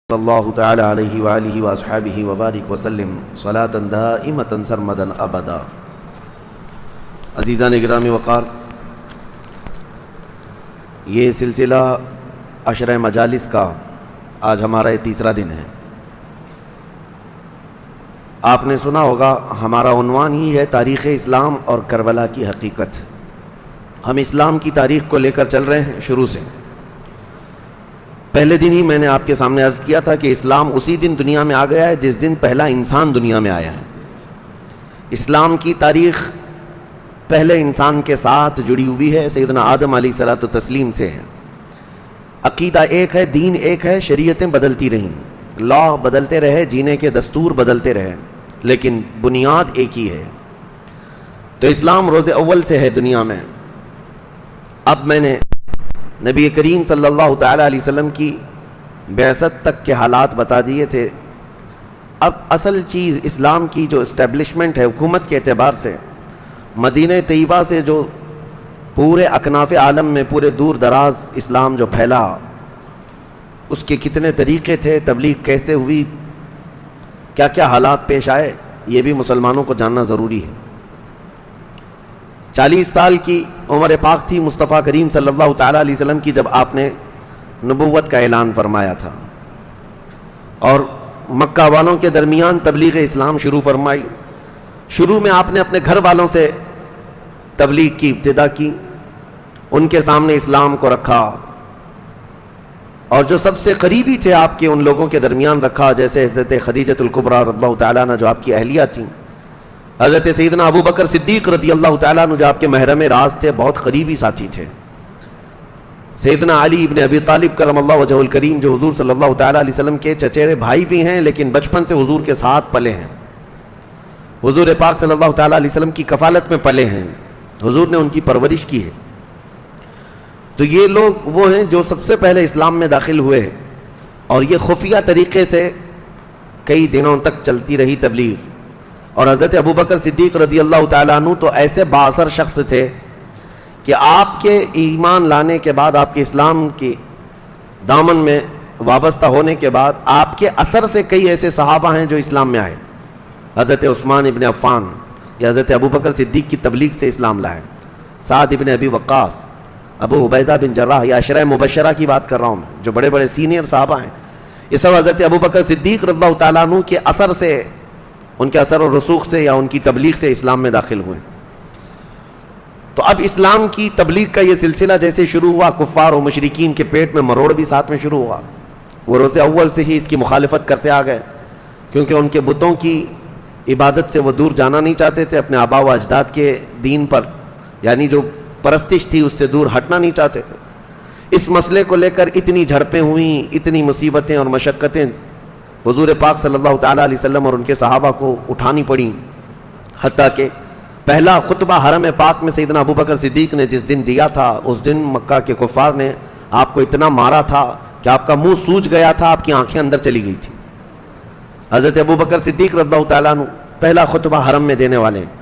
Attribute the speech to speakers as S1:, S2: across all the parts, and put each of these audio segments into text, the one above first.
S1: صلی اللہ تعالی علیہ وآلہ وآصحابہ وبارک وسلم صلاۃ دائمۃ سرمدا ابدا۔ عزیزان گرامی وقار، یہ سلسلہ عشرہ مجالس کا آج ہمارا یہ تیسرا دن ہے۔ آپ نے سنا ہوگا ہمارا عنوان ہی ہے تاریخ اسلام اور کربلا کی حقیقت۔ ہم اسلام کی تاریخ کو لے کر چل رہے ہیں شروع سے۔ پہلے دن ہی میں نے آپ کے سامنے عرض کیا تھا کہ اسلام اسی دن دنیا میں آ گیا ہے جس دن پہلا انسان دنیا میں آیا ہے۔ اسلام کی تاریخ پہلے انسان کے ساتھ جڑی ہوئی ہے، سیدنا آدم علیہ الصلوۃ والتسلیم سے ہے۔ عقیدہ ایک ہے، دین ایک ہے، شریعتیں بدلتی رہیں، لا بدلتے رہے، جینے کے دستور بدلتے رہے، لیکن بنیاد ایک ہی ہے۔ تو اسلام روز اول سے ہے دنیا میں۔ اب میں نے نبی کریم صلی اللہ تعالی علیہ وسلم کی بعثت تک کے حالات بتا دیے تھے۔ اب اصل چیز اسلام کی جو اسٹیبلشمنٹ ہے حکومت کے اعتبار سے، مدینہ طیبہ سے جو پورے اکناف عالم میں پورے دور دراز اسلام جو پھیلا، اس کے کتنے طریقے تھے، تبلیغ کیسے ہوئی، کیا کیا حالات پیش آئے، یہ بھی مسلمانوں کو جاننا ضروری ہے۔ 40 سال کی عمر پاک تھی مصطفیٰ کریم صلی اللہ تعالیٰ علیہ وسلم کی جب آپ نے نبوت کا اعلان فرمایا تھا، اور مکہ والوں کے درمیان تبلیغ اسلام شروع فرمائی۔ شروع میں آپ نے اپنے گھر والوں سے تبلیغ کی ابتدا کی، ان کے سامنے اسلام کو رکھا، اور جو سب سے قریبی تھے آپ کے ان لوگوں کے درمیان رکھا، جیسے حضرت خدیجۃ الکبریٰ رضی اللہ تعالیٰ عنہ جو آپ کی اہلیہ تھیں، حضرت سیدنا ابو بکر صدیق رضی اللہ تعالیٰ عنہ جو آپ کے محرم راز تھے، بہت قریبی ساتھی تھے، سیدنا علی ابن ابی طالب کرم اللہ وجہہ الکریم جو حضور صلی اللہ تعالیٰ علیہ وسلم کے چچیرے بھائی بھی ہیں، لیکن بچپن سے حضور کے ساتھ پلے ہیں، حضور پاک صلی اللہ تعالیٰ علیہ وسلم کی کفالت میں پلے ہیں، حضور نے ان کی پرورش کی ہے۔ تو یہ لوگ وہ ہیں جو سب سے پہلے اسلام میں داخل ہوئے، اور یہ خفیہ طریقے سے کئی دنوں تک چلتی رہی تبلیغ۔ اور حضرت ابوبکر صدیق رضی اللہ تعالیٰ عنہ تو ایسے بااثر شخص تھے کہ آپ کے ایمان لانے کے بعد، آپ کے اسلام کی دامن میں وابستہ ہونے کے بعد، آپ کے اثر سے کئی ایسے صحابہ ہیں جو اسلام میں آئے۔ حضرت عثمان ابن عفان یا حضرت ابوبکر صدیق کی تبلیغ سے اسلام لائے، سعد ابن ابی وقاص، ابو عبیدہ بن جراح، یا عشرہ مبشرہ کی بات کر رہا ہوں میں، جو بڑے بڑے سینئر صحابہ ہیں، یہ سب حضرت ابوبکر صدیق رضی اللہ تعالیٰ عنہ کے اثر سے، ان کے اثر و رسوخ سے یا ان کی تبلیغ سے اسلام میں داخل ہوئے۔ تو اب اسلام کی تبلیغ کا یہ سلسلہ جیسے شروع ہوا، کفار و مشرکین کے پیٹ میں مروڑ بھی ساتھ میں شروع ہوا۔ وہ روز اول سے ہی اس کی مخالفت کرتے آ گئے، کیونکہ ان کے بتوں کی عبادت سے وہ دور جانا نہیں چاہتے تھے، اپنے آبا و اجداد کے دین پر، یعنی جو پرستش تھی اس سے دور ہٹنا نہیں چاہتے تھے۔ اس مسئلے کو لے کر اتنی جھڑپیں ہوئیں، اتنی مصیبتیں اور مشقتیں حضور پاک صلی اللہ تعالیٰ علیہ وسلم اور ان کے صحابہ کو اٹھانی پڑیں، حتیٰ کہ پہلا خطبہ حرم پاک میں سیدنا ابوبکر صدیق نے جس دن دیا تھا، اس دن مکہ کے کفار نے آپ کو اتنا مارا تھا کہ آپ کا منہ سوج گیا تھا، آپ کی آنکھیں اندر چلی گئی تھی۔ حضرت ابوبکر صدیق رضی اللہ تعالیٰ عنہ پہلا خطبہ حرم میں دینے والے ہیں،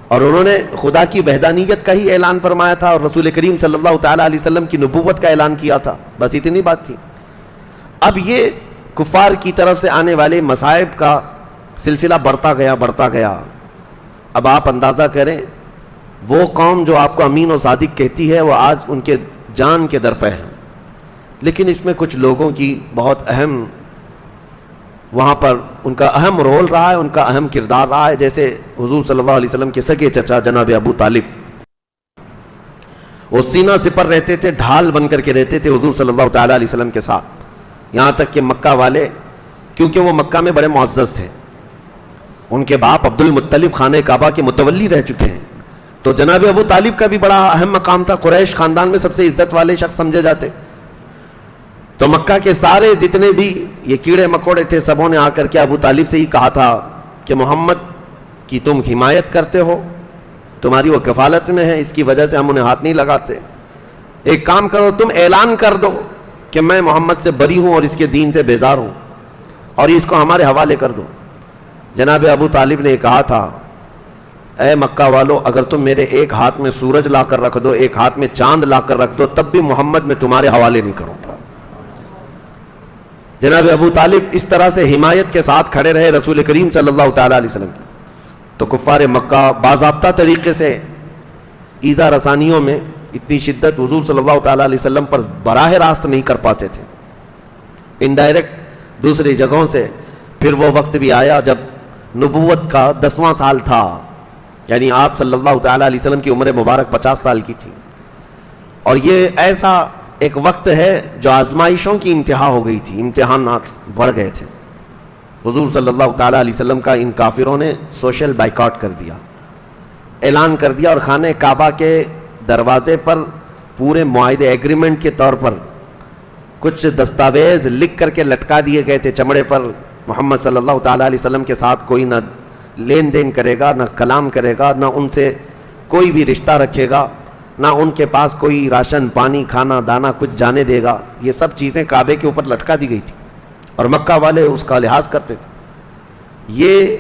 S1: اور انہوں نے خدا کی وحدانیت کا ہی اعلان فرمایا تھا، اور رسول کریم صلی اللہ تعالیٰ علیہ وسلم کی نبوت کا اعلان کیا تھا، بس اتنی بات تھی۔ اب یہ کفار کی طرف سے آنے والے مصائب کا سلسلہ بڑھتا گیا۔ اب آپ اندازہ کریں، وہ قوم جو آپ کو امین و صادق کہتی ہے، وہ آج ان کے جان کے در پہ ہے، لیکن اس میں کچھ لوگوں کی بہت اہم، وہاں پر ان کا اہم رول رہا ہے، ان کا اہم کردار رہا ہے، جیسے حضور صلی اللہ علیہ وسلم کے سگے چچا جناب ابو طالب، وہ سینہ سپر رہتے تھے، ڈھال بن کر کے رہتے تھے حضور صلی اللہ تعالیٰ علیہ وسلم کے ساتھ، یہاں تک کہ مکہ والے، کیونکہ وہ مکہ میں بڑے معزز تھے، ان کے باپ عبد المطلب خانہ کعبہ کے متولی رہ چکے ہیں، تو جناب ابو طالب کا بھی بڑا اہم مقام تھا، قریش خاندان میں سب سے عزت والے شخص سمجھے جاتے۔ تو مکہ کے سارے جتنے بھی یہ کیڑے مکوڑے تھے، سبوں نے آ کر کے ابو طالب سے ہی کہا تھا کہ محمد کی تم حمایت کرتے ہو، تمہاری وہ کفالت میں ہے، اس کی وجہ سے ہم انہیں ہاتھ نہیں لگاتے، ایک کام کرو، تم اعلان کر دو کہ میں محمد سے بری ہوں اور اس کے دین سے بیزار ہوں، اور اس کو ہمارے حوالے کر دو۔ جناب ابو طالب نے کہا تھا، اے مکہ والو، اگر تم میرے ایک ہاتھ میں سورج لا کر رکھ دو، ایک ہاتھ میں چاند لا کر رکھ دو، تب بھی محمد میں تمہارے حوالے نہیں کروں گا۔ جناب ابو طالب اس طرح سے حمایت کے ساتھ کھڑے رہے رسول کریم صلی اللہ تعالیٰ علیہ وسلم کی، تو کفار مکہ باضابطہ طریقے سے ایذا رسانیوں میں اتنی شدت حضور صلی اللہ تعالیٰ علیہ وسلم پر براہ راست نہیں کر پاتے تھے، انڈائریکٹ دوسری جگہوں سے۔ پھر وہ وقت بھی آیا جب نبوت کا 10واں سال تھا، یعنی آپ صلی اللہ تعالیٰ علیہ وسلم کی عمر مبارک 50 سال کی تھی، اور یہ ایسا ایک وقت ہے جو آزمائشوں کی انتہا ہو گئی تھی، امتحانات بڑھ گئے تھے۔ حضور صلی اللہ تعالیٰ علیہ وسلم کا ان کافروں نے سوشل بائیکاٹ کر دیا، اعلان کر دیا، اور خانہ کعبہ کے دروازے پر پورے معاہدے ایگریمنٹ کے طور پر کچھ دستاویز لکھ کر کے لٹکا دیے گئے تھے چمڑے پر، محمد صلی اللہ تعالیٰ علیہ وسلم کے ساتھ کوئی نہ لین دین کرے گا، نہ کلام کرے گا، نہ ان سے کوئی بھی رشتہ رکھے گا، نہ ان کے پاس کوئی راشن پانی کھانا دانا کچھ جانے دے گا۔ یہ سب چیزیں کعبے کے اوپر لٹکا دی گئی تھی، اور مکہ والے اس کا لحاظ کرتے تھے۔ یہ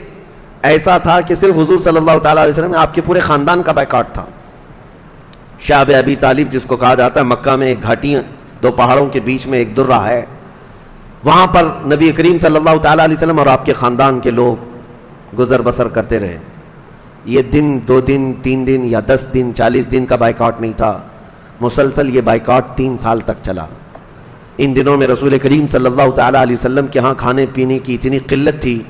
S1: ایسا تھا کہ صرف حضور صلی اللہ تعالیٰ علیہ وسلم، آپ کے پورے خاندان کا بائیکاٹ تھا۔ شعب ابی طالب جس کو کہا جاتا ہے، مکہ میں ایک گھاٹی، دو پہاڑوں کے بیچ میں ایک درہ ہے، وہاں پر نبی کریم صلی اللہ تعالیٰ علیہ وسلم اور آپ کے خاندان کے لوگ گزر بسر کرتے رہے۔ یہ دن 2 دن 3 دن یا 10 دن 40 دن کا بائیکاٹ نہیں تھا، مسلسل یہ بائیکاٹ 3 سال تک چلا۔ ان دنوں میں رسول کریم صلی اللہ تعالیٰ علیہ وسلم کے ہاں کھانے پینے کی اتنی قلت تھی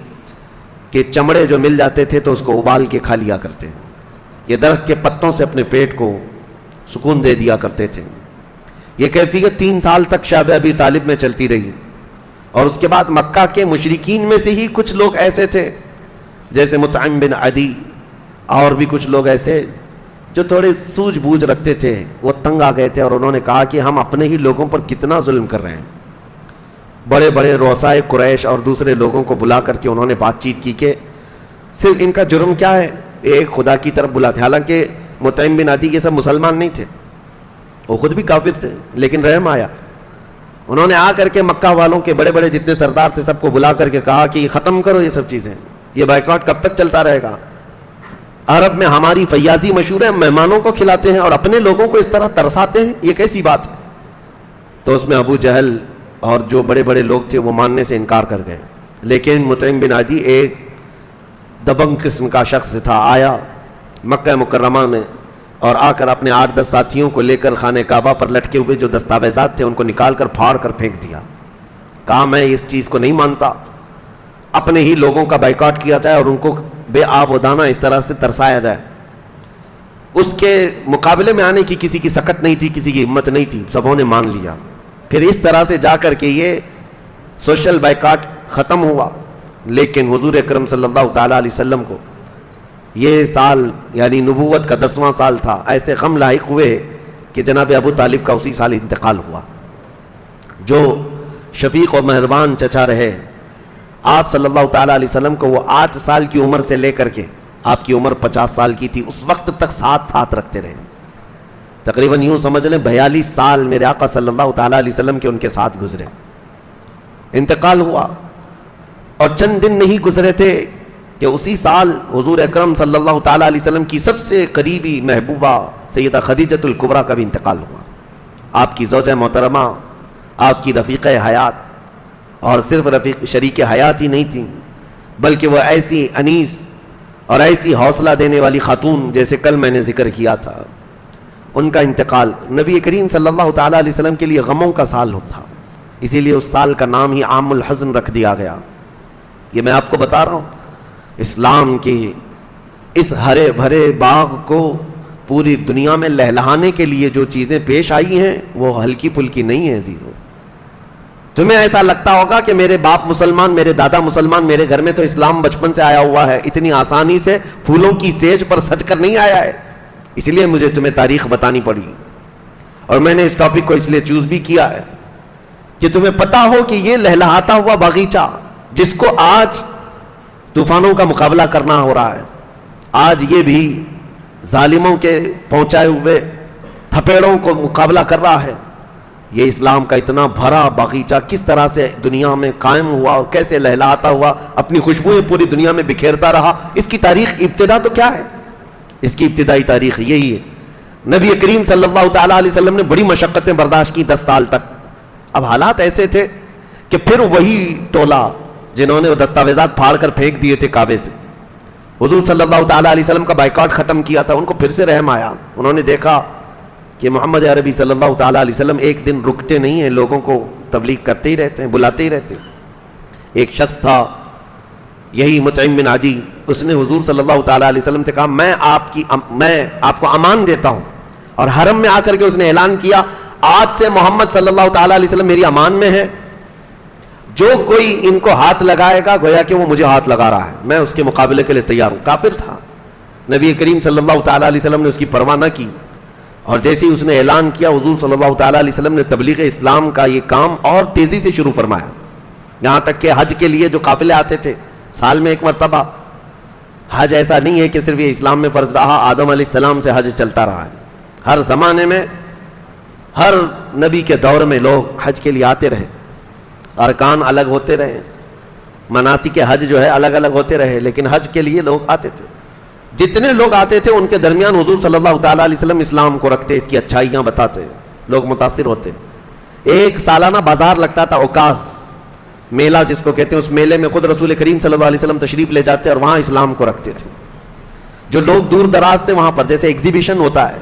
S1: کہ چمڑے جو مل جاتے تھے تو اس کو ابال کے کھا لیا کرتے، یہ درخت کے پتوں سے اپنے پیٹ کو سکون دے دیا کرتے تھے۔ یہ کیفیت 3 سال تک شعب ابی طالب میں چلتی رہی، اور اس کے بعد مکہ کے مشرکین میں سے ہی کچھ لوگ ایسے تھے جیسے مطعم بن عدی اور بھی کچھ لوگ ایسے جو تھوڑے سوجھ بوجھ رکھتے تھے، وہ تنگ آ گئے تھے اور انہوں نے کہا کہ ہم اپنے ہی لوگوں پر کتنا ظلم کر رہے ہیں۔ بڑے بڑے رؤسائے قریش اور دوسرے لوگوں کو بلا کر کے انہوں نے بات چیت کی کہ صرف ان کا جرم کیا ہے، ایک خدا کی طرف بلاتے، حالانکہ مطعم بن عدی یہ سب مسلمان نہیں تھے، وہ خود بھی کافر تھے، لیکن رحم آیا۔ انہوں نے آ کر کے مکہ والوں کے بڑے بڑے جتنے سردار تھے سب کو بلا کر کے کہا کہ ختم کرو یہ سب چیزیں، یہ بائیکاٹ کب تک چلتا رہے گا؟ عرب میں ہماری فیاضی مشہور ہے، مہمانوں کو کھلاتے ہیں اور اپنے لوگوں کو اس طرح ترساتے ہیں، یہ کیسی بات ہے؟ تو اس میں ابو جہل اور جو بڑے بڑے لوگ تھے وہ ماننے سے انکار کر گئے، لیکن مطعم بن عدی ایک دبنگ قسم کا شخص تھا، آیا مکہ مکرمہ میں اور آ کر اپنے 8-10 ساتھیوں کو لے کر خانہ کعبہ پر لٹکے ہوئے جو دستاویزات تھے ان کو نکال کر پھاڑ کر پھینک دیا، کہا میں اس چیز کو نہیں مانتا، اپنے ہی لوگوں کا بائیکاٹ کیا جائے اور ان کو بے آب و دانہ اس طرح سے ترسایا جائے۔ اس کے مقابلے میں آنے کی کسی کی سکت نہیں تھی، کسی کی ہمت نہیں تھی، سبوں نے مان لیا۔ پھر اس طرح سے جا کر کے یہ سوشل بائیکاٹ ختم ہوا، لیکن حضور اکرم صلی اللہ تعالیٰ علیہ وسلم کو یہ سال یعنی نبوت کا 10واں سال تھا، ایسے غم لاحق ہوئے کہ جناب ابو طالب کا اسی سال انتقال ہوا، جو شفیق و مہربان چچا رہے آپ صلی اللہ تعالیٰ علیہ وسلم کو، وہ 8 سال کی عمر سے لے کر کے آپ کی عمر 50 سال کی تھی، اس وقت تک ساتھ رکھتے رہے، تقریباً یوں سمجھ لیں 42 سال میرے آقا صلی اللہ تعالیٰ علیہ وسلم کے ان کے ساتھ گزرے۔ انتقال ہوا اور چند دن نہیں گزرے تھے کہ اسی سال حضور اکرم صلی اللہ تعالیٰ علیہ وسلم کی سب سے قریبی محبوبہ سیدہ خدیجۃ الکبریٰ کا بھی انتقال ہوا، آپ کی زوجہ محترمہ، آپ کی رفیقہ حیات، اور صرف رفیق شریک حیات ہی نہیں تھیں بلکہ وہ ایسی انیس اور ایسی حوصلہ دینے والی خاتون جیسے کل میں نے ذکر کیا تھا، ان کا انتقال نبی کریم صلی اللہ تعالیٰ علیہ وسلم کے لیے غموں کا سال تھا، اسی لیے اس سال کا نام ہی عام الحزن رکھ دیا گیا۔ یہ میں آپ کو بتا رہا ہوں، اسلام کی اس ہرے بھرے باغ کو پوری دنیا میں لہلانے کے لیے جو چیزیں پیش آئی ہیں وہ ہلکی پھلکی نہیں ہیں عزیزو۔ تمہیں ایسا لگتا ہوگا کہ میرے باپ مسلمان، میرے دادا مسلمان، میرے گھر میں تو اسلام بچپن سے آیا ہوا ہے، اتنی آسانی سے پھولوں کی سیج پر سج کر نہیں آیا ہے، اس لیے مجھے تمہیں تاریخ بتانی پڑی، اور میں نے اس ٹاپک کو اس لیے چوز بھی کیا ہے کہ تمہیں پتا ہو کہ یہ لہلہاتا ہوا باغیچہ جس کو آج طوفانوں کا مقابلہ کرنا ہو رہا ہے، آج یہ بھی ظالموں کے پہنچائے ہوئے تھپیڑوں کو مقابلہ کر رہا ہے، یہ اسلام کا اتنا بھرا باغیچہ کس طرح سے دنیا میں قائم ہوا اور کیسے لہلاتا ہوا اپنی خوشبوئیں پوری دنیا میں بکھیرتا رہا، اس کی تاریخ ابتدا تو کیا ہے؟ اس کی ابتدائی تاریخ یہی ہے، نبی کریم صلی اللہ تعالیٰ علیہ وسلم نے بڑی مشقتیں برداشت کی 10 سال تک۔ اب حالات ایسے تھے کہ پھر وہی ٹولہ جنہوں نے وہ دستاویزات پھاڑ کر پھینک دیے تھے کعبے سے، حضور صلی اللہ تعالیٰ علیہ وسلم کا بائیکاٹ ختم کیا تھا، ان کو پھر سے رحم آیا. انہوں نے دیکھا کہ محمد عربی صلی اللہ تعالیٰ علیہ وسلم ایک دن رکتے نہیں ہیں، لوگوں کو تبلیغ کرتے ہی رہتے ہیں، بلاتے ہی رہتے ہیں. ایک شخص تھا یہی مطعم بن عدی، اس نے حضور صلی اللہ تعالیٰ علیہ وسلم سے کہا میں آپ کو امان دیتا ہوں، اور حرم میں آ کر کے اس نے اعلان کیا آج سے محمد صلی اللہ تعالیٰ علیہ وسلم میری امان میں ہے، جو کوئی ان کو ہاتھ لگائے گا گویا کہ وہ مجھے ہاتھ لگا رہا ہے، میں اس کے مقابلے کے لیے تیار ہوں. کافر تھا. نبی کریم صلی اللہ تعالیٰ علیہ وسلم نے اس کی پرواہ نہ کی، اور جیسے ہی اس نے اعلان کیا حضور صلی اللہ تعالیٰ علیہ وسلم نے تبلیغ اسلام کا یہ کام اور تیزی سے شروع فرمایا. یہاں تک کہ حج کے لیے جو قافلے آتے تھے سال میں ایک مرتبہ، حج ایسا نہیں ہے کہ صرف یہ اسلام میں فرض رہا، آدم علیہ السلام سے حج چلتا رہا ہے. ہر زمانے میں ہر نبی کے دور میں لوگ حج کے لیے آتے رہے، ارکان الگ ہوتے رہے، مناسک حج جو ہے الگ الگ ہوتے رہے، لیکن حج کے لیے لوگ آتے تھے. جتنے لوگ آتے تھے ان کے درمیان حضور صلی اللہ تعالیٰ علیہ وسلم اسلام کو رکھتے، اس کی اچھائیاں بتاتے، لوگ متاثر ہوتے. ایک سالانہ بازار لگتا تھا، اوکاس میلہ جس کو کہتے ہیں، اس میلے میں خود رسول کریم صلی اللہ علیہ وسلم تشریف لے جاتے اور وہاں اسلام کو رکھتے تھے. جو لوگ دور دراز سے وہاں پر جیسے ایگزیبیشن ہوتا ہے،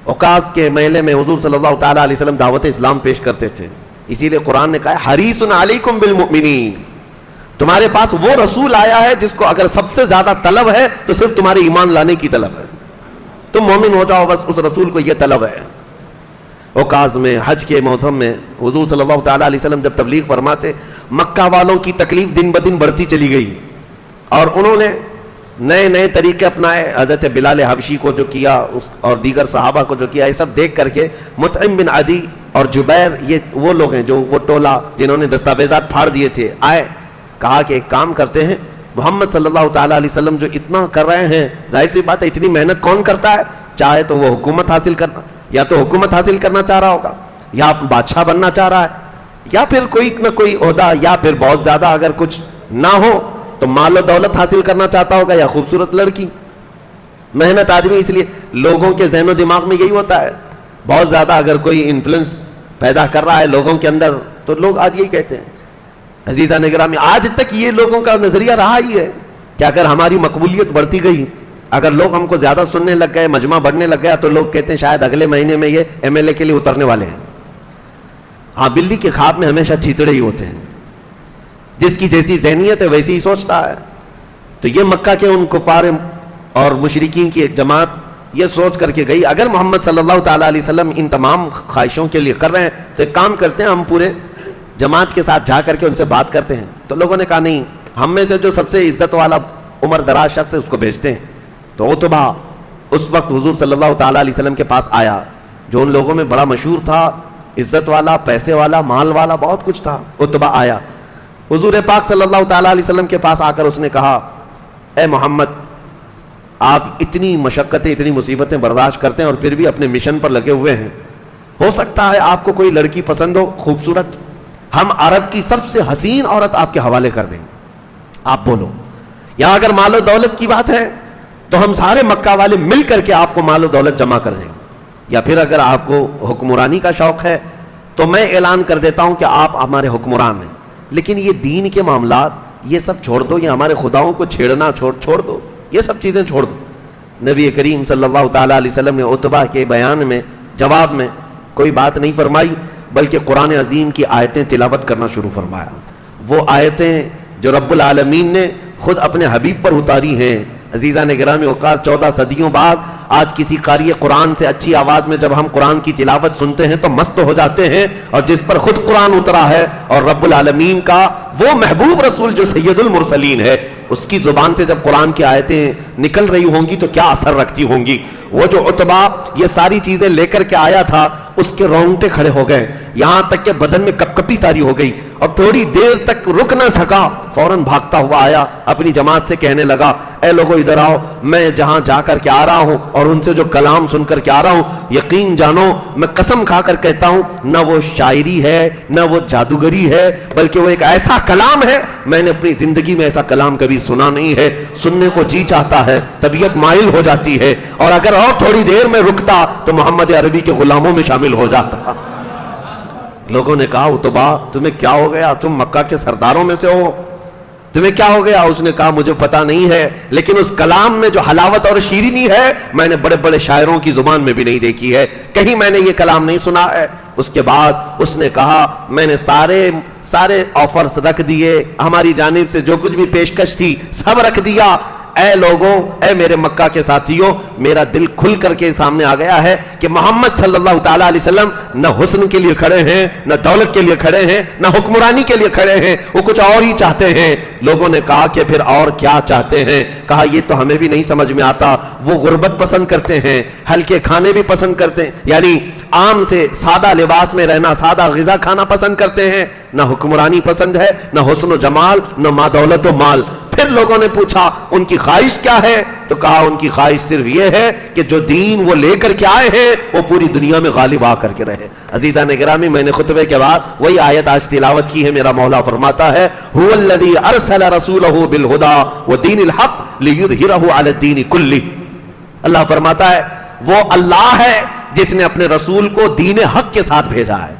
S1: اوکاس کے میلے میں حضور صلی اللہ تعالیٰ علیہ وسلم دعوت اسلام پیش کرتے تھے. اسی لیے قرآن نے کہا ہے حریص علیکم بالمؤمنین، تمہارے پاس وہ رسول آیا ہے جس کو اگر سب سے زیادہ طلب ہے تو صرف تمہارے ایمان لانے کی طلب ہے، تم مومن ہو جاؤ، بس اس رسول کو یہ طلب ہے. اوکاز میں حج کے موسم میں حضور صلی اللہ تعالیٰ علیہ وسلم جب تبلیغ فرماتے، مکہ والوں کی تکلیف دن بدن بڑھتی چلی گئی، اور انہوں نے نئے نئے طریقے اپنائے. حضرت بلال حبشی کو جو کیا اور دیگر صحابہ کو جو کیا، یہ سب دیکھ کر کے مطعم بن عدی اور جبیر، یہ وہ لوگ ہیں جو وہ ٹولہ جنہوں نے دستاویزات پھاڑ دیے تھے، آئے، کہا کہ ایک کام کرتے ہیں، محمد صلی اللہ تعالیٰ علیہ وسلم جو اتنا کر رہے ہیں، ظاہر سی بات ہے اتنی محنت کون کرتا ہے، چاہے تو وہ حکومت حاصل کرنا، یا تو حکومت حاصل کرنا چاہ رہا ہوگا، یا بادشاہ بننا چاہ رہا ہے، یا پھر کوئی نہ کوئی عہدہ، یا پھر بہت زیادہ اگر کچھ نہ ہو تو مال و دولت حاصل کرنا چاہتا ہوگا، یا خوبصورت لڑکی. محنت آدمی، اس لیے لوگوں کے ذہن و دماغ میں یہی ہوتا ہے. بہت زیادہ اگر کوئی انفلوئنس پیدا کر رہا ہے لوگوں کے اندر تو لوگ آج یہی کہتے ہیں. عزیزان گرامی، آج تک یہ لوگوں کا نظریہ رہا ہی ہے کہ اگر ہماری مقبولیت بڑھتی گئی، اگر لوگ ہم کو زیادہ سننے لگ گئے، مجمع بڑھنے لگ گیا، تو لوگ کہتے ہیں شاید اگلے مہینے میں یہ MLA کے لیے اترنے والے ہیں. ہاں، بلی کے خواب میں ہمیشہ چیتڑے ہی ہوتے ہیں، جس کی جیسی ذہنیت ہے ویسی ہی سوچتا ہے. تو یہ مکہ کے ان کفار اور مشرکین کی ایک جماعت یہ سوچ کر کے گئی اگر محمد صلی اللہ تعالیٰ علیہ وسلم ان تمام خواہشوں کے لیے کر رہے ہیں تو ایک کام کرتے ہیں، ہم پورے جماعت کے ساتھ جا کر کے ان سے بات کرتے ہیں. تو لوگوں نے کہا نہیں، ہم میں سے جو سب سے عزت والا عمر دراز شخص ہے اس کو بھیجتے ہیں. تو عتبہ اس وقت حضور صلی اللہ تعالیٰ علیہ وسلم کے پاس آیا، جو ان لوگوں میں بڑا مشہور تھا، عزت والا، پیسے والا، مال والا، بہت کچھ تھا. عتبہ آیا حضور پاک صلی اللہ تعالیٰ علیہ وسلم کے پاس آ کر اس نے کہا، اے محمد، آپ اتنی مشقتیں، اتنی مصیبتیں برداشت کرتے ہیں اور پھر بھی اپنے مشن پر لگے ہوئے ہیں. ہو سکتا ہے آپ کو کوئی لڑکی پسند ہو خوبصورت، ہم عرب کی سب سے حسین عورت آپ کے حوالے کر دیں، آپ بولو. یا اگر مال و دولت کی بات ہے تو ہم سارے مکہ والے مل کر کے آپ کو مال و دولت جمع کر دیں. یا پھر اگر آپ کو حکمرانی کا شوق ہے تو میں اعلان کر دیتا ہوں کہ آپ ہمارے حکمران ہیں. لیکن یہ دین کے معاملات یہ سب چھوڑ دو، یہ ہمارے خداؤں کو چھیڑنا چھوڑ دو، یہ سب چیزیں چھوڑ دو. نبی کریم صلی اللہ تعالیٰ علیہ وسلم نے عتبہ کے بیان میں جواب میں کوئی بات نہیں فرمائی، بلکہ قرآن عظیم کی آیتیں تلاوت کرنا شروع فرمایا. وہ آیتیں جو رب العالمین نے خود اپنے حبیب پر اتاری ہیں. عزیزان گرامی، اوقات 14 صدیوں بعد آج کسی قاری قرآن سے اچھی آواز میں جب ہم قرآن کی تلاوت سنتے ہیں تو مست ہو جاتے ہیں، اور جس پر خود قرآن اترا ہے اور رب العالمین کا وہ محبوب رسول جو سید المرسلین ہے، اس کی زبان سے جب قرآن کی آیتیں نکل رہی ہوں گی تو کیا اثر رکھتی ہوں گی. وہ جو عتبہ یہ ساری چیزیں لے کر کے آیا تھا، اس کے رونگٹے کھڑے ہو گئے، یہاں تک کہ بدن میں کپکپی طاری ہو گئی، اور تھوڑی دیر تک رک نہ سکا، فوراً بھاگتا ہوا آیا، اپنی جماعت سے کہنے لگا، اے لوگو ادھر آؤ، میں جہاں جا کر کے آ رہا ہوں اور ان سے جو کلام سن کر کے آ رہا ہوں، یقین جانو میں قسم کھا کر کہتا ہوں، نہ وہ شاعری ہے نہ وہ جادوگری ہے، بلکہ وہ ایک ایسا کلام ہے، میں نے اپنی زندگی میں ایسا کلام کبھی سنا نہیں ہے. سننے کو جی چاہتا ہے، طبیعت مائل ہو جاتی ہے، اور اگر اور تھوڑی دیر میں رکتا تو محمد عربی کے غلاموں میں شامل ہو جاتا. لوگوں نے کہا اتبا تمہیں کیا ہو گیا, تم مکہ کے سرداروں میں سے ہو, تمہیں کیا ہو گیا؟ اس نے کہا مجھے پتا نہیں ہے, لیکن اس کلام میں جو حلاوت اور شیرینی ہے میں نے بڑے بڑے شاعروں کی زبان میں بھی نہیں دیکھی ہے, کہیں میں نے یہ کلام نہیں سنا ہے. اس کے بعد اس نے کہا میں نے سارے آفرز رکھ دیے, ہماری جانب سے جو کچھ بھی پیشکش تھی سب رکھ دیا. اے لوگوں, اے میرے مکہ کے ساتھیوں, میرا دل کھل کر کے سامنے آ گیا ہے کہ محمد صلی اللہ تعالیٰ علیہ وسلم نہ حسن کے لیے کھڑے ہیں, نہ دولت کے لیے کھڑے ہیں, نہ حکمرانی کے لیے کھڑے ہیں, وہ کچھ اور ہی چاہتے ہیں. لوگوں نے کہا کہ پھر اور کیا چاہتے ہیں؟ کہا یہ تو ہمیں بھی نہیں سمجھ میں آتا. وہ غربت پسند کرتے ہیں, ہلکے کھانے بھی پسند کرتے ہیں, یعنی عام سے سادہ لباس میں رہنا, سادہ غذا کھانا پسند کرتے ہیں. نہ حکمرانی پسند ہے, نہ حسن و جمال, نہ ماں دولت و مال. پھر لوگوں نے پوچھا ان کی خواہش کیا ہے؟ تو کہا ان کی خواہش صرف یہ ہے کہ جو دین وہ لے کر کے آئے ہیں وہ پوری دنیا میں غالب آ کر کے رہے. عزیزان گرامی, میں نے خطبے کے بعد وہی آیت آج تلاوت کی ہے. میرا مولا فرماتا ہے هو الذی ارسل رسولہ بالہدی ودین الحق لیظہرہ علی الدین کلہ. اللہ فرماتا ہے وہ اللہ ہے جس نے اپنے رسول کو دین حق کے ساتھ بھیجا ہے,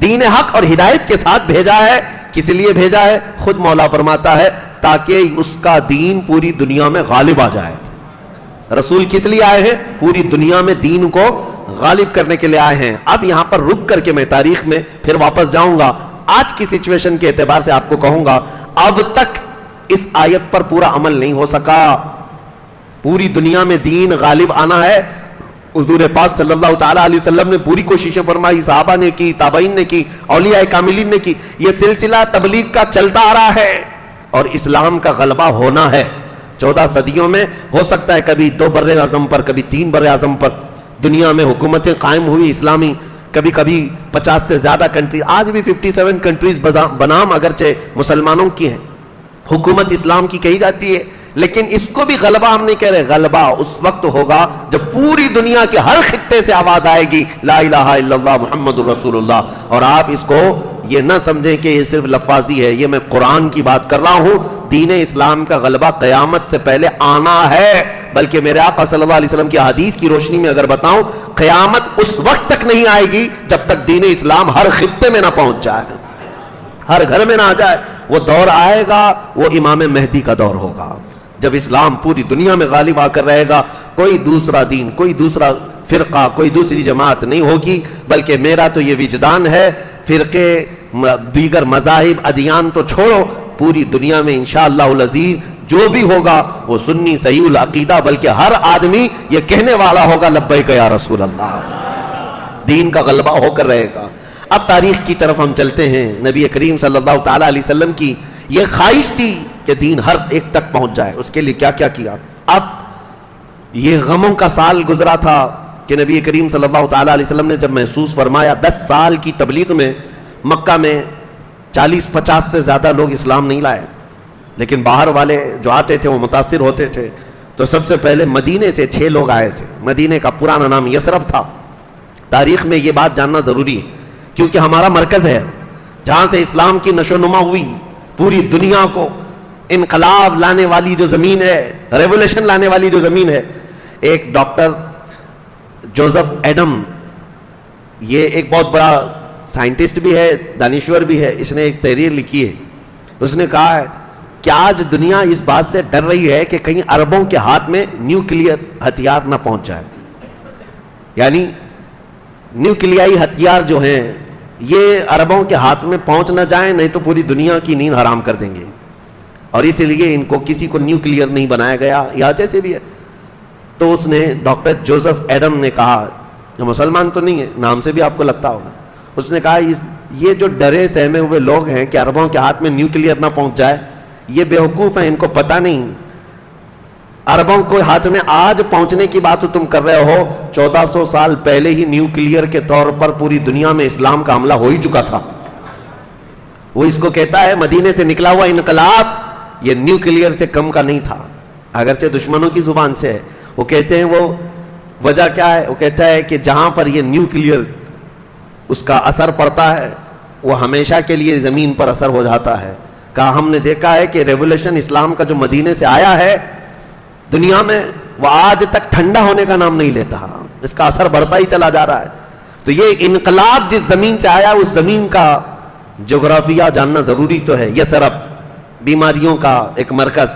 S1: دین حق اور ہدایت کے ساتھ بھیجا ہے. کس لیے بھیجا ہے؟ خود مولا فرماتا ہے تاکہ اس کا دین پوری دنیا میں غالب آ جائے. رسول کس لیے آئے ہیں؟ پوری دنیا میں دین کو غالب کرنے کے لیے آئے ہیں. اب یہاں پر رک کر کے میں تاریخ میں پھر واپس جاؤں گا. آج کی سچویشن کے اعتبار سے آپ کو کہوں گا اب تک اس آیت پر پورا عمل نہیں ہو سکا. پوری دنیا میں دین غالب آنا ہے. حضور پاک صلی اللہ تعالیٰ علیہ وسلم نے پوری کوششیں فرمائی, صحابہ نے کی, تابعین نے کی, اولیاء کاملین نے کی. یہ سلسلہ تبلیغ کا چلتا آ رہا ہے اور اسلام کا غلبہ ہونا ہے. 14 صدیوں میں ہو سکتا ہے کبھی 2 بر اعظم پر, کبھی 3 بر اعظم پر دنیا میں حکومتیں قائم ہوئی اسلامی, کبھی کبھی 50 سے زیادہ کنٹری, آج بھی 57 کنٹریز بنام اگرچہ مسلمانوں کی ہیں, حکومت اسلام کی کہی جاتی ہے, لیکن اس کو بھی غلبہ ہم نہیں کہہ رہے. غلبہ اس وقت ہوگا جب پوری دنیا کے ہر خطے سے آواز آئے گی لا الہ الا اللہ محمد الرسول اللہ. اور آپ اس کو یہ نہ سمجھیں کہ یہ صرف لفاظی ہے, یہ میں قرآن کی بات کر رہا ہوں. دین اسلام کا غلبہ قیامت سے پہلے آنا ہے, بلکہ میرے آقا صلی اللہ علیہ وسلم کی حدیث کی روشنی میں اگر بتاؤں قیامت اس وقت تک نہیں آئے گی جب تک دین اسلام ہر خطے میں نہ پہنچ جائے, ہر گھر میں نہ آ جائے. وہ دور آئے گا, وہ امام مہدی کا دور ہوگا جب اسلام پوری دنیا میں غالب آ کر رہے گا. کوئی دوسرا دین, کوئی دوسرا فرقہ, کوئی دوسری جماعت نہیں ہوگی, بلکہ میرا تو یہ وجدان ہے فرقے دیگر مذاہب ادیان تو چھوڑو, پوری دنیا میں انشاءاللہ العزیز جو بھی ہوگا وہ سنی صحیح العقیدہ, بلکہ ہر آدمی یہ کہنے والا ہوگا لبیک یا رسول اللہ. دین کا غلبہ ہو کر رہے گا. اب تاریخ کی طرف ہم چلتے ہیں. نبی کریم صلی اللہ تعالیٰ علیہ وسلم کی یہ خواہش تھی کہ دین ہر ایک تک پہنچ جائے. اس کے لیے کیا کیا کیا؟ اب یہ غموں کا سال گزرا تھا کہ نبی کریم صلی اللہ تعالیٰ علیہ وسلم نے جب محسوس فرمایا 10 سال کی تبلیغ میں مکہ میں 40-50 سے زیادہ لوگ اسلام نہیں لائے, لیکن باہر والے جو آتے تھے وہ متاثر ہوتے تھے. تو سب سے پہلے مدینے سے 6 لوگ آئے تھے. مدینے کا پرانا نام یثرب تھا. تاریخ میں یہ بات جاننا ضروری ہے کیونکہ ہمارا مرکز ہے جہاں سے اسلام کی نشو نما ہوئی. پوری دنیا کو انقلاب لانے والی جو زمین ہے, ریولوشن لانے والی جو زمین ہے. ایک ڈاکٹر جوزف ایڈم, یہ ایک بہت بڑا سائنٹسٹ بھی ہے, دانشور بھی ہے. اس نے ایک تحریر لکھی ہے. اس نے کہا ہے کہ آج دنیا اس بات سے ڈر رہی ہے کہ کہیں عربوں کے ہاتھ میں نیوکلیئر ہتھیار نہ پہنچ جائے, یعنی نیوکلیائی ہتھیار جو ہیں یہ عربوں کے ہاتھ میں پہنچ نہ جائیں, نہیں تو پوری دنیا کی نیند حرام کر دیں گے. اور اسی لیے ان کو کسی کو نیوکلیئر نہیں بنایا گیا, یا جیسے بھی ہے. تو اس نے ڈاکٹر جوزف ایڈم نے کہا, جو مسلمان تو نہیں ہے, نام سے بھی آپ کو لگتا ہوگا, اس نے کہا یہ جو ڈرے سہمے ہوئے لوگ ہیں کہ عربوں کے ہاتھ میں نیوکلیئر نہ پہنچ جائے, یہ بیوقوف ہیں, ان کو پتہ نہیں. عربوں کو ہاتھ میں آج پہنچنے کی بات تم کر رہے ہو, 1400 سال پہلے ہی نیوکلیئر کے طور پر پوری دنیا میں اسلام کا حملہ ہو ہی چکا تھا. وہ اس کو کہتا ہے مدینے سے نکلا ہوا انقلاب یہ نیوکلیئر سے کم کا نہیں تھا, اگرچہ دشمنوں کی زبان سے ہے. وہ کہتے ہیں وہ وجہ کیا ہے؟ وہ کہتا ہے کہ جہاں پر یہ نیوکلیئر اس کا اثر پڑتا ہے وہ ہمیشہ کے لیے زمین پر اثر ہو جاتا ہے. کہا ہم نے دیکھا ہے کہ ریولوشن اسلام کا جو مدینے سے آیا ہے دنیا میں, وہ آج تک ٹھنڈا ہونے کا نام نہیں لیتا, اس کا اثر بڑھتا ہی چلا جا رہا ہے. تو یہ انقلاب جس زمین سے آیا اس زمین کا جغرافیہ جاننا ضروری تو ہے. یثرب بیماریوں کا ایک مرکز،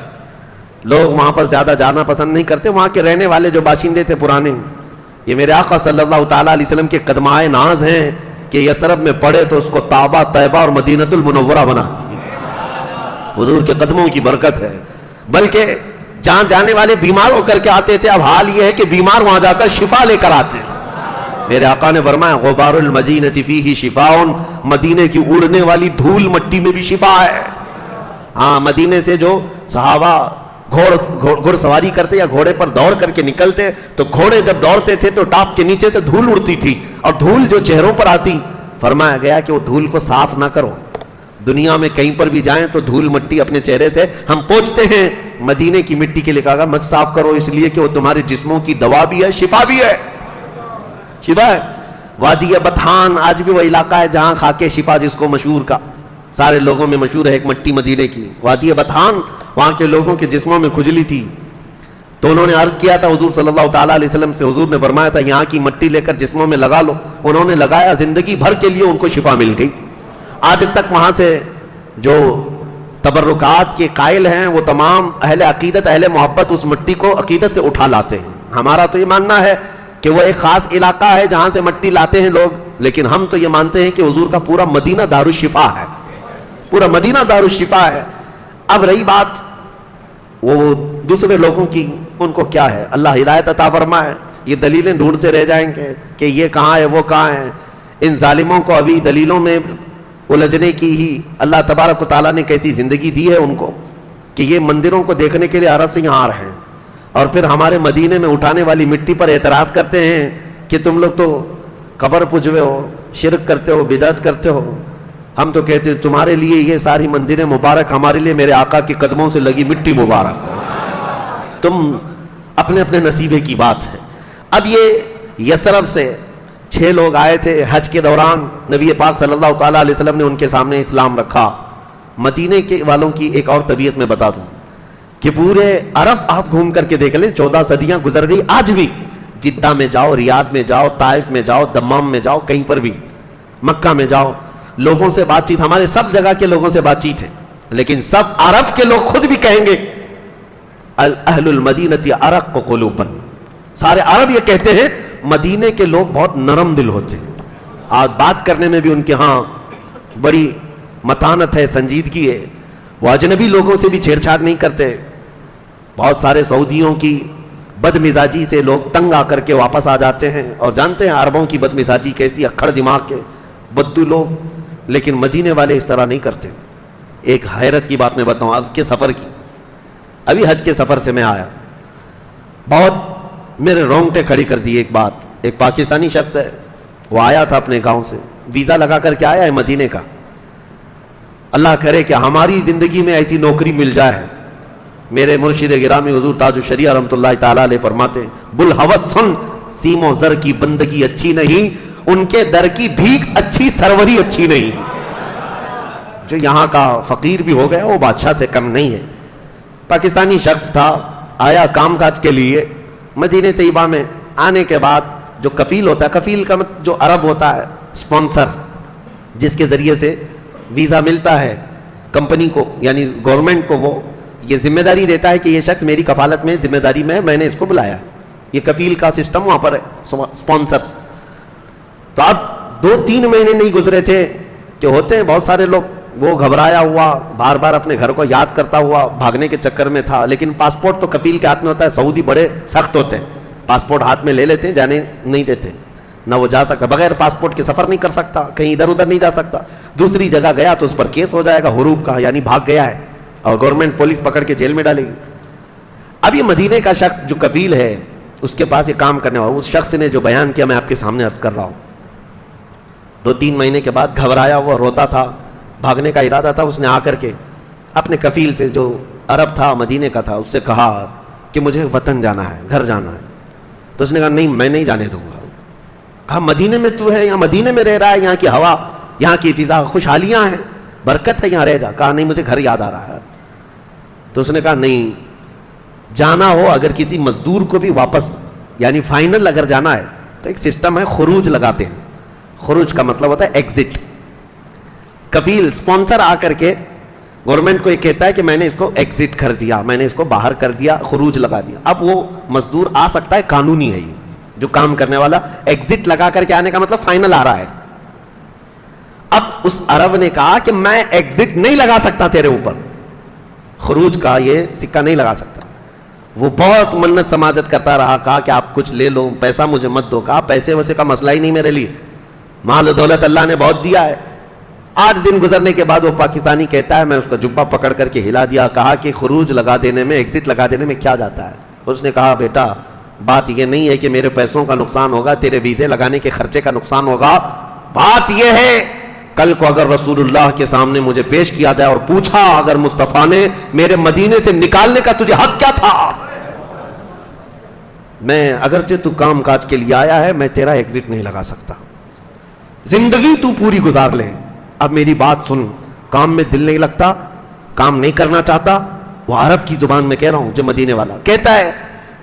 S1: لوگ وہاں پر زیادہ جانا پسند نہیں کرتے. وہاں کے رہنے والے جو باشندے تھے پرانے، یہ میرے آقا صلی اللہ تعالیٰ علیہ وسلم کے قدمائے ناز ہیں کہ یثرب میں پڑھے تو اس کو طابہ، طیبہ اور مدینۃ المنورہ بنا. حضور کے قدموں کی برکت ہے. بلکہ جہاں جانے والے بیمار ہو کر کے آتے تھے، اب حال یہ ہے کہ بیمار وہاں جا کر شفا لے کر آتے. میرے آقا نے فرمایا غبار المدینۃ فیہ شفاء، مدینے کی اڑنے والی دھول مٹی میں بھی شفا ہے. ہاں، مدینے سے جو صحابہ گھوڑ سواری کرتے یا گھوڑے پر دوڑ کر کے نکلتے تو گھوڑے جب دوڑتے تھے تو ٹاپ کے نیچے سے دھول اڑتی تھی، اور دھول جو چہروں پر آتی، فرمایا گیا کہ وہ دھول کو صاف نہ کرو. دنیا میں کہیں پر بھی جائیں تو دھول مٹی اپنے چہرے سے ہم پوچھتے ہیں، مدینے کی مٹی کے لیے کہا مت صاف کرو، اس لیے کہ وہ تمہارے جسموں کی دوا بھی ہے، شفا بھی ہے. شفا ہے. وادی بطحان آج بھی وہ علاقہ ہے جہاں خاک شفا جس کو مشہور کا سارے لوگوں میں مشہور ہے، ایک مٹی مدینے کی وادی بطحان. وہاں کے لوگوں کے جسموں میں کھجلی تھی تو انہوں نے عرض کیا تھا حضور صلی اللہ تعالیٰ علیہ وسلم سے. حضور نے فرمایا تھا یہاں کی مٹی لے کر جسموں میں لگا لو. انہوں نے لگایا، زندگی بھر کے لیے ان کو شفا مل گئی. آج تک وہاں سے جو تبرکات کے قائل ہیں وہ تمام اہل عقیدت، اہل محبت اس مٹی کو عقیدت سے اٹھا لاتے ہیں. ہمارا تو یہ ماننا ہے کہ وہ ایک خاص علاقہ ہے جہاں سے مٹی لاتے ہیں لوگ، لیکن ہم تو یہ مانتے ہیں کہ حضور کا پورا مدینہ دارالشفا ہے، پورا مدینہ دارالشفا ہے. اب رہی بات وہ دوسرے لوگوں کی، ان کو کیا ہے، اللہ ہدایت عطا فرمائے. یہ دلیلیں ڈھونڈتے رہ جائیں گے کہ یہ کہاں ہے وہ کہاں ہے. ان ظالموں کو ابھی دلیلوں میں الجھنے کی ہی اللہ تبارک و تعالیٰ نے کیسی زندگی دی ہے ان کو کہ یہ مندروں کو دیکھنے کے لیے عرب سے یہاں آ رہے ہیں، اور پھر ہمارے مدینے میں اٹھانے والی مٹی پر اعتراض کرتے ہیں کہ تم لوگ تو قبر پجوے ہو، شرک کرتے ہو، بدعت کرتے ہو. ہم تو کہتے ہیں تمہارے لیے یہ ساری مندریں مبارک، ہمارے لیے میرے آقا کے قدموں سے لگی مٹی مبارک. تم اپنے اپنے نصیبے کی بات ہے. اب یہ یثرب سے 6 لوگ آئے تھے حج کے دوران. نبی پاک صلی اللہ تعالیٰ علیہ وسلم نے ان کے سامنے اسلام رکھا. مدینے کے والوں کی ایک اور طبیعت میں بتا دوں کہ پورے عرب آپ گھوم کر کے دیکھ لیں، 14 صدیاں گزر گئی، آج بھی جدہ میں جاؤ، ریاض میں جاؤ، طائف میں جاؤ، دمام میں جاؤ، کہیں پر بھی، مکہ میں جاؤ، لوگوں سے بات چیت، ہمارے سب جگہ کے لوگوں سے بات چیت ہے، لیکن سب عرب کے لوگ خود بھی کہیں گے اہل المدینہ ارق قلوبا. سارے عرب یہ کہتے ہیں مدینے کے لوگ بہت نرم دل ہوتے ہیں. آج بات کرنے میں بھی ان کے ہاں بڑی متانت ہے، سنجیدگی ہے. وہ اجنبی لوگوں سے بھی چھیڑ چھاڑ نہیں کرتے. بہت سارے سعودیوں کی بد مزاجی سے لوگ تنگ آ کر کے واپس آ جاتے ہیں، اور جانتے ہیں عربوں کی بد مزاجی کیسی، اکھڑ دماغ کے بدو لوگ. لیکن مدینے والے اس طرح نہیں کرتے. ایک حیرت کی بات میں بتاؤں آپ کے سفر کی. ابھی حج کے سفر سے میں آیا، بہت میرے رونگٹے کھڑی کر دی ایک بات. ایک پاکستانی شخص ہے، وہ آیا تھا اپنے گاؤں سے، ویزا لگا کر کے آیا ہے مدینے کا. اللہ کرے کہ ہماری زندگی میں ایسی نوکری مل جائے. میرے مرشد گرامی حضور تاج الشریعہ رحمۃ اللہ تعالیٰ علیہ فرماتے ہیں بلحوث سن، سیم و زر کی بندگی اچھی نہیں، ان کے در کی بھیک اچھی، سروری اچھی نہیں. جو یہاں کا فقیر بھی ہو گیا وہ بادشاہ سے کم نہیں ہے. پاکستانی شخص تھا، آیا کام کاج کے لیے. مدینہ طیبہ میں آنے کے بعد جو کفیل ہوتا ہے، کفیل کا جو عرب ہوتا ہے اسپانسر، جس کے ذریعے سے ویزا ملتا ہے کمپنی کو، یعنی گورنمنٹ کو، وہ یہ ذمہ داری دیتا ہے کہ یہ شخص میری کفالت میں، ذمہ داری میں نے اس کو بلایا. یہ کفیل کا سسٹم وہاں پر ہے، اسپانسر. تو اب 2-3 مہینے نہیں گزرے تھے کہ ہوتے ہیں بہت سارے لوگ، وہ گھبرایا ہوا بار بار اپنے گھر کو یاد کرتا ہوا بھاگنے کے چکر میں تھا. لیکن پاسپورٹ تو کفیل کے ہاتھ میں ہوتا ہے. سعودی بڑے سخت ہوتے ہیں، پاسپورٹ ہاتھ میں لے لیتے ہیں، جانے نہیں دیتے. نہ وہ جا سکتا، بغیر پاسپورٹ کے سفر نہیں کر سکتا، کہیں ادھر ادھر نہیں جا سکتا. دوسری جگہ گیا تو اس پر کیس ہو جائے گا حروب کا، یعنی بھاگ گیا ہے، اور گورنمنٹ پولیس پکڑ کے جیل میں ڈالے گی. اب یہ مدینے کا شخص جو کفیل ہے، اس کے پاس یہ کام کرنے والا، اس شخص نے جو بیان کیا میں آپ کے سامنے عرض کر رہا ہوں. 2-3 مہینے کے بعد گھبرایا ہوا روتا تھا، بھاگنے کا ارادہ تھا. اس نے آ کر کے اپنے کفیل سے، جو عرب تھا، مدینے کا تھا، اس سے کہا کہ مجھے وطن جانا ہے، گھر جانا ہے. تو اس نے کہا نہیں، میں نہیں جانے دوں گا. کہا مدینے میں تو ہے، یہاں مدینے میں رہ رہا ہے، یہاں کی ہوا، یہاں کی فضا خوشحالیاں ہیں، برکت ہے، یہاں رہ جا. کہا نہیں، مجھے گھر یاد آ رہا ہے. تو اس نے کہا نہیں، جانا ہو اگر کسی مزدور کو بھی واپس، یعنی فائنل اگر جانا ہے تو ایک سسٹم ہے، خروج لگاتے ہیں. خروج کا مطلب ہوتا ہے ایگزٹ. کفیل اسپانسر آ کر کے گورنمنٹ کو یہ کہتا ہے کہ میں نے اس کو ایگزٹ کر دیا, میں نے اس کو باہر کر دیا, خروج لگا دیا. اب وہ مزدور آ سکتا ہے, قانونی ہے یہ جو کام کرنے والا. ایگزٹ لگا کر کے آنے کا مطلب فائنل آ رہا ہے. اب اس عرب نے کہا کہ میں ایگزٹ نہیں لگا سکتا تیرے اوپر, خروج کا یہ سکہ نہیں لگا سکتا. وہ بہت منت سماجت کرتا رہا, کہا کہ آپ کچھ لے لو, پیسہ مجھے مت دو. کہا پیسے ویسے کا مسئلہ ہی نہیں میرے لیے, مال و دولت اللہ نے بہت دیا ہے. 8 دن گزرنے کے بعد وہ پاکستانی کہتا ہے, میں اس کا جبہ پکڑ کر کے ہلا دیا, کہا کہ خروج لگا دینے میں, ایگزٹ لگا دینے میں کیا جاتا ہے. اس نے کہا بیٹا بات یہ نہیں ہے کہ میرے پیسوں کا نقصان ہوگا, تیرے ویزے لگانے کے خرچے کا نقصان ہوگا. بات یہ ہے کل کو اگر رسول اللہ کے سامنے مجھے پیش کیا جائے اور پوچھا اگر مصطفیٰ نے میرے مدینے سے نکالنے کا تجھے حق کیا تھا, میں اگرچہ تو کام کاج کے لیے آیا ہے, میں تیرا ایگزٹ نہیں لگا سکتا. زندگی تو پوری گزار لے, اب میری بات سن, کام میں دل نہیں لگتا, کام نہیں کرنا چاہتا. وہ عرب کی زبان میں کہہ رہا ہوں, جو مدینے والا کہتا ہے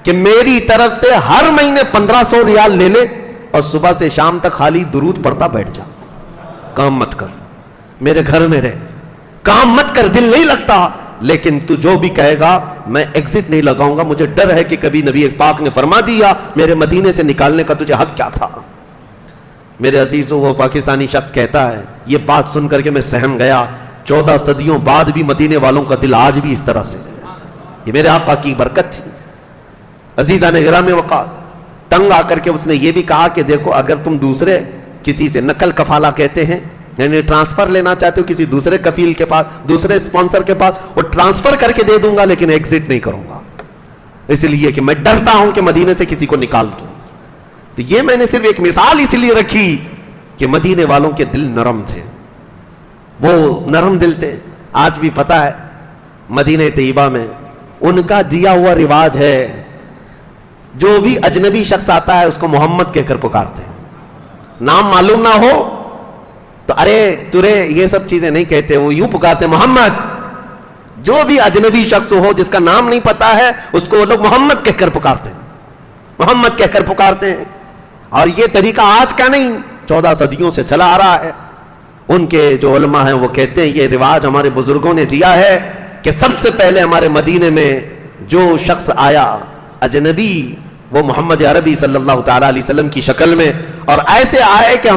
S1: کہ میری طرف سے ہر مہینے 1500 ریال لے لے اور صبح سے شام تک خالی درود پڑھتا بیٹھ جا, کام مت کر, میرے گھر میں رہ, کام مت کر, دل نہیں لگتا. لیکن تو جو بھی کہے گا میں ایگزٹ نہیں لگاؤں گا, مجھے ڈر ہے کہ کبھی نبی پاک نے فرما دیا میرے مدینے سے نکالنے کا تجھے حق کیا تھا. میرے عزیزوں, وہ پاکستانی شخص کہتا ہے یہ بات سن کر کے میں سہم گیا, 14 صدیوں بعد بھی مدینے والوں کا دل آج بھی اس طرح سے ہے. یہ میرے آقا کی برکت تھی. عزیزان گرامی وقار, تنگ آ کر کے اس نے یہ بھی کہا کہ دیکھو اگر تم دوسرے کسی سے نقل کفالہ کہتے ہیں, یعنی ٹرانسفر لینا چاہتے ہو کسی دوسرے کفیل کے پاس, دوسرے اسپانسر کے پاس, وہ ٹرانسفر کر کے دے دوں گا لیکن ایگزٹ نہیں کروں گا, اس لیے کہ میں ڈرتا ہوں کہ مدینے سے کسی کو نکال دوں. تو یہ میں نے صرف ایک مثال اس لیے رکھی کہ مدینے والوں کے دل نرم تھے, وہ نرم دل تھے. آج بھی پتا ہے مدینہ طیبہ میں ان کا دیا ہوا رواج ہے, جو بھی اجنبی شخص آتا ہے اس کو محمد کہہ کر پکارتے ہیں. نام معلوم نہ ہو تو ارے ترے یہ سب چیزیں نہیں کہتے, وہ یوں پکارتے ہیں محمد. جو بھی اجنبی شخص ہو جس کا نام نہیں پتا ہے اس کو وہ لوگ محمد کہہ کر پکارتے ہیں, محمد کہہ کر پکارتے ہیں. اور یہ طریقہ آج کا نہیں, 14 صدیوں سے چلا آ رہا ہے. ان کے جو علماء ہیں وہ کہتے ہیں یہ رواج ہمارے بزرگوں نے دیا ہے کہ سب سے پہلے ہمارے مدینے میں جو شخص آیا اجنبی, وہ محمد عربی صلی اللہ تعالی علیہ وسلم کی شکل میں, اور ایسے آئے کہ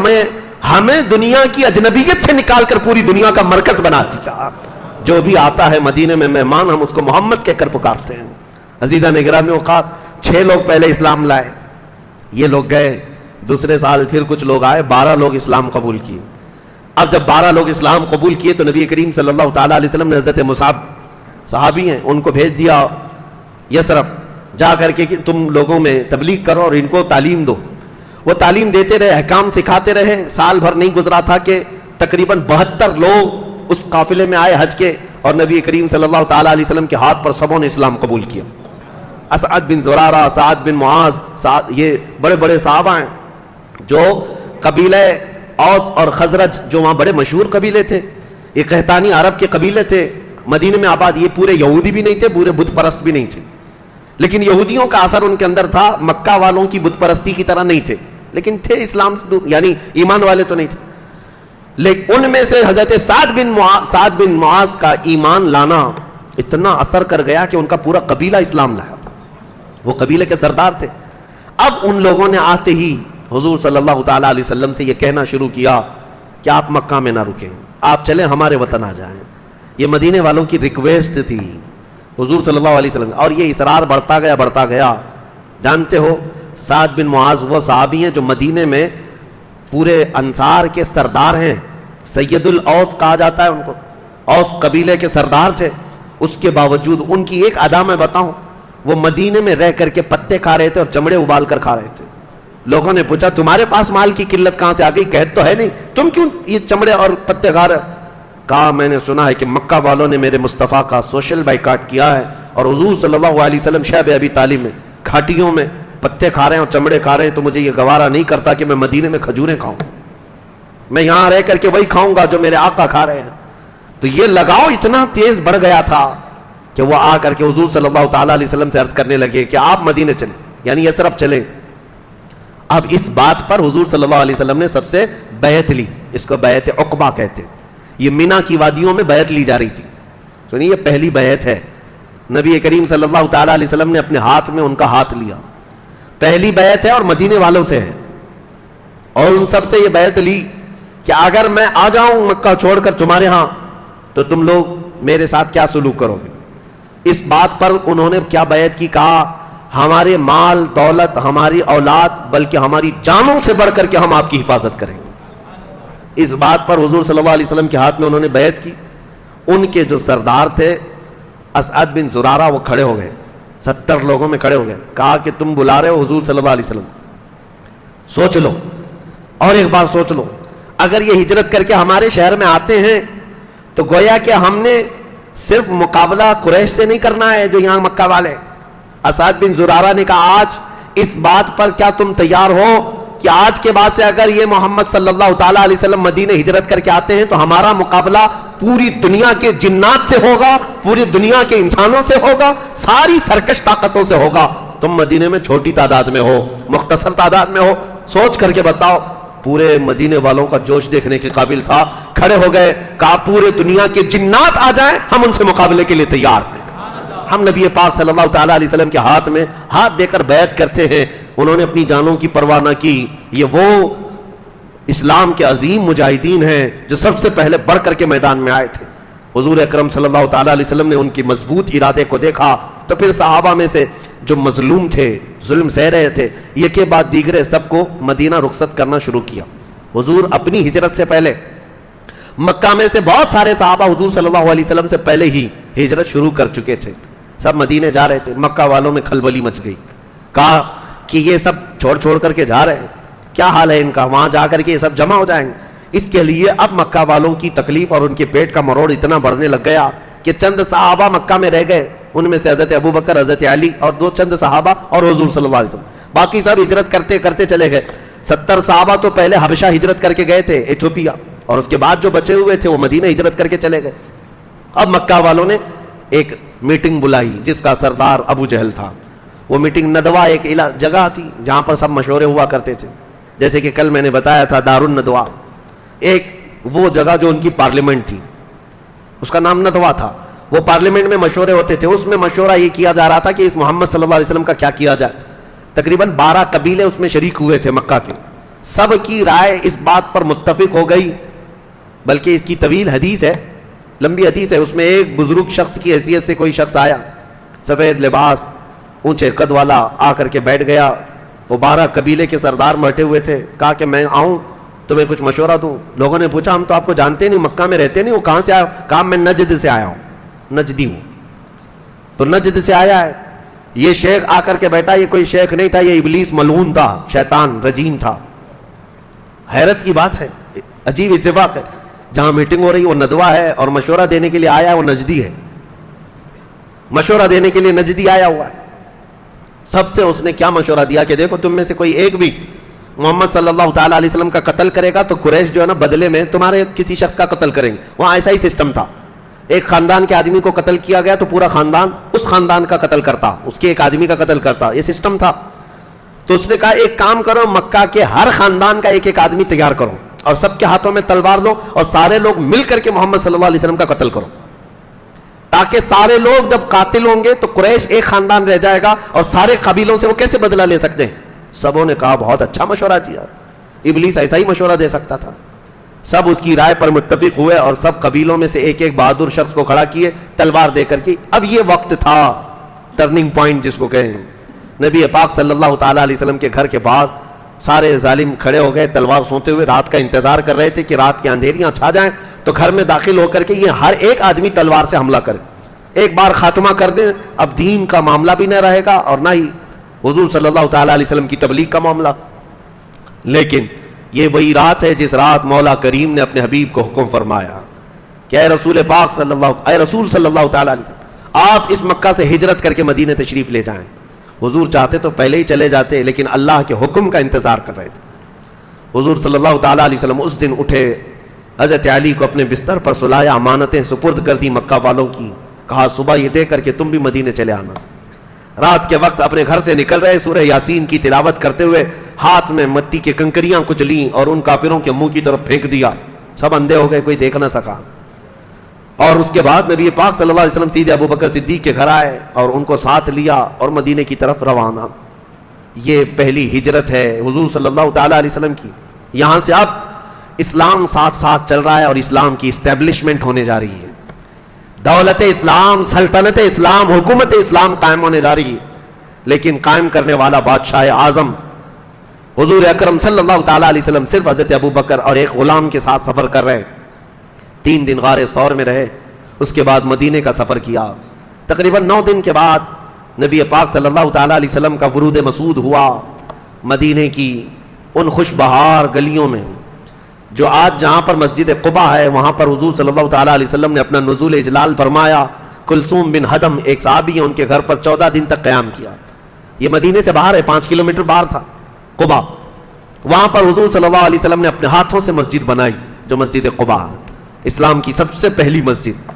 S1: ہمیں دنیا کی اجنبیت سے نکال کر پوری دنیا کا مرکز بنا دیا. جو بھی آتا ہے مدینے میں مہمان, ہم اس کو محمد کہہ کر پکارتے ہیں. عزیزان گرامی اوقات, 6 لوگ پہلے اسلام لائے, یہ لوگ گئے, دوسرے سال پھر کچھ لوگ آئے, 12 لوگ اسلام قبول کیے. اب جب 12 لوگ اسلام قبول کیے تو نبی کریم صلی اللہ تعالی علیہ وسلم نے حضرت مصعب صحابی ہیں ان کو بھیج دیا یثرب, جا کر کے کہ تم لوگوں میں تبلیغ کرو اور ان کو تعلیم دو. وہ تعلیم دیتے رہے, احکام سکھاتے رہے. سال بھر نہیں گزرا تھا کہ تقریباً 72 لوگ اس قافلے میں آئے حج کے, اور نبی کریم صلی اللہ تعالی علیہ وسلم کے ہاتھ پر سبوں نے اسلام قبول کیا. اسعد بن زرارہ, سعد بن معاذ, یہ بڑے بڑے صحابہ ہیں جو قبیلہ اوس اور خزرج, جو وہاں بڑے مشہور قبیلے تھے, یہ قحطانی عرب کے قبیلے تھے مدینے میں آباد. یہ پورے یہودی بھی نہیں تھے, پورے بت پرست بھی نہیں تھے, لیکن یہودیوں کا اثر ان کے اندر تھا. مکہ والوں کی بت پرستی کی طرح نہیں تھے, لیکن تھے اسلام سے دور, یعنی ایمان والے تو نہیں تھے. لیکن ان میں سے حضرت سعد بن معاذ کا ایمان لانا اتنا اثر کر گیا کہ ان کا پورا قبیلہ اسلام لایا. وہ قبیلے کے سردار تھے. اب ان لوگوں نے آتے ہی حضور صلی اللہ تعالی علیہ وسلم سے یہ کہنا شروع کیا کہ آپ مکہ میں نہ رکیں, آپ چلیں ہمارے وطن آ جائیں. یہ مدینے والوں کی ریکویسٹ تھی حضور صلی اللہ علیہ وسلم, اور یہ اصرار بڑھتا گیا. جانتے ہو سعد بن معاذ وہ صحابی ہیں جو مدینے میں پورے انصار کے سردار ہیں, سید الاوس کہا جاتا ہے ان کو, اوس قبیلے کے سردار تھے. اس کے باوجود ان کی ایک ادا میں بتاؤں, وہ مدینے میں رہ کر کے پتے کھا رہے تھے اور چمڑے ابال کر کھا رہے تھے. لوگوں نے پوچھا تمہارے پاس مال کی قلت کہاں سے آ گئی, قحط تو ہے نہیں, تم کیوں یہ چمڑے اور پتے کھا رہے؟ کہا میں نے سنا ہے کہ مکہ والوں نے میرے مصطفیٰ کا سوشل بائیکاٹ کیا ہے, اور حضور صلی اللہ علیہ وسلم شعب ابی طالب میں گھاٹیوں میں پتے کھا رہے ہیں اور چمڑے کھا رہے ہیں, تو مجھے یہ گوارا نہیں کرتا کہ میں مدینے میں کھجوریں کھاؤں. میں یہاں رہ کر کے وہی کھاؤں گا جو میرے آقا کھا رہے ہیں. تو یہ لگاؤ اتنا تیز بڑھ گیا تھا کہ وہ آ کر کے حضور صلی اللہ تعالی علیہ وسلم سے عرض کرنے لگے کہ آپ مدینے چلیں, یعنی یثرب چلیں. اب اس بات پر حضور صلی اللہ علیہ وسلم نے سب سے بیعت لی. اس کو بیعت عقبہ کہتے. یہ مینا کی وادیوں میں بیعت لی جا رہی تھی. سنیے یہ پہلی بیعت ہے. نبی کریم صلی اللہ تعالیٰ علیہ وسلم نے اپنے ہاتھ میں ان کا ہاتھ لیا. پہلی بیعت ہے اور مدینے والوں سے ہے, اور ان سب سے یہ بیعت لی کہ اگر میں آ جاؤں مکہ چھوڑ کر تمہارے ہاں تو تم لوگ میرے ساتھ کیا سلوک کرو گے. اس بات پر انہوں نے کیا بیعت کی, کہا ہمارے مال دولت ہماری اولاد بلکہ ہماری جانوں سے بڑھ کر کے ہم آپ کی حفاظت کریں گے. اس بات پر حضور صلی اللہ علیہ وسلم کے ہاتھ میں انہوں نے بیعت کی. ان کے جو سردار تھے اسعد بن زرارہ وہ کھڑے ہو گئے, 70 لوگوں میں کھڑے ہو گئے, کہا کہ تم بلا رہے ہو حضور صلی اللہ علیہ وسلم, سوچ لو اور ایک بار سوچ لو, اگر یہ ہجرت کر کے ہمارے شہر میں آتے ہیں تو گویا کہ ہم نے صرف مقابلہ قریش سے نہیں کرنا ہے جو یہاں مکہ والے. اسعد بن زرارہ نے کہا آج اس بات پر کیا تم تیار ہو کہ آج کے بعد سے اگر یہ محمد صلی اللہ تعالیٰ علیہ وسلم مدینہ ہجرت کر کے آتے ہیں تو ہمارا مقابلہ پوری دنیا کے جنات سے ہوگا, پوری دنیا کے انسانوں سے ہوگا, ساری سرکش طاقتوں سے ہوگا. تم مدینے میں چھوٹی تعداد میں ہو, مختصر تعداد میں ہو, سوچ کر کے بتاؤ. پورے مدینے والوں کا جوش دیکھنے کے قابل تھا, کھڑے ہو گئے, کہا پورے دنیا کے جنات آ جائیں ہم ان سے مقابلے کے لیے تیار ہیں. ہم نبی پاک صلی اللہ تعالیٰ علیہ وسلم کے ہاتھ میں ہاتھ دے کر بیعت کرتے ہیں. انہوں نے اپنی جانوں کی پرواہ نہ کی. یہ وہ اسلام کے عظیم مجاہدین ہیں جو سب سے پہلے بڑھ کر کے میدان میں آئے تھے. حضور اکرم صلی اللہ تعالیٰ علیہ وسلم نے ان کی مضبوط ارادے کو دیکھا تو پھر صحابہ میں سے جو مظلوم تھے, ظلم سہ رہے تھے, یہ کے بعد دیگرے سب کو مدینہ رخصت کرنا شروع کیا. حضور اپنی ہجرت سے پہلے مکہ میں سے بہت سارے صحابہ حضور صلی اللہ علیہ وسلم سے پہلے ہی ہجرت شروع کر چکے تھے, سب مدینے جا رہے تھے. مکہ والوں میں کھلبلی مچ گئی, کہا کہ یہ سب چھوڑ کر کے جا رہے ہیں, کیا حال ہے ان کا, وہاں جا کر کے یہ سب جمع ہو جائیں گے. اس کے لیے اب مکہ والوں کی تکلیف اور ان کے پیٹ کا مروڑ اتنا بڑھنے لگ گیا کہ چند صحابہ مکہ میں رہ گئے. ان میں سے حضرت ابو بکر, حضرت علی اور دو چند صحابہ اور حضور صلی اللہ علیہ وسلم. باقی سب ہجرت کرتے کرتے چلے گئے. 70 صحابہ تو پہلے حبشہ ہجرت کر کے گئے تھے, ایتھوپیا, اور اس کے بعد جو بچے ہوئے تھے وہ مدینہ ہجرت کر کے چلے گئے. اب مکہ والوں نے ایک میٹنگ بلائی جس کا سردار ابو جہل تھا. وہ میٹنگ ندوہ ایک جگہ تھی جہاں پر سب مشورے ہوا کرتے تھے, جیسے کہ کل میں نے بتایا تھا دار الندوہ, ایک وہ جگہ جو ان کی پارلیمنٹ تھی اس کا نام ندوہ تھا. وہ پارلیمنٹ میں مشورے ہوتے تھے. اس میں مشورہ یہ کیا جا رہا تھا کہ اس محمد صلی اللہ علیہ وسلم کا کیا کیا جائے. تقریباً 12 قبیلے اس میں شریک ہوئے تھے مکہ کے. سب کی رائے اس بات پر متفق ہو گئی, بلکہ اس کی طویل حدیث ہے, لمبی حدیث ہے. اس میں ایک بزرگ شخص کی حیثیت سے کوئی شخص آیا, سفید لباس, اونچے قد والا, آ کر کے بیٹھ گیا. وہ 12 قبیلے کے سردار بیٹھے ہوئے تھے. کہا کہ میں آؤں تمہیں کچھ مشورہ دوں. لوگوں نے پوچھا ہم تو آپ کو جانتے نہیں, مکہ میں رہتے نہیں, وہ کہاں سے آیا؟ کہا میں نجد سے آیا ہوں, نجدی ہوں. تو نجد سے آیا ہے. یہ شیخ آ کر کے بیٹھا, یہ کوئی شیخ نہیں تھا, یہ ابلیس ملعون تھا, شیطان رجیم تھا. حیرت کی بات ہے, عجیب اتفاق ہے, جہاں میٹنگ ہو رہی وہ ندوہ ہے اور مشورہ دینے کے لیے آیا وہ نجدی ہے, مشورہ دینے کے لیے نجدی آیا ہوا ہے. سب سے اس نے کیا مشورہ دیا کہ دیکھو تم میں سے کوئی ایک بھی محمد صلی اللہ تعالیٰ علیہ وسلم کا قتل کرے گا تو قریش جو ہے نا بدلے میں تمہارے کسی شخص کا قتل کریں گے. وہاں ایسا ہی سسٹم تھا, ایک خاندان کے آدمی کو قتل کیا گیا تو پورا خاندان اس خاندان کا قتل کرتا, اس کے ایک آدمی کا قتل کرتا, یہ سسٹم تھا. تو اس نے کہا ایک کام کرو, مکہ کے ہر خاندان کا ایک ایک آدمی تیار کرو اور سب کے ہاتھوں میں تلوار دو اور سارے لوگ مل کر کے محمد صلی اللہ علیہ وسلم کا قتل کرو, تاکہ سارے لوگ جب قاتل ہوں گے تو قریش ایک خاندان رہ جائے گا اور سارے قبیلوں سے وہ کیسے بدلہ لے سکتے ہیں. سبوں نے کہا بہت اچھا مشورہ دیا, ابلیس ایسا ہی مشورہ دے سکتا تھا. سب اس کی رائے پر متفق ہوئے اور سب قبیلوں میں سے ایک ایک بہادر شخص کو کھڑا کیے تلوار دے کر کے. اب یہ وقت تھا ٹرننگ پوائنٹ جس کو کہیں. نبی پاک صلی اللہ تعالیٰ علیہ وسلم کے گھر کے بعد سارے ظالم کھڑے ہو گئے تلوار سونتے ہوئے, رات کا انتظار کر رہے تھے کہ رات کی اندھیریاں چھا جائیں تو گھر میں داخل ہو کر کے یہ ہر ایک آدمی تلوار سے حملہ کرے, ایک بار خاتمہ کر دیں. اب دین کا معاملہ بھی نہ رہے گا اور نہ ہی حضور صلی اللہ تعالیٰ علیہ وسلم کی تبلیغ کا معاملہ. لیکن یہ وہی رات ہے جس رات مولا کریم نے اپنے حبیب کو حکم فرمایا کہ اے رسول پاک صلی اللہ تعالیٰ علیہ وسلم آپ اس مکہ سے ہجرت کر کے مدینے تشریف لے جائیں. حضور چاہتے تو پہلے ہی چلے جاتے, لیکن اللہ کے حکم کا انتظار کر رہے تھے. حضور صلی اللہ تعالیٰ علیہ وسلم اس دن اٹھے, حضرت علی کو اپنے بستر پر سلایا, امانتیں سپرد کر دی مکہ والوں کی, کہا صبح یہ دے کر کے تم بھی مدینے چلے آنا. رات کے وقت اپنے گھر سے نکل رہے, سورہ یاسین کی تلاوت کرتے ہوئے ہاتھ میں مٹی کے کنکریاں کچلیں اور ان کافروں کے منہ کی طرف پھینک دیا، سب اندھے ہو گئے، کوئی دیکھ نہ سکا۔ اور اس کے بعد نبی پاک صلی اللہ علیہ وسلم سیدھے ابو بکر صدیق کے گھر آئے اور ان کو ساتھ لیا اور مدینے کی طرف روانہ۔ یہ پہلی ہجرت ہے حضور صلی اللہ تعالیٰ علیہ وسلم کی۔ یہاں سے اب اسلام ساتھ ساتھ چل رہا ہے اور اسلام کی اسٹیبلشمنٹ ہونے جا رہی ہے، دولت اسلام، سلطنت اسلام، حکومت اسلام قائم ہونے جا رہی ہے۔ لیکن قائم کرنے والا بادشاہ اعظم حضور اکرم صلی اللہ تعالیٰ علیہ وسلم صرف حضرت ابو بکر اور ایک غلام کے ساتھ سفر کر رہے، 3 دن غار ثور میں رہے، اس کے بعد مدینے کا سفر کیا۔ تقریباً 9 دن کے بعد نبی پاک صلی اللہ تعالیٰ علیہ وسلم کا ورود مسعود ہوا مدینے کی ان خوش بہار گلیوں میں، جو آج جہاں پر مسجد قباء ہے وہاں پر حضور صلی اللہ تعالیٰ علیہ وسلم نے اپنا نزول اجلال فرمایا۔ کلثوم بن ہدم ایک صحابی ہیں، ان کے گھر پر 14 دن تک قیام کیا۔ یہ مدینے سے باہر ہے، 5 کلومیٹر باہر تھا قباء، وہاں پر حضور صلی اللہ علیہ وسلم نے اپنے ہاتھوں سے مسجد بنائی جو مسجد قباء، اسلام کی سب سے پہلی مسجد۔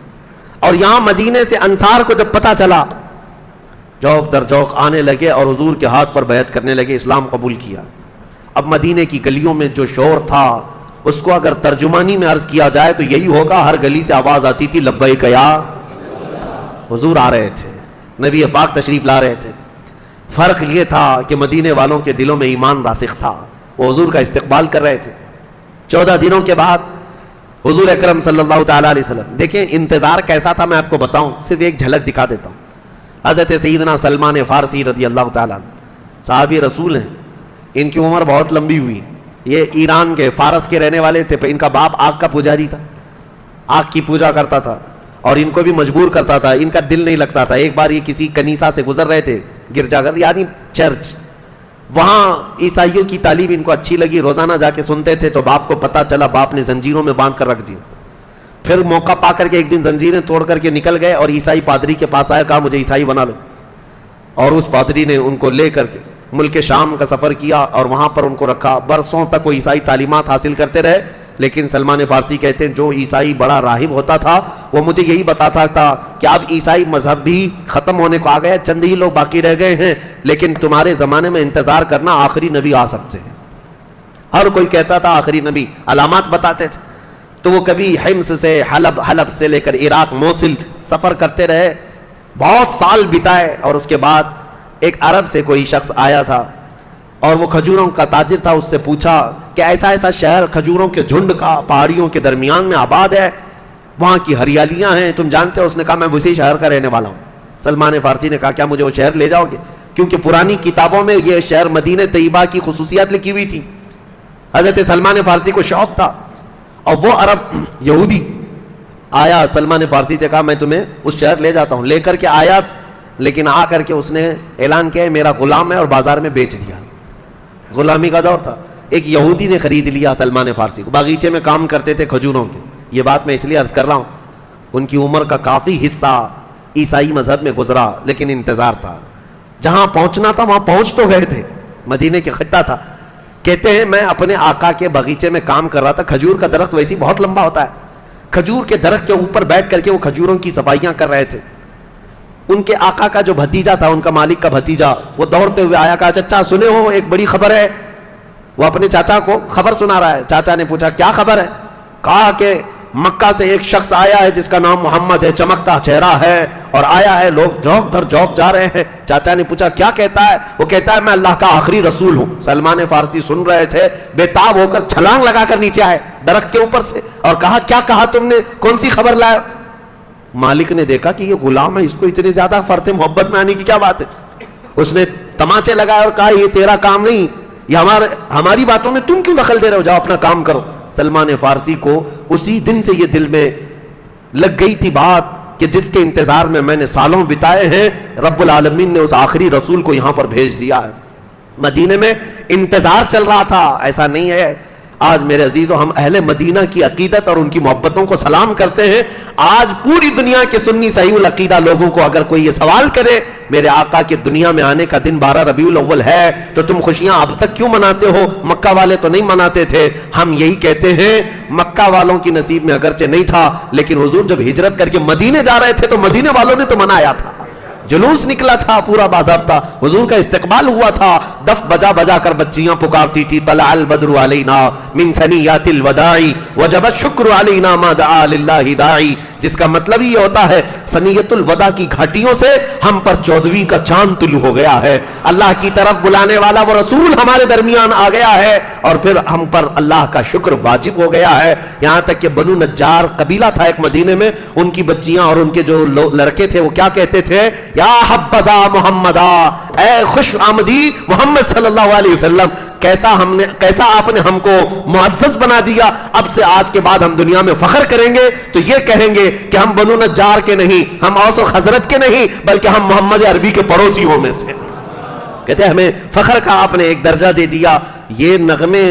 S1: اور یہاں مدینے سے انصار کو جب پتہ چلا، جوق در جوق آنے لگے اور حضور کے ہاتھ پر بیعت کرنے لگے، اسلام قبول کیا۔ اب مدینے کی گلیوں میں جو شور تھا اس کو اگر ترجمانی میں عرض کیا جائے تو یہی ہوگا، ہر گلی سے آواز آتی تھی لبیک یا حضور آ رہے تھے، نبی پاک تشریف لا رہے تھے۔ فرق یہ تھا کہ مدینے والوں کے دلوں میں ایمان راسخ تھا، وہ حضور کا استقبال کر رہے تھے۔ 14 دنوں کے بعد حضور اکرم صلی اللہ تعالیٰ علیہ وسلم، دیکھیں انتظار کیسا تھا میں آپ کو بتاؤں، صرف ایک جھلک دکھا دیتا ہوں۔ حضرت سیدنا سلمان فارسی رضی اللہ تعالیٰ صحابی رسول ہیں، ان کی عمر بہت لمبی ہوئی، یہ ایران کے فارس کے رہنے والے تھے، ان کا باپ آگ کا پجاری تھا، آگ کی پوجا کرتا تھا اور ان کو بھی مجبور کرتا تھا، ان کا دل نہیں لگتا تھا۔ ایک بار یہ کسی کنیسا سے گزر رہے تھے، گرجا گھر یعنی چرچ، وہاں عیسائیوں کی تعلیم ان کو اچھی لگی، روزانہ جا کے سنتے تھے، تو باپ کو پتا چلا، باپ نے زنجیروں میں باندھ کر رکھ دی۔ پھر موقع پا کر کے ایک دن زنجیریں توڑ کر کے نکل گئے اور عیسائی پادری کے پاس آیا، کہا مجھے عیسائی بنا لو، اور اس پادری نے ان کو لے کر کے ملک شام کا سفر کیا اور وہاں پر ان کو رکھا۔ برسوں تک وہ عیسائی تعلیمات حاصل کرتے رہے، لیکن سلمان فارسی کہتے ہیں جو عیسائی بڑا راہب ہوتا تھا وہ مجھے یہی بتاتا تھا کہ اب عیسائی مذہب بھی ختم ہونے کو آ گیا، چند ہی لوگ باقی رہ گئے ہیں، لیکن تمہارے زمانے میں انتظار کرنا، آخری نبی آ سکتے ہیں۔ ہر کوئی کہتا تھا آخری نبی، علامات بتاتے تھے۔ تو وہ کبھی حمص سے حلب سے لے کر عراق موصل سفر کرتے رہے، بہت سال بتائے، اور اس کے بعد ایک عرب سے کوئی شخص آیا تھا اور وہ کھجوروں کا تاجر تھا، اس سے پوچھا کہ ایسا شہر کھجوروں کے جھنڈ کا پہاڑیوں کے درمیان میں آباد ہے، وہاں کی ہریالیاں ہیں، تم جانتے ہو؟ اس نے کہا میں اسی شہر کا رہنے والا ہوں۔ سلمان فارسی نے کہا کیا مجھے وہ شہر لے جاؤ گے؟ کیونکہ پرانی کتابوں میں یہ شہر مدینہ طیبہ کی خصوصیات لکھی ہوئی تھی۔ حضرت سلمان فارسی کو شوق تھا، اور وہ عرب یہودی آیا، سلمان فارسی سے کہا میں تمہیں اس شہر لے جاتا ہوں، لے کر کے آیا، لیکن آ کر کے اس نے اعلان کیا میرا غلام ہے، اور بازار میں بیچ دیا۔ غلامی کا دور تھا۔ ایک یہودی نے خرید لیا سلمان فارسی کو، باغیچے میں کام کرتے تھے کھجوروں کے۔ یہ بات میں اس لیے عرض کر رہا ہوں، ان کی عمر کا کافی حصہ عیسائی مذہب میں گزرا، لیکن انتظار تھا، جہاں پہنچنا تھا وہاں پہنچ تو گئے تھے، مدینے کے خطہ تھا۔ کہتے ہیں میں اپنے آقا کے باغیچے میں کام کر رہا تھا، کھجور کا درخت ویسے بہت لمبا ہوتا ہے، کھجور کے درخت کے اوپر بیٹھ کر کے وہ کھجوروں کی صفائیاں کر رہے تھے۔ ان کے آقا کا جو بھتیجا تھا، ان کا مالک کا بھتیجا، وہ دوڑتے ہوئے آیا، کہا چچا سنے ہو ایک بڑی خبر ہے؟ وہ اپنے چاچا کو خبر سنا رہا ہے۔ چاچا نے پوچھا کیا خبر ہے؟ کہا کہ مکہ سے ایک شخص آیا ہے جس کا نام محمد ہے، چمکتا چہرہ ہے، اور آیا ہے، لوگ جوک در جوک جا رہے ہیں۔ چاچا نے پوچھا کیا کہتا ہے؟ وہ کہتا ہے میں اللہ کا آخری رسول ہوں۔ سلمان فارسی سن رہے تھے، بے تاب ہو کر چھلانگ لگا کر نیچے آئے درخت کے اوپر سے، اور کہا کیا کہا تم نے، کون سی خبر لائے؟ مالک نے دیکھا کہ یہ غلام ہے، اس کو اتنی زیادہ فرط محبت میں آنے کی کیا بات ہے؟ اس نے تماچے لگائے اور کہا یہ تیرا کام نہیں، یہ ہماری باتوں میں تم کیوں دخل دے رہے ہو، جاؤ اپنا کام کرو۔ سلمان فارسی کو اسی دن سے یہ دل میں لگ گئی تھی بات کہ جس کے انتظار میں میں نے سالوں بتائے ہیں، رب العالمین نے اس آخری رسول کو یہاں پر بھیج دیا ہے۔ مدینے میں انتظار چل رہا تھا، ایسا نہیں ہے۔ آج میرے عزیزو ہم اہل مدینہ کی عقیدت اور ان کی محبتوں کو سلام کرتے ہیں۔ آج پوری دنیا کے سنی صحیح العقیدہ لوگوں کو اگر کوئی یہ سوال کرے میرے آقا کے دنیا میں آنے کا دن 12 ربیع الاول ہے تو تم خوشیاں اب تک کیوں مناتے ہو؟ مکہ والے تو نہیں مناتے تھے۔ ہم یہی کہتے ہیں مکہ والوں کی نصیب میں اگرچہ نہیں تھا، لیکن حضور جب ہجرت کر کے مدینے جا رہے تھے تو مدینے والوں نے تو منایا تھا۔ جلوس نکلا تھا پورا باضابطہ، حضور کا استقبال ہوا تھا، دف بجا بجا کر بچیاں پکارتی تھی طلع البدر علینا من ثنیات الوداع وجب الشکر علینا ما دعا للہ داعی، جس کا مطلب یہ ہوتا ہے سنیت الوداع کی گھاٹیوں سے ہم پر 14ویں کا چاند طلوع ہو گیا ہے، اللہ کی طرف بلانے والا وہ رسول ہمارے درمیان آ گیا ہے، اور پھر ہم پر اللہ کا شکر واجب ہو گیا ہے۔ یہاں تک کہ بنو نجار قبیلہ تھا ایک مدینے میں، ان کی بچیاں اور ان کے جو لڑکے تھے وہ کیا کہتے تھے؟ یا حبذا محمدا، اے خوش آمدید محمد صلی اللہ علیہ وسلم، کیسا آپ نے ہم کو معزز بنا دیا، اب سے آج کے بعد ہم دنیا میں فخر کریں گے تو یہ کہیں گے کہ ہم بنو نجار کے نہیں، ہم اوس و خزرج کے نہیں، بلکہ ہم محمد عربی کے پڑوسیوں میں سے۔ کہتے ہیں ہمیں فخر کا آپ نے ایک درجہ دے دیا۔ یہ نغمے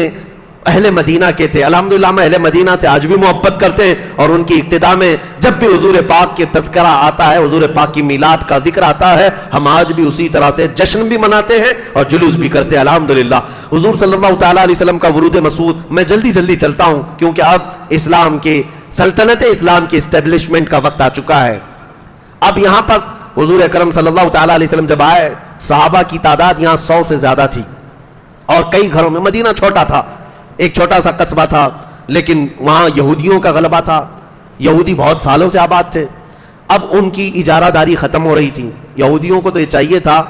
S1: اہل مدینہ کے تھے، الحمدللہ ہم اہل مدینہ سے آج بھی محبت کرتے ہیں، اور ان کی ابتدا میں جب بھی حضور پاک کے تذکرہ آتا ہے، حضور پاک کی میلاد کا ذکر آتا ہے، ہم آج بھی اسی طرح سے جشن بھی مناتے ہیں اور جلوس بھی کرتے ہیں الحمدللہ۔ حضور صلی اللہ تعالیٰ علیہ وسلم کا ورود مسعود، میں جلدی چلتا ہوں کیونکہ اب اسلام کی سلطنت اسلام کی اسٹیبلشمنٹ کا وقت آ چکا ہے۔ اب یہاں پر حضور اکرم صلی اللہ تعالیٰ علیہ وسلم جب آئے، صحابہ کی تعداد یہاں 100 سے زیادہ تھی، اور کئی گھروں میں، مدینہ چھوٹا تھا، ایک چھوٹا سا قصبہ تھا، لیکن وہاں یہودیوں کا غلبہ تھا، یہودی بہت سالوں سے آباد تھے۔ اب ان کی اجارہ داری ختم ہو رہی تھی، یہودیوں کو تو یہ چاہیے تھا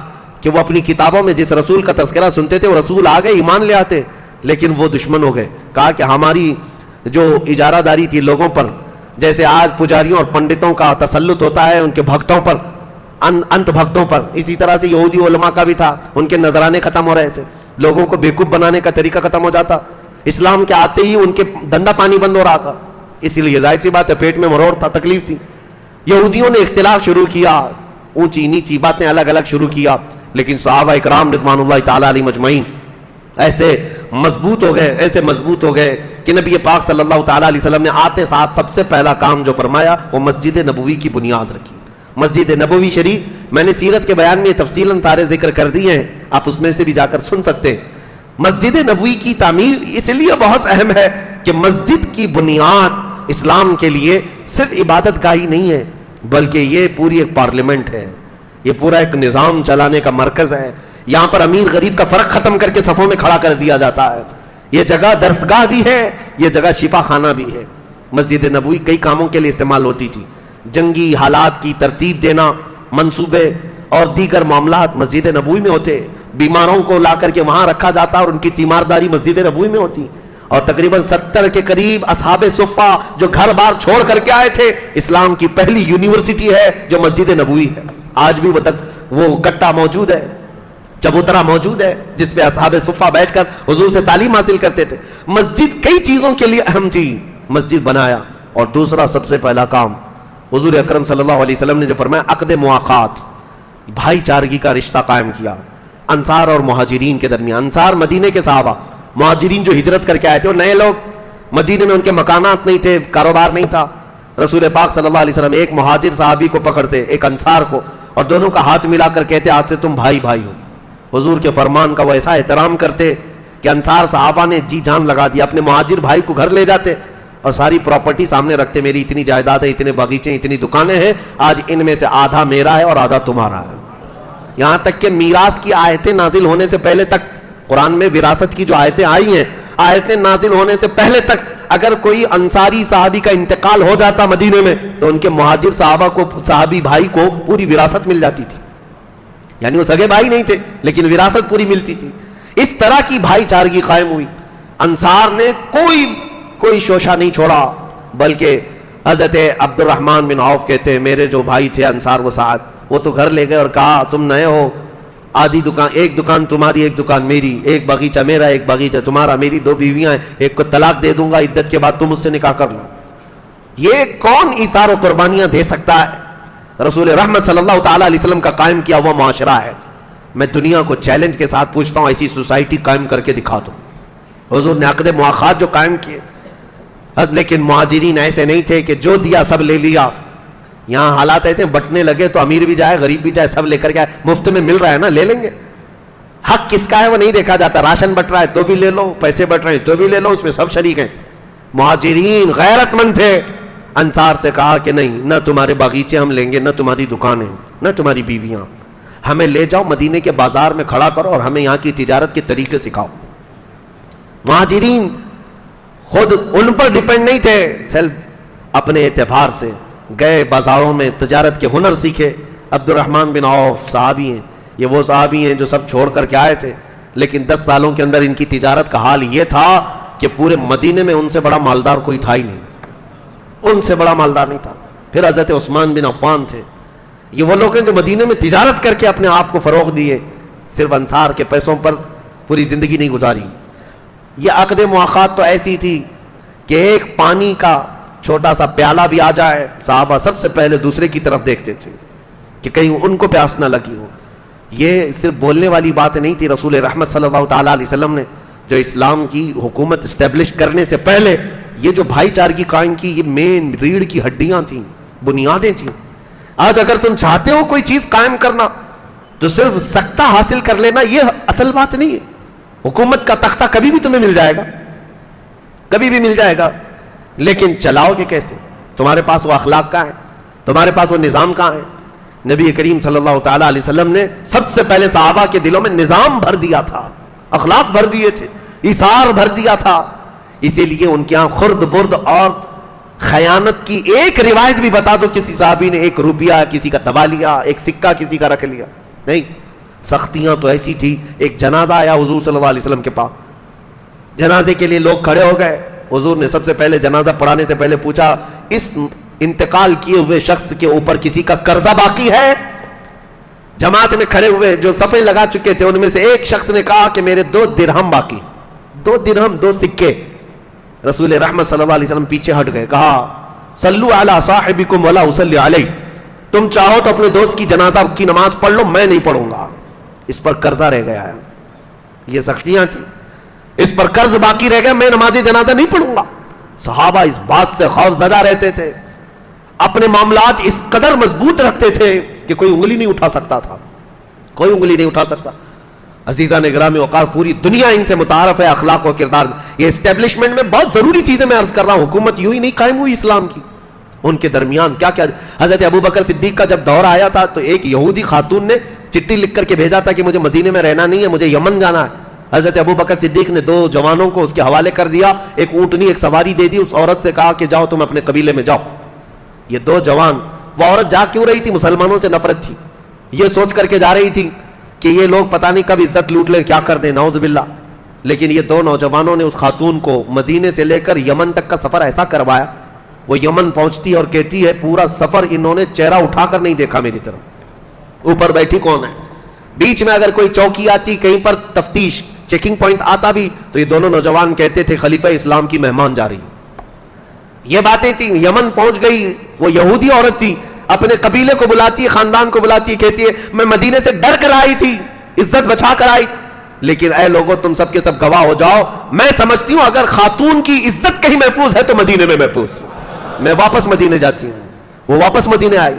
S1: کہ وہ اپنی کتابوں میں جس رسول کا تذکرہ سنتے تھے وہ رسول آ گئے ایمان لے آتے، لیکن وہ دشمن ہو گئے۔ کہا کہ ہماری جو اجارہ داری تھی لوگوں پر، جیسے آج پجاریوں اور پنڈتوں کا تسلط ہوتا ہے ان کے بھکتوں پر، انت بھکتوں پر، اسی طرح سے یہودی علماء کا بھی تھا، ان کے نذرانے ختم ہو رہے تھے، لوگوں کو بیوقوف بنانے کا طریقہ ختم ہو جاتا، اسلام کے آتے ہی ان کے دندہ پانی بند ہو رہا تھا، اسی لیے ظاہر سی بات ہے پیٹ میں مروڑ تھا، تکلیف تھی۔ یہودیوں نے اختلاف شروع کیا، اونچی نیچی باتیں الگ الگ شروع کیا، لیکن صحابہ اکرام رضوان اللہ تعالیٰ علیہ مجمعین ایسے مضبوط ہو گئے کہ نبی پاک صلی اللہ تعالیٰ علیہ وسلم نے آتے ساتھ سب سے پہلا کام جو فرمایا وہ مسجد نبوی کی بنیاد رکھی۔ مسجد نبوی شریف، میں نے سیرت کے بیان میں تفصیلاً سارے ذکر کر دیے ہیں، آپ اس میں سے بھی جا کر سن سکتے ہیں۔ مسجد نبوی کی تعمیر اس لیے بہت اہم ہے کہ مسجد کی بنیاد اسلام کے لیے صرف عبادت گاہی نہیں ہے، بلکہ یہ پوری ایک پارلیمنٹ ہے، یہ پورا ایک نظام چلانے کا مرکز ہے۔ یہاں پر امیر غریب کا فرق ختم کر کے صفوں میں کھڑا کر دیا جاتا ہے۔ یہ جگہ درسگاہ بھی ہے، یہ جگہ شفا خانہ بھی ہے۔ مسجد نبوی کئی کاموں کے لیے استعمال ہوتی تھی، جنگی حالات کی ترتیب دینا، منصوبے اور دیگر معاملات مسجد نبوی میں ہوتے، بیماروں کو لا کر کے وہاں رکھا جاتا اور ان کی تیمارداری مسجد نبوی میں ہوتی، اور تقریباً 70 کے قریب اصحاب صفہ جو گھر بار چھوڑ کر کے آئے تھے، اسلام کی پہلی یونیورسٹی ہے جو مسجد نبوی ہے۔ آج بھی وہ کٹا موجود ہے، چبوترا موجود ہے، جس پہ اصحاب صفہ بیٹھ کر حضور سے تعلیم حاصل کرتے تھے۔ مسجد کئی چیزوں کے لیے اہم تھی، مسجد بنایا، اور دوسرا سب سے پہلا کام حضور اکرم صلی اللہ علیہ وسلم نے جو فرمایا عقد مواخات، بھائی چارگی کا رشتہ قائم کیا انصار اور مہاجرین کے درمیان۔ انصار مدینے کے صحابہ، مہاجرین جو ہجرت کر کے آئے تھے، اور نئے لوگ، مدینے میں ان کے مکانات نہیں تھے، کاروبار نہیں تھا۔ رسول پاک صلی اللہ علیہ وسلم ایک مہاجر صحابی کو پکڑتے، ایک انصار کو، اور دونوں کا ہاتھ ملا کر کہتے آج سے تم بھائی بھائی ہو۔ حضور کے فرمان کا وہ ایسا احترام کرتے کہ انصار صحابہ نے جی جان لگا دیا، اپنے مہاجر بھائی کو گھر لے جاتے اور ساری پراپرٹی سامنے رکھتے، میری اتنی جائیداد ہے، اتنے باغیچے، اتنی دکانیں ہیں، آج ان میں سے آدھا میرا ہے اور آدھا تمہارا ہے۔ یہاں تک کہ میراث کی آیتیں نازل ہونے سے پہلے تک، قرآن میں وراثت کی جو آیتیں آئی ہیں، آیتیں نازل ہونے سے پہلے تک اگر کوئی انصاری صحابی کا انتقال ہو جاتا مدینے میں تو ان کے مہاجر صحابہ کو، صحابی بھائی کو پوری وراثت مل جاتی تھی، یعنی وہ سگے بھائی نہیں تھے لیکن وراثت پوری ملتی تھی۔ اس طرح کی بھائی چارگی قائم ہوئی، انصار نے کوئی شوشہ نہیں چھوڑا، بلکہ حضرت عبد الرحمن بن عوف کہتے ہیں میرے جو بھائی تھے انصار وہ ساتھ، وہ تو گھر لے گئے اور کہا تم نئے ہو، آدھی دکان، ایک دکان تمہاری ایک دکان میری، ایک باغیچہ میرا ایک باغیچہ تمہارا، میری 2 بیویاں ہیں، ایک کو طلاق دے دوں گا، عدت کے بعد تم اس سے نکاح کر لو۔ یہ کون ایثار و قربانیاں دے سکتا ہے؟ رسول رحمت صلی اللہ تعالیٰ علیہ وسلم کا قائم کیا ہوا معاشرہ ہے۔ میں دنیا کو چیلنج کے ساتھ پوچھتا ہوں ایسی سوسائٹی قائم کر کے دکھا دو۔ حضور نے عقد مواخات جو قائم کیے، لیکن مہاجرین ایسے نہیں تھے کہ جو دیا سب لے لیا۔ یہاں حالات ایسے بٹنے لگے تو امیر بھی جائے غریب بھی جائے، سب لے کر کے آئے، مفت میں مل رہا ہے نا لے لیں گے۔ حق کس کا ہے وہ نہیں دیکھا جاتا، راشن بٹ رہا ہے تو بھی لے لو، پیسے بٹ رہے ہیں تو بھی لے لو، اس میں سب شریک ہیں۔ مہاجرین غیرت مند تھے، انصار سے کہا کہ نہیں، نہ تمہارے باغیچے ہم لیں گے، نہ تمہاری دکانیں، نہ تمہاری بیویاں، ہمیں لے جاؤ مدینے کے بازار میں کھڑا کرو اور ہمیں یہاں کی تجارت کے طریقے سکھاؤ۔ مہاجرین خود ان پر ڈیپینڈ نہیں تھے، سیلف اپنے اعتبار سے گئے بازاروں میں تجارت کے ہنر سیکھے۔ عبد الرحمن بن عوف صحابی ہیں، یہ وہ صحابی ہیں جو سب چھوڑ کر کے آئے تھے، لیکن 10 سالوں کے اندر ان کی تجارت کا حال یہ تھا کہ پورے مدینے میں ان سے بڑا مالدار کوئی تھا ہی نہیں، ان سے بڑا مالدار نہیں تھا۔ پھر حضرت عثمان بن عفان تھے، یہ وہ لوگ ہیں جو مدینے میں تجارت کر کے اپنے آپ کو فروغ دیے، صرف انصار کے پیسوں پر پوری زندگی نہیں گزاری۔ یہ عقد مواخات تو ایسی تھی کہ ایک پانی کا چھوٹا سا پیالہ بھی آ جائے صحابہ سب سے پہلے دوسرے کی طرف دیکھتے تھے کہ کہیں ان کو پیاس نہ لگی ہو۔ یہ صرف بولنے والی بات نہیں تھی، رسول رحمت صلی اللہ تعالیٰ علیہ وسلم نے جو اسلام کی حکومت اسٹیبلش کرنے سے پہلے یہ جو بھائی چارگی قائم کی، یہ مین ریڑھ کی ہڈیاں تھیں، بنیادیں تھیں۔ آج اگر تم چاہتے ہو کوئی چیز قائم کرنا تو صرف سکتہ حاصل کر لینا یہ اصل بات نہیں ہے۔ حکومت کا تختہ کبھی بھی تمہیں مل جائے گا، کبھی بھی مل جائے گا، لیکن چلاؤ گے کیسے؟ تمہارے پاس وہ اخلاق کہاں ہے؟ تمہارے پاس وہ نظام کہاں ہے؟ نبی کریم صلی اللہ تعالیٰ علیہ وسلم نے سب سے پہلے صحابہ کے دلوں میں نظام بھر دیا تھا، اخلاق بھر دیے تھے، ایثار بھر دیا تھا۔ اسی لیے ان کے یہاں خرد برد اور خیانت کی ایک روایت بھی بتا دو کسی صحابی نے 1 روپیہ کسی کا دبا لیا، 1 سکہ کسی کا رکھ لیا، نہیں۔ سختیاں تو ایسی تھی، ایک جنازہ آیا حضور صلی اللہ علیہ وسلم کے پاس، جنازے کے لیے لوگ کھڑے ہو گئے، حضور نے سب سے پہلے جنازہ پڑھانے سے پہلے پوچھا اس انتقال کیے ہوئے شخص کے اوپر کسی کا قرضہ باقی ہے؟ جماعت میں کھڑے ہوئے جو صفیں لگا چکے تھے ان میں سے ایک شخص نے کہا کہ میرے 2 درہم باقی، 2 درہم 2 سکے۔ رسول رحمت صلی اللہ علیہ وسلم پیچھے ہٹ گئے، کہا صلو علی صاحبکم ولا اصلی علیہ، تم چاہو تو اپنے دوست کی جنازہ کی نماز پڑھ لو، میں نہیں پڑھوں گا، اس پر قرضہ رہ گیا ہے۔ یہ سختیاں تھیں، اس پر قرض باقی رہ گیا، میں نماز جنازہ نہیں پڑھوں گا۔ صحابہ اس بات سے خوف زدہ رہتے تھے، اپنے معاملات اس قدر مضبوط رکھتے تھے کہ کوئی انگلی نہیں اٹھا سکتا تھا، کوئی انگلی نہیں اٹھا سکتا۔ عزیزان گرامی اوقات پوری دنیا ان سے متعارف ہے اخلاق و کردار میں۔ یہ اسٹیبلشمنٹ میں بہت ضروری چیزیں میں عرض کر رہا ہوں، حکومت یوں ہی نہیں قائم ہوئی اسلام کی، ان کے درمیان کیا کیا۔ حضرت ابوبکر صدیق کا جب دور آیا تھا تو ایک یہودی خاتون نے چٹھی لکھ کر کے بھیجا تھا کہ مجھے مدینے میں رہنا نہیں ہے، مجھے یمن جانا ہے۔ حضرت ابوبکر صدیق نے 2 جوانوں کو اس کے حوالے کر دیا، ایک اونٹنی ایک سواری دے دی، اس عورت سے کہا کہ جاؤ تم اپنے قبیلے میں جاؤ۔ یہ 2 جوان، وہ عورت جا کیوں رہی تھی؟ مسلمانوں سے نفرت تھی، یہ سوچ کر کے جا رہی تھی کہ یہ لوگ پتہ نہیں کب عزت لوٹ لے، کیا کر دیں، نعوذ باللہ۔ لیکن یہ 2 نوجوانوں نے اس خاتون کو مدینے سے لے کر یمن تک کا سفر ایسا کروایا، وہ یمن پہنچتی اور کہتی ہے پورا سفر انہوں نے چہرہ اٹھا کر نہیں دیکھا میری طرف، اوپر بیٹھی کون ہے۔ بیچ میں اگر کوئی چوکی آتی، کہیں پر تفتیش چیکنگ پوائنٹ آتا بھی تو یہ دونوں نوجوان کہتے تھے خلیفہ اسلام کی مہمان جا رہی۔ یہ باتیں تھیں، یمن پہنچ گئی، وہ یہودی عورت تھی، اپنے قبیلے کو بلاتی ہے، خاندان کو بلاتی ہے، کہتی ہے میں مدینے سے ڈر کر آئی تھی، عزت بچا کر آئی، لیکن اے لوگوں تم سب کے سب گواہ ہو جاؤ، میں سمجھتی ہوں اگر خاتون کی عزت کہیں محفوظ ہے تو مدینے میں محفوظ، میں واپس مدینے جاتی ہوں۔ وہ واپس مدینے آئی،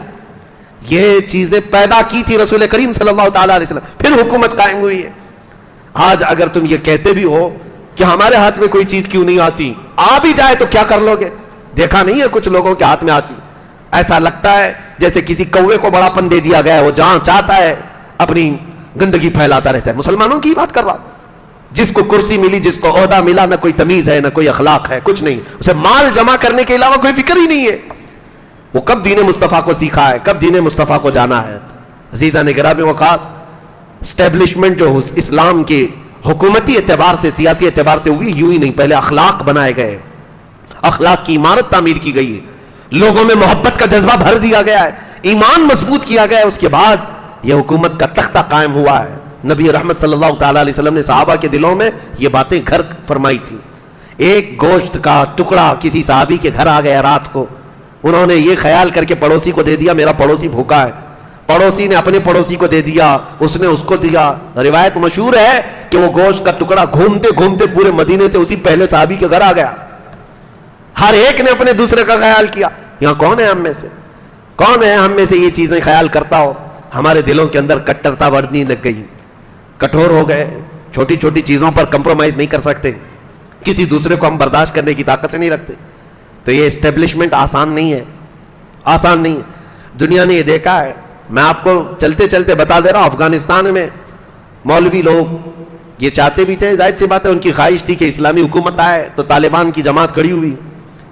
S1: یہ چیزیں پیدا کی تھی رسول کریم صلی اللہ تعالیٰ علیہ وسلم، پھر حکومت قائم ہوئی ہے۔ آج اگر تم یہ کہتے بھی ہو کہ ہمارے ہاتھ میں کوئی چیز کیوں نہیں آتی، آ بھی جائے تو کیا کر لو گے؟ دیکھا نہیں ہے کچھ لوگوں کے ہاتھ میں آتی، ایسا لگتا ہے جیسے کسی کوے کو بڑا پن دے دیا گیا ہے، وہ جہاں چاہتا ہے اپنی گندگی پھیلاتا رہتا ہے۔ مسلمانوں کی بات کر رہا، جس کو کرسی ملی، جس کو عہدہ ملا، نہ کوئی تمیز ہے، نہ کوئی اخلاق ہے، کچھ نہیں، اسے مال جمع کرنے کے علاوہ کوئی فکر ہی نہیں ہے۔ وہ کب دین مصطفیٰ کو سیکھا ہے، کب دین مصطفیٰ کو جانا ہے۔ عزیزان گرامی اوقات اسٹیبلشمنٹ جو اسلام کے حکومتی اعتبار سے، سیاسی اعتبار سے ہوئی، یوں ہی نہیں، پہلے اخلاق بنائے گئے، اخلاق کی عمارت تعمیر کی گئی ہے، لوگوں میں محبت کا جذبہ بھر دیا گیا ہے، ایمان مضبوط کیا گیا ہے، اس کے بعد یہ حکومت کا تختہ قائم ہوا ہے۔ نبی رحمت صلی اللہ تعالیٰ علیہ وسلم نے صحابہ کے دلوں میں یہ باتیں گھر فرمائی تھی۔ ایک گوشت کا ٹکڑا کسی صحابی کے گھر آ گیا رات کو، انہوں نے یہ خیال کر کے پڑوسی کو دے دیا میرا پڑوسی بھوکا ہے، پڑوسی نے اپنے پڑوسی کو دے دیا، اس نے اس کو دیا۔ روایت مشہور ہے کہ وہ گوشت کا ٹکڑا گھومتے گھومتے پورے مدینے سے اسی پہلے صحابی کے گھر آ گیا۔ ہر ایک نے اپنے دوسرے کا خیال کیا۔ یہاں کون ہے ہم میں سے، کون ہے ہم میں سے یہ چیزیں خیال کرتا ہو؟ ہمارے دلوں کے اندر کٹرتا بڑھنے لگ گئی، کٹھور ہو گئے، چھوٹی چھوٹی چیزوں پر کمپرومائز نہیں کر سکتے، کسی دوسرے کو ہم برداشت کرنے کی طاقت نہیں رکھتے۔ تو یہ اسٹیبلشمنٹ آسان نہیں ہے، آسان نہیں ہے. دنیا نے یہ دیکھا ہے. میں آپ کو چلتے چلتے بتا دے رہا ہوں، افغانستان میں مولوی لوگ یہ چاہتے بھی تھے، ظاہر سی بات ہے ان کی خواہش تھی کہ اسلامی حکومت آئے، تو طالبان کی جماعت کھڑی ہوئی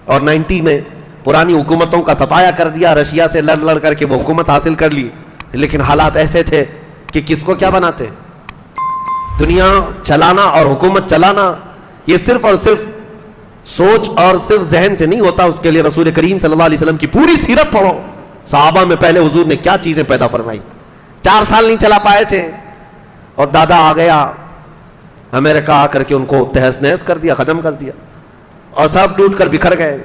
S1: اور 90 میں پرانی حکومتوں کا صفایا کر دیا، رشیا سے لڑ کر کے وہ حکومت حاصل کر لی. لیکن حالات ایسے تھے کہ کس کو کیا بناتے. دنیا چلانا اور حکومت چلانا یہ صرف اور صرف سوچ اور صرف ذہن سے نہیں ہوتا. اس کے لیے رسول کریم صلی اللہ علیہ وسلم کی پوری سیرت پڑھو. صحابہ میں پہلے حضور نے کیا چیزیں پیدا فرمائی. 4 سال نہیں چلا پائے تھے اور دادا آ گیا امریکہ، آ کر کے ان کو تہس نہس کر دیا، ختم کر دیا اور سب ٹوٹ کر بکھر گئے.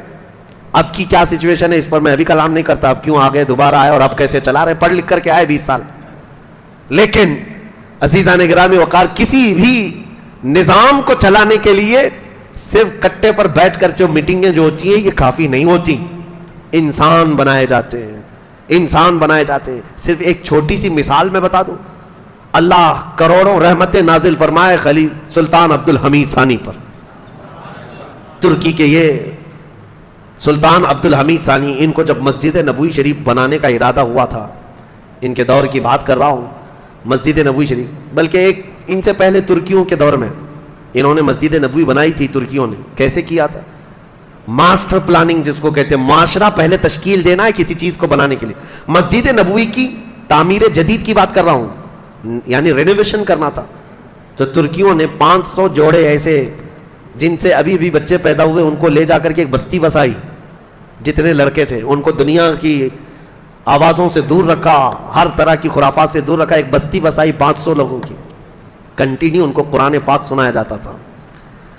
S1: اب کی کیا سچویشن ہے اس پر میں ابھی کلام نہیں کرتا. اب کیوں آ گئے، دوبارہ آئے اور اب کیسے چلا رہے، پڑھ لکھ کر کے آئے 20 سال. لیکن عزیزان گرامی وقار، کسی بھی نظام کو چلانے کے لیے صرف کٹے پر بیٹھ کر جو میٹنگیں جو ہوتی ہیں یہ کافی نہیں ہوتی. انسان بنائے جاتے ہیں، انسان بنائے جاتے ہیں. صرف ایک چھوٹی سی مثال میں بتا دوں. اللہ کروڑوں رحمتیں نازل فرمائے خلیل سلطان عبد الحمید ثانی پر. ترکی کے یہ سلطان عبد الحمید ثانی، ان کو جب مسجد نبوی شریف بنانے کا ارادہ ہوا تھا، ان کے دور کی بات کر رہا ہوں، مسجد نبوی شریف، بلکہ ایک ان سے پہلے ترکیوں کے دور میں انہوں نے مسجد نبوی بنائی تھی. ترکیوں نے کیسے کیا تھا؟ ماسٹر پلاننگ جس کو کہتے ہیں، معاشرہ پہلے تشکیل دینا ہے کسی چیز کو بنانے کے لیے. مسجد نبوی کی تعمیر جدید کی بات کر رہا ہوں، یعنی رینوویشن کرنا تھا. تو ترکیوں نے 500 جوڑے ایسے جن سے ابھی بھی بچے پیدا ہوئے ان کو لے جا کر کے ایک بستی بسائی. جتنے لڑکے تھے ان کو دنیا کی آوازوں سے دور رکھا، ہر طرح کی خرافات سے دور رکھا. ایک بستی بسائی 500 لوگوں کی. کنٹینیو ان کو قرآن پاک سنایا جاتا تھا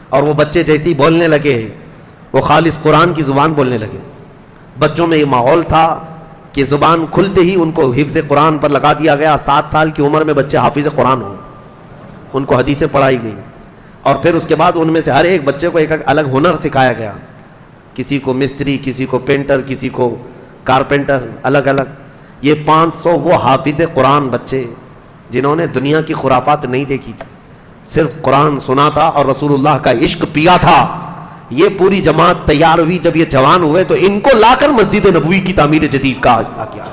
S1: اور وہ بچے جیسے ہی بولنے لگے وہ خالص قرآن کی زبان بولنے لگے. بچوں میں یہ ماحول تھا کہ زبان کھلتے ہی ان کو حفظ قرآن پر لگا دیا گیا. 7 سال کی عمر میں بچے حافظ قرآن ہوئے، ان کو حدیثیں پڑھائی گئی اور پھر اس کے بعد ان میں سے ہر ایک بچے کو ایک الگ ہنر سکھایا گیا. کسی کو مستری، کسی کو پینٹر، کسی کو کارپینٹر، الگ الگ. یہ 500 وہ حافظ قرآن بچے جنہوں نے دنیا کی خرافات نہیں دیکھی تھی، صرف قرآن سنا تھا اور رسول اللہ کا عشق پیا تھا. یہ پوری جماعت تیار ہوئی. جب یہ جوان ہوئے تو ان کو لا کر مسجد نبوی کی تعمیر جدید کا حصہ کیا.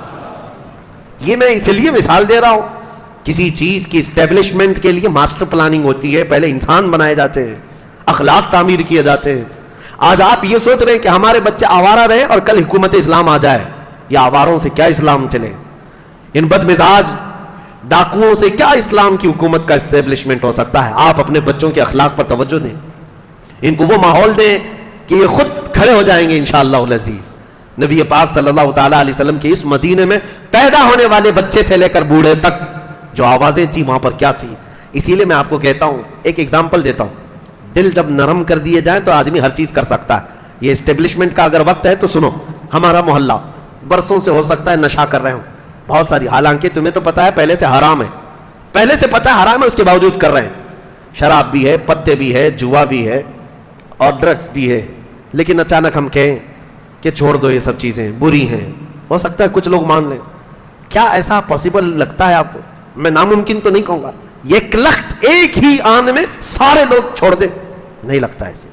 S1: یہ میں اس لیے مثال دے رہا ہوں، کسی چیز کی اسٹیبلشمنٹ کے لیے ماسٹر پلاننگ ہوتی ہے. پہلے انسان بنائے جاتے ہیں، اخلاق تعمیر کیے جاتے ہیں. آج آپ یہ سوچ رہے ہیں کہ ہمارے بچے آوارہ رہے اور کل حکومت اسلام آ جائے. یا آواروں سے کیا اسلام چلے؟ ان بد مزاج ڈاکوؤں سے کیا اسلام کی حکومت کا اسٹیبلشمنٹ ہو سکتا ہے؟ آپ اپنے بچوں کے اخلاق پر توجہ دیں، ان کو وہ ماحول دیں کہ یہ خود کھڑے ہو جائیں گے انشاءاللہ العزیز. نبی پاک صلی اللہ تعالیٰ علیہ وسلم کے اس مدینے میں پیدا ہونے والے بچے سے لے کر بوڑھے تک جو آوازیں تھی وہاں پر کیا تھی. اسی لیے میں آپ کو کہتا ہوں، ایک ایگزامپل دیتا ہوں. دل جب نرم کر دیے جائیں تو آدمی ہر چیز کر سکتا ہے. یہ اسٹیبلشمنٹ کا اگر وقت ہے تو سنو. ہمارا محلہ برسوں سے ہو سکتا ہے نشہ کر رہے ہوں بہت ساری، حالانکہ تمہیں تو پتا ہے پہلے سے حرام ہے، پہلے سے پتا ہے حرام ہے، اس کے باوجود کر رہے ہیں. شراب بھی ہے، پتے بھی ہے، جوا بھی ہے اور ڈرگس بھی ہے. لیکن اچانک ہم کہیں کہ چھوڑ دو یہ سب چیزیں بری ہیں. ہو سکتا ہے کچھ لوگ مان لیں. کیا ایسا پاسبل لگتا ہے آپ کو؟ میں ناممکن تو نہیں کہوں گا ایک لخت ایک ہی آن میں سارے لوگ چھوڑ دیں، نہیں لگتا ایسے.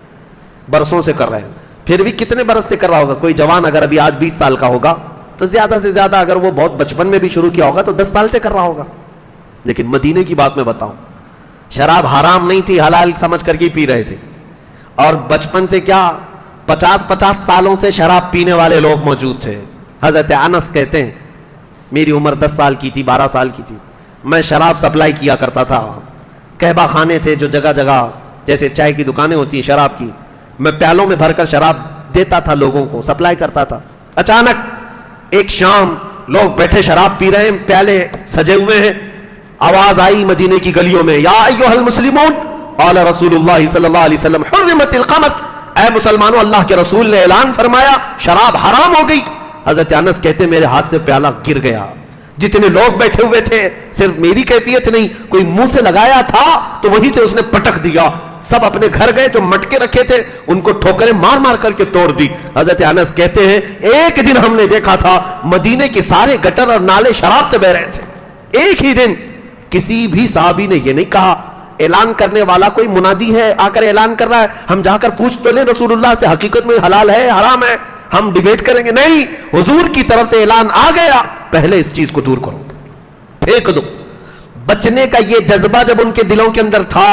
S1: برسوں سے کر رہے ہیں. پھر بھی کتنے برس سے کر رہا ہوگا؟ کوئی جوان اگر ابھی آج 20 سال کا ہوگا تو زیادہ سے زیادہ اگر وہ بہت بچپن میں بھی شروع کیا ہوگا تو 10 سال سے کر رہا ہوگا. لیکن مدینے کی بات میں بتاؤں، شراب حرام نہیں تھی، حلال سمجھ کر کے پی رہے تھے. اور بچپن سے کیا 50 سالوں سے شراب پینے والے لوگ موجود تھے. حضرت انس کہتے ہیں میری عمر 10 سال کی تھی، 12 سال کی تھی، میں شراب سپلائی کیا کرتا تھا. قہبہ خانے تھے جو جگہ جگہ جیسے چائے کی دکانیں ہوتی ہیں شراب کی، میں پیالوں میں بھر کر شراب دیتا تھا، لوگوں کو سپلائی کرتا تھا. اچانک ایک شام لوگ بیٹھے شراب پی رہے ہیں، پیالے سجے ہوئے ہیں. آواز آئی مدینے کی گلیوں میں، یا ایھا المسلمون قال رسول اللہ صلی اللہ علیہ وسلم حرمت الخمر، اے مسلمانوں اللہ کے رسول نے اعلان فرمایا شراب حرام ہو گئی. حضرت انس کہتے میرے ہاتھ سے پیالہ گر گیا. جتنے لوگ بیٹھے ہوئے تھے، صرف میری کیفیت نہیں، کوئی منہ سے لگایا تھا تو وہیں سے اس نے پٹک دیا. سب اپنے گھر گئے، جو مٹکے رکھے تھے ان کو ٹھوکریں مار مار کر کے توڑ دی. حضرت انس کہتے ہیں ایک دن ہم نے دیکھا تھا مدینے کے سارے گٹر اور نالے شراب سے بہ رہے تھے. ایک ہی دن. کسی بھی صحابی نے یہ نہیں کہا اعلان کرنے والا کوئی منادی ہے آ کر اعلان کر رہا ہے, ہم جا کر پوچھ تو لیں رسول اللہ سے حقیقت میں حلال ہے حرام ہے, ہم ڈیبیٹ کریں گے. نہیں, حضور کی طرف سے اعلان آ گیا, پہلے اس چیز کو دور کرو, پھینک دو. بچنے کا یہ جذبہ جب ان کے دلوں کے اندر تھا,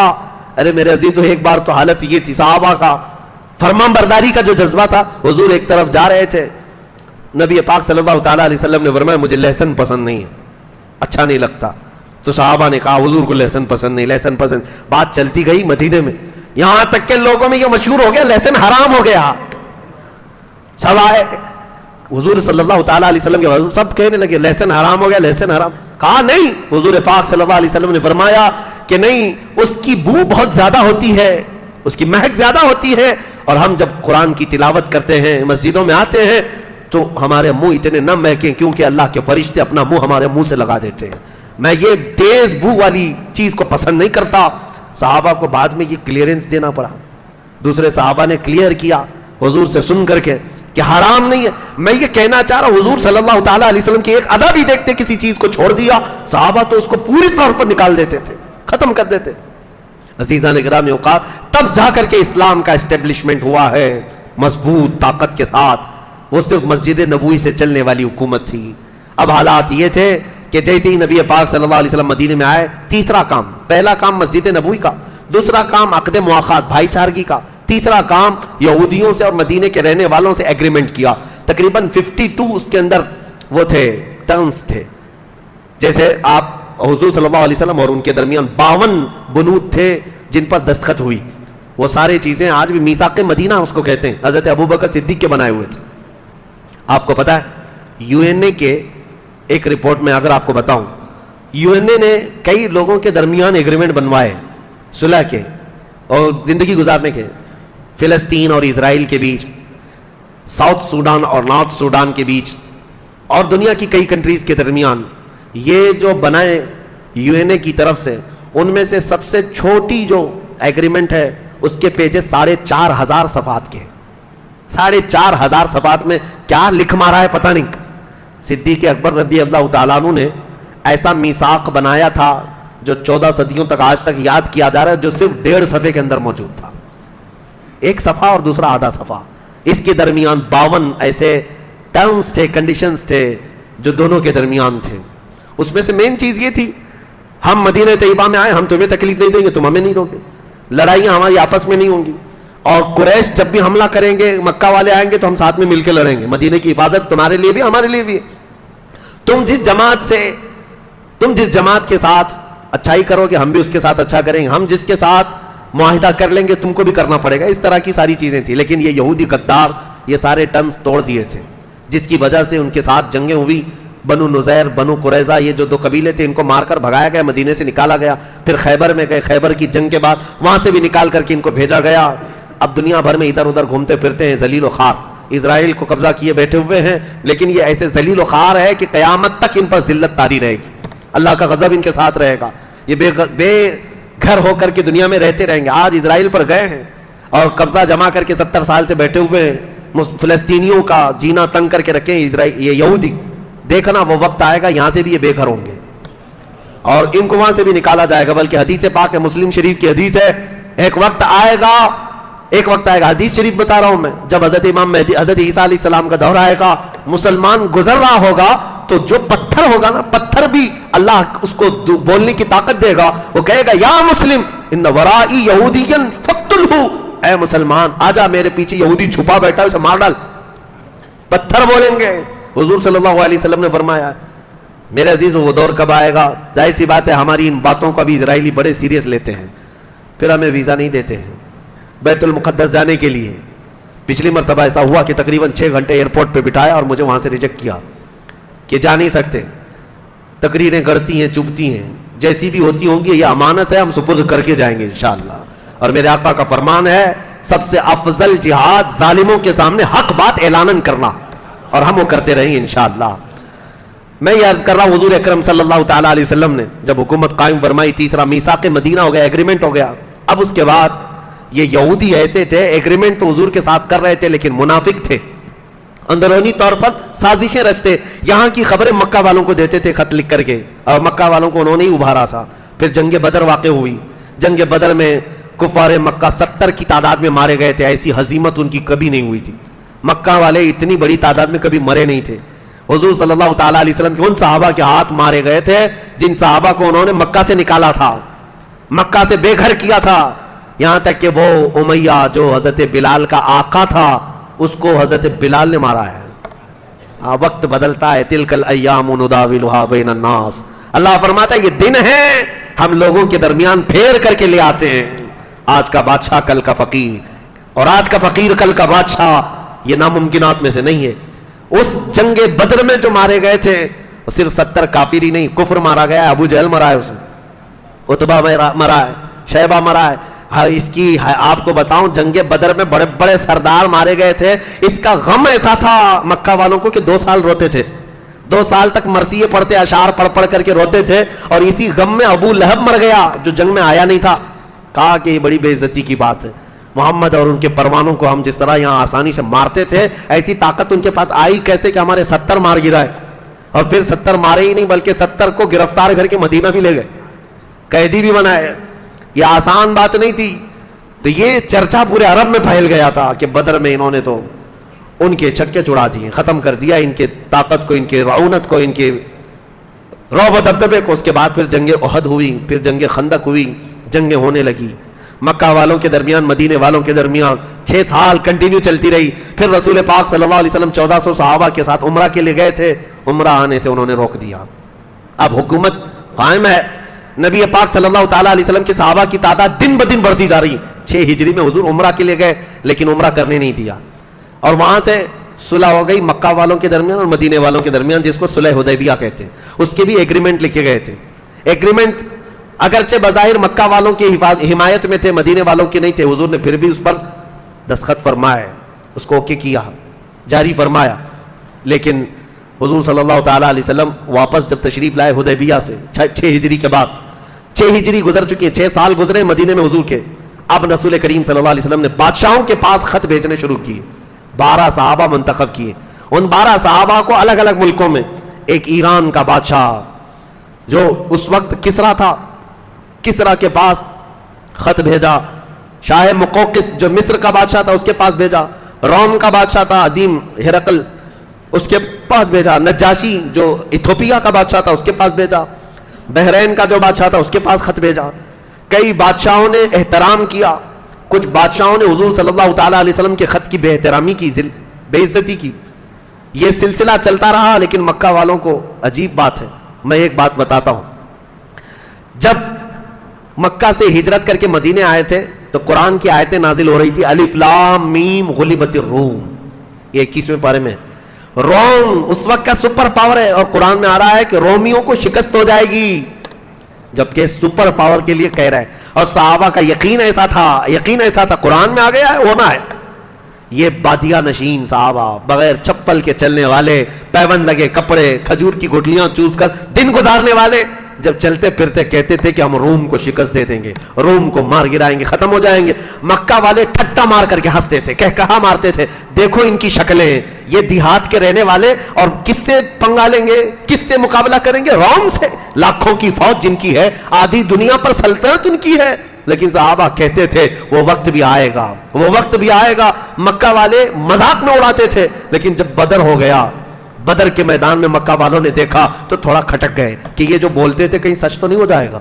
S1: ارے میرے عزیزو ایک بار تو حالت یہ تھی صحابہ کا فرمان برداری کا جو جذبہ تھا. حضور ایک طرف جا رہے تھے, نبی پاک صلی اللہ تعالیٰ علیہ وسلم نے فرمایا مجھے لہسن پسند نہیں ہے, اچھا نہیں لگتا. تو صحابہ نے کہا حضور کو لہسن پسند نہیں, لہسن پسند. بات چلتی گئی مدینے میں, یہاں تک کہ لوگوں میں یہ مشہور ہو گیا لہسن حرام ہو گیا. سب آئے حضور صلی اللہ تعالیٰ علیہ وسلم کے, سب کہنے لگے لہسن حرام ہو گیا, لہسن حرام. کہا نہیں, حضور پاک صلی اللہ علیہ وسلم نے فرمایا کہ نہیں, اس کی بو بہت زیادہ ہوتی ہے, اس کی مہک زیادہ ہوتی ہے, اور ہم جب قرآن کی تلاوت کرتے ہیں مسجدوں میں آتے ہیں تو ہمارے منہ اتنے نہ مہکیں, کیونکہ اللہ کے فرشتے اپنا منہ ہمارے منہ سے لگا دیتے ہیں. میں یہ تیز بو والی چیز کو پسند نہیں کرتا. صحابہ کو بعد میں یہ کلیئرنس دینا پڑا, دوسرے صحابہ نے کلیئر کیا حضور سے سن کر کے کہ حرام نہیں ہے. میں یہ کہنا چاہ رہا ہوں حضور صلی اللہ تعالیٰ علیہ وسلم کی ایک ادا بھی دیکھتے, کسی چیز کو چھوڑ دیا, صحابہ تو اس کو پوری طور پر نکال دیتے تھے, ختم کر دیتے. عزیزان گرامی اوقات, تب جا کر کے اسلام کا اسٹیبلشمنٹ ہوا ہے مضبوط طاقت کے ساتھ. وہ صرف مسجد نبوی سے چلنے والی حکومت تھی. اب حالات یہ تھے کہ جیسے ہی نبی پاک صلی اللہ علیہ وسلم مدینے میں آئے, تیسرا کام, پہلا کام مسجد نبوی کا, دوسرا کام عقد مواخات بھائی چارگی کا, تیسرا کام یہودیوں سے اور مدینے کے رہنے والوں سے ایگریمنٹ کیا. تقریباً 52 اس کے اندر وہ تھے ٹرمز تھے, جیسے آپ حضور صلی اللہ علیہ وسلم اور ان کے درمیان 52 بنود تھے جن پر دستخط ہوئی. وہ سارے چیزیں آج بھی میثاق مدینہ اس کو کہتے ہیں, حضرت ابوبکر صدیق کے بنائے ہوئے تھے. آپ کو پتا ہے یو این اے کے ایک رپورٹ میں اگر آپ کو بتاؤں, یو این اے نے کئی لوگوں کے درمیان ایگریمنٹ بنوائے صلح کے اور زندگی گزارنے کے, فلسطین اور اسرائیل کے بیچ, ساؤتھ سوڈان اور نارتھ سوڈان کے بیچ, اور دنیا کی کئی کنٹریز کے درمیان. یہ جو بنائے یو این اے کی طرف سے, ان میں سے سب سے چھوٹی جو ایگریمنٹ ہے اس کے پیجز 4,500 صفحات کے. 4,500 صفحات میں کیا لکھ مارا ہے پتہ نہیں. صدیق اکبر رضی اللہ تعالیٰ عنہ نے ایسا میثاق بنایا تھا جو 14 صدیوں تک آج تک یاد کیا جا رہا ہے, جو صرف 1.5 صفحے کے اندر موجود تھا. ایک صفحہ اور دوسرا آدھا صفحہ, اس کے درمیان 52 ایسے ٹرمز تھے, کنڈیشنز تھے جو دونوں کے درمیان تھے. اس میں سے مین چیز یہ تھی, ہم مدینہ طیبہ میں آئے, ہم تمہیں تکلیف نہیں دیں گے, تم ہمیں نہیں دو گے, لڑائیاں ہماری آپس میں نہیں ہوں گی, اور قریش جب بھی حملہ کریں گے, مکہ والے آئیں گے تو ہم ساتھ میں مل کے لڑیں گے. مدینے کی حفاظت تمہارے لیے بھی ہمارے لیے بھی ہے. تم جس جماعت کے ساتھ اچھائی کرو گے ہم بھی اس کے ساتھ اچھا کریں گے, ہم جس کے ساتھ معاہدہ کر لیں گے تم کو بھی کرنا پڑے گا. اس طرح کی ساری چیزیں تھیں. لیکن یہ یہودی غدار یہ سارے ٹرمز توڑ دیے تھے, جس کی وجہ سے ان کے ساتھ جنگیں ہوئی. بنو نذیر, بنو قریظہ, یہ جو 2 قبیلے تھے ان کو مار کر بھگایا گیا, مدینے سے نکالا گیا. پھر خیبر میں گئے, خیبر کی جنگ کے بعد وہاں سے بھی نکال کر کے ان کو بھیجا گیا. اب دنیا بھر میں ادھر ادھر گھومتے پھرتے ہیں ذلیل و خوار, اسرائیل کو قبضہ کیے بیٹھے ہوئے ہیں. لیکن یہ ایسے ذلیل و خوار ہے کہ قیامت تک ان پر ذلت طاری رہے گی, اللہ کا غضب ان کے ساتھ رہے گا. یہ بے گھر ہو کر کے دنیا میں رہتے رہیں گے. آج اسرائیل پر گئے ہیں اور قبضہ جما کر کے 70 سال سے بیٹھے ہوئے ہیں, فلسطینیوں کا جینا تنگ کر کے رکھے ہیں یہ یہودی. دیکھنا وہ وقت آئے گا یہاں سے بھی یہ بے گھر ہوں گے اور ان کو وہاں سے بھی نکالا جائے گا. بلکہ حدیث پاک ہے, مسلم شریف کی حدیث ہے, ایک وقت آئے گا, حدیث شریف بتا رہا ہوں میں, جب حضرت امام مہدی حضرت عیسیٰ علیہ السلام کا دور آئے گا, مسلمان گزر رہا ہوگا تو جو پتھر ہوگا نا, پتھر بھی اللہ اس کو بولنے کی طاقت دے گا. وہ کہے گا یا مسلم ان ورائی یہودیا فقتلہ, اے مسلمان آجا میرے پیچھے یہودی چھپا بیٹھا ہے اسے مار ڈال. پتھر بولیں گے. حضور صلی اللہ علیہ وسلم نے فرمایا میرے عزیز وہ دور کب آئے گا؟ ظاہر سی بات ہے ہماری ان باتوں کو بھی اسرائیلی بڑے سیریس لیتے ہیں, پھر ہمیں ویزا نہیں دیتے ہیں بیت المقدس جانے کے لیے. پچھلی مرتبہ ایسا ہوا کہ تقریباً 6 گھنٹے ایئرپورٹ پہ بٹھایا اور مجھے وہاں سے ریجیکٹ کیا کہ جا نہیں سکتے. تقریریں کرتی ہیں, چبھتی ہیں, جیسی بھی ہوتی ہوں گی یہ امانت ہے, ہم سپرد کر کے جائیں گے انشاءاللہ. اور میرے آقا کا فرمان ہے سب سے افضل جہاد ظالموں کے سامنے حق بات اعلانن کرنا, اور ہم وہ کرتے رہیں انشاءاللہ. میں یہ عرض کر رہا ہوں حضور اکرم صلی اللہ تعالیٰ علیہ وسلم نے جب حکومت قائم فرمائی, تیسرا میثاق مدینہ ہو گیا, ایگریمنٹ ہو گیا. اب اس کے بعد یہ یہودی ایسے تھے, ایگریمنٹ تو حضور کے ساتھ کر رہے تھے لیکن منافق تھے, اندرونی طور پر سازشیں رچتے. یہاں کی خبریں مکہ والوں کو دیتے تھے خط لکھ کر کے, اور مکہ والوں کو انہوں نے ہی ابھارا تھا. پھر جنگ بدر واقع ہوئی, جنگ بدر میں کفار مکہ 70 کی تعداد میں مارے گئے تھے. ایسی ہزیمت ان کی کبھی نہیں ہوئی تھی. مکہ والے اتنی بڑی تعداد میں کبھی مرے نہیں تھے. حضور صلی اللہ تعالیٰ علیہ وسلم کے ان صحابہ کے ہاتھ مارے گئے تھے جن صحابہ کو انہوں نے مکہ سے نکالا تھا, مکہ سے بے گھر کیا تھا. یہاں تک کہ وہ امیہ جو حضرت بلال کا آقا تھا, اس کو حضرت بلال نے مارا ہے. وقت بدلتا ہے, تلک الایام نداولها بین الناس. اللہ فرماتا ہے یہ دن ہے ہم لوگوں کے درمیان پھیر کر کے لے آتے ہیں. آج کا بادشاہ کل کا فقیر, اور آج کا فقیر کل کا بادشاہ, یہ ناممکنات میں سے نہیں ہے. اس جنگ بدر میں جو مارے گئے تھے صرف 70 کافر ہی نہیں, کفر مارا گیا ہے. ابو جہل مرا ہے, اسے عتبہ مرا ہے, شیبہ مرا ہے. اس کی آپ کو بتاؤں, جنگ بدر میں بڑے بڑے سردار مارے گئے تھے. اس کا غم ایسا تھا مکہ والوں کو کہ 2 سال روتے تھے, 2 سال تک مرثیے پڑھتے, اشعار پڑھ کر کے روتے تھے. اور اسی غم میں ابو لہب مر گیا جو جنگ میں آیا نہیں تھا. کہا کہ یہ بڑی بے عزتی کی بات ہے, محمد اور ان کے پروانوں کو ہم جس طرح یہاں آسانی سے مارتے تھے, ایسی طاقت ان کے پاس آئی کیسے کہ ہمارے 70 مار گرائے. اور پھر 70 مارے ہی نہیں بلکہ 70 کو گرفتار کر کے مدینہ بھی لے گئے, قیدی بھی بنائے. یہ آسان بات نہیں تھی. تو یہ چرچا پورے عرب میں پھیل گیا تھا کہ بدر میں انہوں نے تو ان کے چھکے چھڑا دیے, ختم کر دیا ان کے طاقت کو, ان کے رعونت کو, ان کے رعب و دبدبے کو. اس کے بعد پھر جنگ احد ہوئی, پھر جنگ خندق ہوئی, جنگیں ہونے لگی مکہ والوں کے درمیان, مدینے والوں کے درمیان. 6 سال کنٹینیو چلتی رہی. پھر رسول پاک صلی اللہ علیہ وسلم 1400 صحابہ کے ساتھ عمرہ کے لیے گئے تھے, عمرہ آنے سے انہوں نے روک دیا. اب حکومت قائم ہے. نبی پاک صلی اللہ تعالیٰ علیہ وسلم کے صحابہ کی تعداد دن بدن بڑھتی جا رہی. 6 ہجری میں حضور عمرہ کے لیے گئے لیکن عمرہ کرنے نہیں دیا, اور وہاں سے صلح ہو گئی مکہ والوں کے درمیان اور مدینے والوں کے درمیان, جس کو صلح حدیبیہ کہتے ہیں. اس کے بھی ایگریمنٹ لکھے گئے تھے. ایگریمنٹ اگرچہ بظاہر مکہ والوں کی حمایت میں تھے, مدینے والوں کے نہیں تھے. حضور نے پھر بھی اس پر دستخط فرمائے, اس کو اوکے کیا, جاری فرمایا. لیکن حضور صلی اللہ تعالیٰ علیہ وسلم واپس جب تشریف لائے حدیبیہ سے 6 ہجری کے بعد, 6 ہجری گزر چکی ہے, 6 سال گزرے مدینے میں حضور کے. اب رسول کریم صلی اللہ علیہ وسلم نے بادشاہوں کے پاس خط بھیجنے شروع کیے. 12 صحابہ منتخب کیے. ان 12 صحابہ کو الگ الگ ملکوں میں, ایک ایران کا بادشاہ جو اس وقت کسرا تھا, کسرا کے پاس خط بھیجا. شاہ مقوقس جو مصر کا بادشاہ تھا اس کے پاس بھیجا. روم کا بادشاہ تھا عظیم ہرقل, اس کے پاس بھیجا. نجاشی جو ایتھوپیا کا بادشاہ تھا اس کے پاس بھیجا. بحرین کا جو بادشاہ تھا اس کے پاس خط بھیجا. کئی بادشاہوں نے احترام کیا, کچھ بادشاہوں نے حضور صلی اللہ تعالیٰ علیہ وسلم کے خط کی بے احترامی کی, بے عزتی کی. یہ سلسلہ چلتا رہا. لیکن مکہ والوں کو عجیب بات ہے, میں ایک بات بتاتا ہوں. جب مکہ سے ہجرت کر کے مدینے آئے تھے تو قرآن کی آیتیں نازل ہو رہی تھی. الف لام میم غلبت الروم, یہ 21ویں پارے میں. روم اس وقت کا سپر پاور ہے, اور قرآن میں آ رہا ہے کہ رومیوں کو شکست ہو جائے گی, جبکہ سپر پاور کے لیے کہہ رہا ہے. اور صحابہ کا یقین ایسا تھا, قرآن میں آ گیا ہے, ہونا ہے. یہ بادیہ نشین صحابہ, بغیر چپل کے چلنے والے, پیبند لگے کپڑے, کھجور کی گٹلیاں چوس کر دن گزارنے والے, جب چلتے پھرتے کہتے تھے کہ ہم روم کو شکست دے دیں گے, روم کو مار گرائیں گے, ختم ہو جائیں گے. مکہ والے ٹھٹا مار کر کے ہنستے تھے, کہا مارتے تھے, دیکھو ان کی شکلیں, یہ دیہات کے رہنے والے, اور کس سے پنگا لیں گے, کس سے مقابلہ کریں گے, روم سے. لاکھوں کی فوج جن کی ہے, آدھی دنیا پر سلطنت ان کی ہے. لیکن صحابہ کہتے تھے وہ وقت بھی آئے گا, وہ وقت بھی آئے گا. مکہ والے مذاق میں اڑاتے تھے. لیکن جب بدر ہو گیا, بدر کے میدان میں مکہ والوں نے دیکھا تو تھوڑا کھٹک گئے کہ یہ جو بولتے تھے کہیں سچ تو نہیں ہو جائے گا,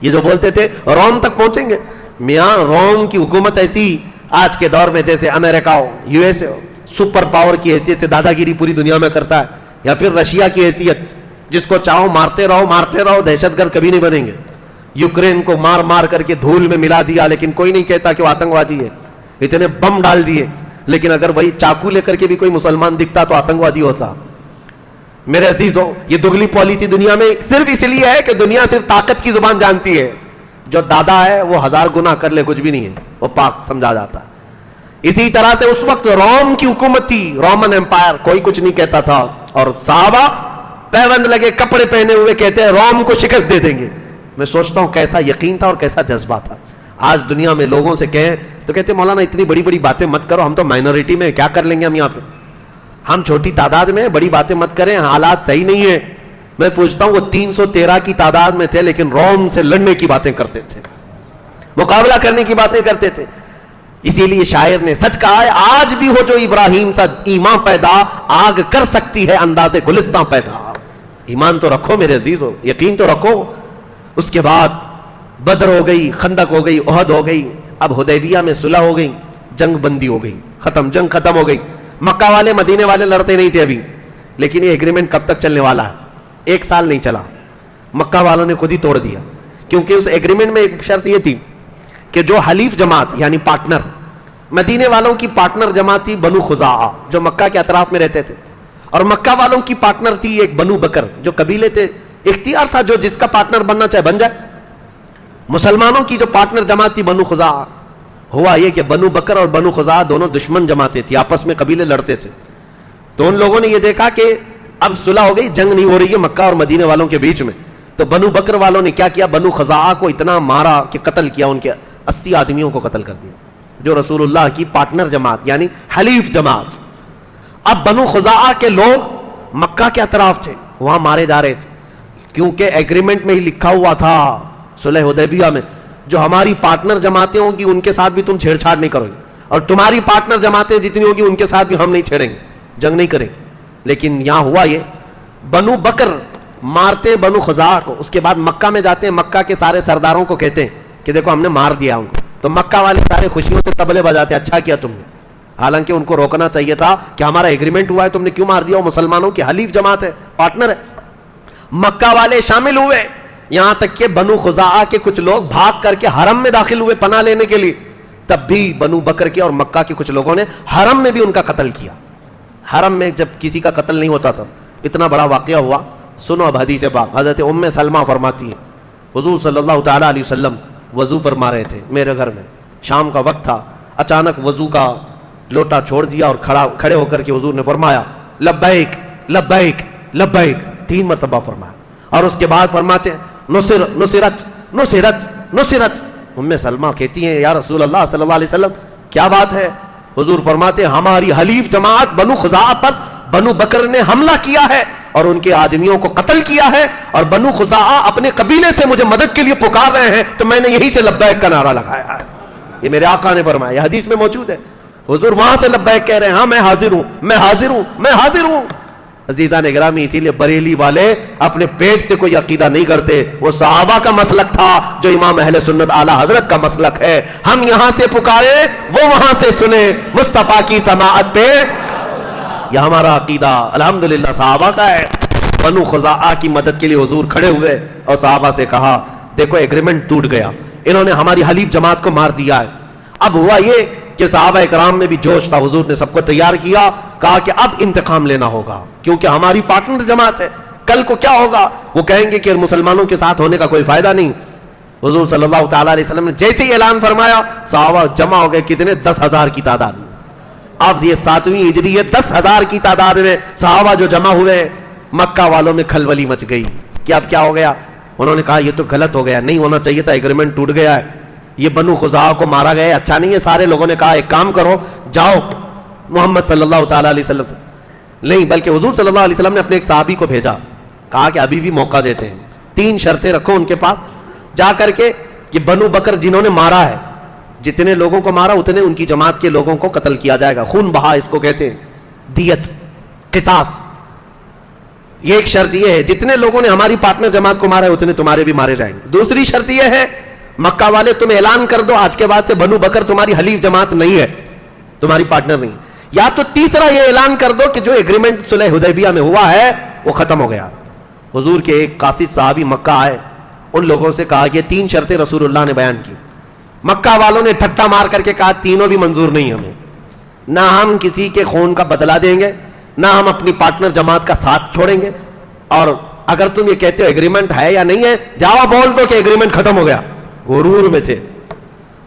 S1: یہ جو بولتے تھے روم تک پہنچیں گے. میاں روم کی حکومت ایسی آج کے دور میں جیسے امریکہ ہو, یو ایس اے ہو, سپر پاور کی حیثیت سے دادا گیری پوری دنیا میں کرتا ہے, یا پھر رشیا کی حیثیت, جس کو چاہو مارتے رہو, دہشت گرد کبھی نہیں بنیں گے. یوکرین کو مار مار کر کے دھول میں ملا دیا, لیکن کوئی نہیں کہتا کہ وہ آتنکوادی ہے. اتنے بم ڈال دیے, لیکن اگر وہی چاقو لے کر کے بھی کوئی مسلمان دکھتا تو آتنکوادی ہوتا. میرے عزیزوں, یہ دگلی پالیسی دنیا میں صرف اس لیے ہے کہ دنیا صرف طاقت کی زبان جانتی ہے. جو دادا ہے وہ 1000 گنا کر لے کچھ بھی نہیں ہے, وہ پاک سمجھا جاتا ہے. اسی طرح سے اس وقت روم کی حکومت تھی, رومن امپائر, کوئی کچھ نہیں کہتا تھا. اور صحابہ پیوند لگے کپڑے پہنے ہوئے کہتے ہیں روم کو شکست دے دیں گے. میں سوچتا ہوں کیسا یقین تھا اور کیسا جذبہ تھا. آج دنیا میں لوگوں سے کہیں تو کہتے ہیں مولانا اتنی بڑی بڑی باتیں مت کرو, ہم تو مائنورٹی میں, کیا کر لیں گے ہم یہاں پہ, ہم چھوٹی تعداد میں, بڑی باتیں مت کریں, حالات صحیح نہیں ہیں. میں پوچھتا ہوں وہ 313 کی تعداد میں تھے لیکن روم سے لڑنے کی باتیں کرتے تھے. مقابلہ کرنے کی باتیں کرتے تھے. اسی لیے شاعر نے سچ کہا ہے, آج بھی ہو جو ابراہیم سا ایمان پیدا, آگ کر سکتی ہے انداز گلستان پیدا. ایمان تو رکھو میرے عزیزو, یقین تو رکھو. اس کے بعد بدر ہو گئی, خندق ہو گئی, احد ہو گئی, اب حدیبیہ میں صلح ہو گئی, جنگ بندی ہو گئی, ختم, جنگ ختم ہو گئی. مکہ والے مدینے والے لڑتے نہیں تھے ابھی, لیکن یہ ایگریمنٹ کب تک چلنے والا ہے؟ 1 سال نہیں چلا, مکہ والوں نے خود ہی توڑ دیا. کیونکہ اس ایگریمنٹ میں ایک شرط یہ تھی کہ جو حلیف جماعت یعنی پارٹنر, مدینے والوں کی پارٹنر جماعت تھی بنو خزاعہ جو مکہ کے اطراف میں رہتے تھے, اور مکہ والوں کی پارٹنر تھی ایک بنو بکر جو قبیلے تھے. اختیار تھا جو جس کا پارٹنر بننا چاہے بن جائے. مسلمانوں کی جو پارٹنر جماعت تھی بنو خزاعہ. ہوا یہ کہ بنو بکر اور بنو خزاعہ دونوں دشمن جماعتیں تھی, آپس میں قبیلے لڑتے تھے. تو ان لوگوں نے یہ دیکھا کہ اب صلح ہو گئی, جنگ نہیں ہو رہی ہے مکہ اور مدینے والوں کے بیچ میں, تو بنو بکر والوں نے کیا کیا, بنو خزاعہ کو اتنا مارا کہ قتل کیا, ان کے 80 آدمیوں کو قتل کر دیا جو رسول اللہ کی پارٹنر جماعت یعنی حلیف جماعت. اب بنو خزاعہ کے لوگ مکہ کے اطراف تھے, وہاں مارے جا رہے تھے, کیونکہ ایگریمنٹ میں ہی لکھا ہوا تھا صلح حدیبیہ میں, جو ہماری پارٹنر جماعتیں ہوں گی ان کے ساتھ بھی تم چھیڑ چھاڑ نہیں کرو گے, اور تمہاری پارٹنر جماعتیں جتنی ہوگی ان کے ساتھ بھی ہم نہیں چھیڑیں گے, جنگ نہیں کریں. لیکن یہاں ہوا یہ, بنو بکر مارتے بنو خزاعہ کو, اس کے بعد مکہ میں جاتے ہیں, مکہ کے سارے سرداروں کو کہتے ہیں کہ دیکھو ہم نے مار دیا ان کو. تو مکہ والے سارے خوشیوں سے تبلے بجاتے, اچھا کیا تم نے, حالانکہ ان کو روکنا چاہیے تھا کہ ہمارا ایگریمنٹ ہوا ہے, تم نے کیوں مار دیا, وہ مسلمانوں کی حلیف جماعت ہے, پارٹنر ہے. مکہ والے شامل ہوئے, یہاں تک کہ بنو خزاعہ کے کچھ لوگ بھاگ کر کے حرم میں داخل ہوئے پناہ لینے کے لیے. تب بھی بنو بکر کے اور مکہ کے کچھ لوگوں نے حرم میں بھی ان کا قتل کیا. حرم میں جب کسی کا قتل نہیں ہوتا تھا, اتنا بڑا واقعہ ہوا. سنو اب حدیث پاک, حضرت ام سلمہ فرماتی ہیں حضور صلی اللہ تعالی علیہ وسلم وضو فرما رہے تھے میرے گھر میں, شام کا وقت تھا, اچانک وضو کا لوٹا چھوڑ دیا اور کھڑے ہو کر کے حضور نے فرمایا لبیک لبیک لبیک 3 مرتبہ فرمایا, اور اس کے بعد فرماتے ہیں نصرت نصرت نصرت. ام سلمہ کہتی ہیں یا رسول اللہ صلی اللہ علیہ وسلم کیا بات ہے؟ حضور فرماتے ہیں ہماری حلیف جماعت بنو خزاعہ پر بنو بکر نے حملہ کیا ہے اور ان کے آدمیوں کو قتل کیا ہے, اور بنو خزاعہ اپنے قبیلے سے مجھے مدد کے لیے پکار رہے ہیں, تو میں نے یہی سے لبیک کا نعرہ لگایا ہے. یہ میرے آقا نے فرمایا, یہ حدیث میں موجود ہے. حضور وہاں سے لبیک کہہ رہے ہیں, ہاں میں حاضر ہوں, میں حاضر ہوں, میں حاضر ہوں. عزیزان گرامی, اسی لیے بریلی والے اپنے پیٹ سے کوئی عقیدہ نہیں کرتے, وہ صحابہ کا مسلک تھا جو امام اہل سنت اعلی حضرت کا مسلک ہے. ہم یہاں سے پکارے, وہ وہاں سے سنے, مصطفیٰ کی سماعت پہ, یہ ہمارا عقیدہ الحمدللہ صحابہ کا ہے. بنو خزاعہ کی مدد کے لیے حضور کھڑے ہوئے اور صحابہ سے کہا دیکھو ایگریمنٹ ٹوٹ گیا, انہوں نے ہماری حلیف جماعت کو مار دیا ہے. اب ہوا یہ کہ صحابہ اکرام میں بھی جوش تھا, حضور نے سب کو تیار کیا, کہا کہ اب انتقام لینا ہوگا کیونکہ ہماری پارٹنر جماعت ہے, کل کو کیا ہوگا, وہ کہیں گے کہ مسلمانوں کے ساتھ ہونے کا کوئی فائدہ نہیں. حضور صلی اللہ تعالی علیہ وسلم نے جیسے ہی اعلان فرمایا, صحابہ جمع ہو گئے, کتنے 10,000 کی تعداد میں. اب یہ 7ویں ہجری ہے, 10,000 کی تعداد میں صحابہ جو جمع ہوئے, مکہ والوں میں کھلبلی مچ گئی کہ اب کیا ہو گیا. انہوں نے کہا یہ تو غلط ہو گیا, نہیں ہونا چاہیے تھا, ایگریمنٹ ٹوٹ گیا ہے, یہ بنو خزاعہ کو مارا گیا, اچھا نہیں ہے. سارے لوگوں نے کہا ایک کام کرو, جاؤ محمد صلی اللہ تعالی علیہ وسلم سے, نہیں بلکہ حضور صلی اللہ علیہ وسلم نے اپنے ایک صحابی کو بھیجا, کہا کہ ابھی بھی موقع دیتے ہیں, 3 شرطیں رکھو ان کے پاس, جا کر کے کہ بنو بکر جنہوں نے مارا ہے, جتنے لوگوں کو مارا اتنے ان کی جماعت کے لوگوں کو قتل کیا جائے گا, خون بہا اس کو کہتے ہیں, دیت, قصاص. یہ ایک شرط یہ ہے, جتنے لوگوں نے ہماری پارٹنر جماعت کو مارا ہے اتنے تمہارے بھی مارے جائیں گے. دوسری شرط یہ ہے, مکہ والے تم اعلان کر دو آج کے بعد سے بنو بکر تمہاری حلیف جماعت نہیں ہے, تمہاری پارٹنر نہیں. یا تو تیسرا یہ اعلان کر دو کہ جو ایگریمنٹ صلح حدیبیہ میں ہوا ہے وہ ختم ہو گیا. حضور کے ایک قاصد صحابی مکہ آئے, ان لوگوں سے کہا یہ 3 شرطیں رسول اللہ نے بیان کی. مکہ والوں نے ٹھٹا مار کر کے کہا تینوں بھی منظور نہیں ہمیں, نہ ہم کسی کے خون کا بدلہ دیں گے, نہ ہم اپنی پارٹنر جماعت کا ساتھ چھوڑیں گے, اور اگر تم یہ کہتے ہو ایگریمنٹ ہے یا نہیں ہے, جاؤ بول دو کہ ایگریمنٹ ختم ہو گیا. غرور میں تھے,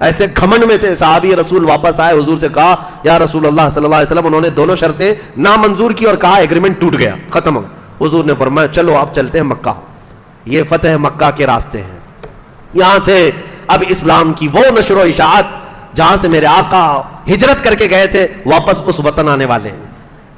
S1: ایسے گھمنڈ میں تھے. صحابی رسول واپس آئے, حضور سے کہا یا رسول اللہ صلی اللہ علیہ وسلم انہوں نے دونوں شرطیں نامنظور کی اور کہا ایگریمنٹ ٹوٹ گیا, ختم ہو گیا. حضور نے فرمایا چلو اب چلتے ہیں مکہ, یہ فتح مکہ کے راستے ہیں. یہاں سے اب اسلام کی وہ نشر و اشاعت جہاں سے میرے آقا ہجرت کر کے گئے تھے واپس اس وطن آنے والے ہیں.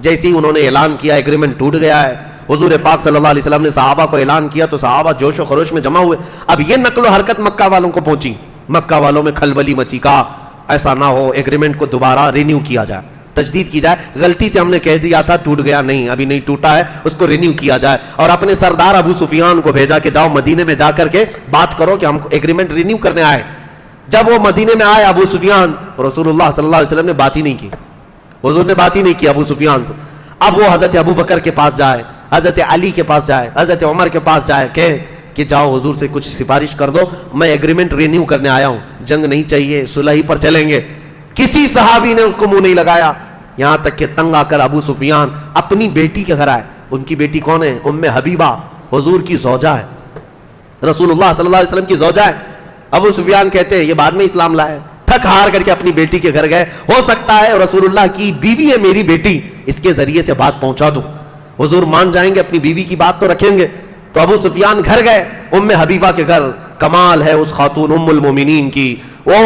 S1: جیسے ہی انہوں نے اعلان کیا ایگریمنٹ ٹوٹ گیا ہے, حضور پاک صلی اللہ علیہ وسلم نے صحابہ کو اعلان کیا تو صحابہ جوش و خروش میں جمع ہوئے. اب یہ نقل و حرکت مکہ والوں کو پہنچی مکہ والوں میں کھلبلی مچی، کہا ایسا نہ ہو ایگریمنٹ کو دوبارہ رینیو کیا جائے، تجدید کی جائے، غلطی سے ہم نے کہہ دیا تھا ٹوٹ گیا، نہیں ابھی نہیں ٹوٹا ہے، اس کو رینیو کیا جائے. اور اپنے سردار ابو سفیان کو بھیجا کہ جاؤ مدینے میں جا کر کے بات کرو کہ ہم ایگریمنٹ رینیو کرنے آئے. جب وہ مدینے میں آئے ابو سفیان، رسول اللہ صلی اللہ علیہ وسلم نے بات ہی نہیں کی، حضور نے بات ہی نہیں کی ابو سفیان سے. اب وہ حضرت ابو بکر کے پاس جائے، حضرت علی کے پاس جائے، حضرت عمر کے پاس جائے کہ جاؤ حضور سے کچھ سفارش کر دو، میں ایگریمنٹ رینیو کرنے آیا ہوں، جنگ نہیں چاہیے، صلح ہی پر چلیں گے. کسی صحابی نے اس کو منہ نہیں لگایا، یہاں تک کہ تنگ آ کر ابو سفیان اپنی بیٹی کے گھر آئے. ان کی بیٹی کون ہے؟ ام حبیبہ، حضور کی زوجہ ہے، رسول اللہ صلی اللہ علیہ وسلم کی زوجہ ہے. ابو سفیان کہتے ہیں یہ بعد میں اسلام لائے، تھک ہار کر کے اپنی بیٹی کے گھر گئے، ہو سکتا ہے رسول اللہ کی بیوی ہے میری بیٹی، اس کے ذریعے سے بات پہنچا دوں، حضور مان جائیں گے، اپنی بیوی کی بات تو رکھیں گے. تو ابو سفیان گھر گئے ام حبیبہ کے گھر. کمال ہے اس خاتون ام المومنین کی، وہ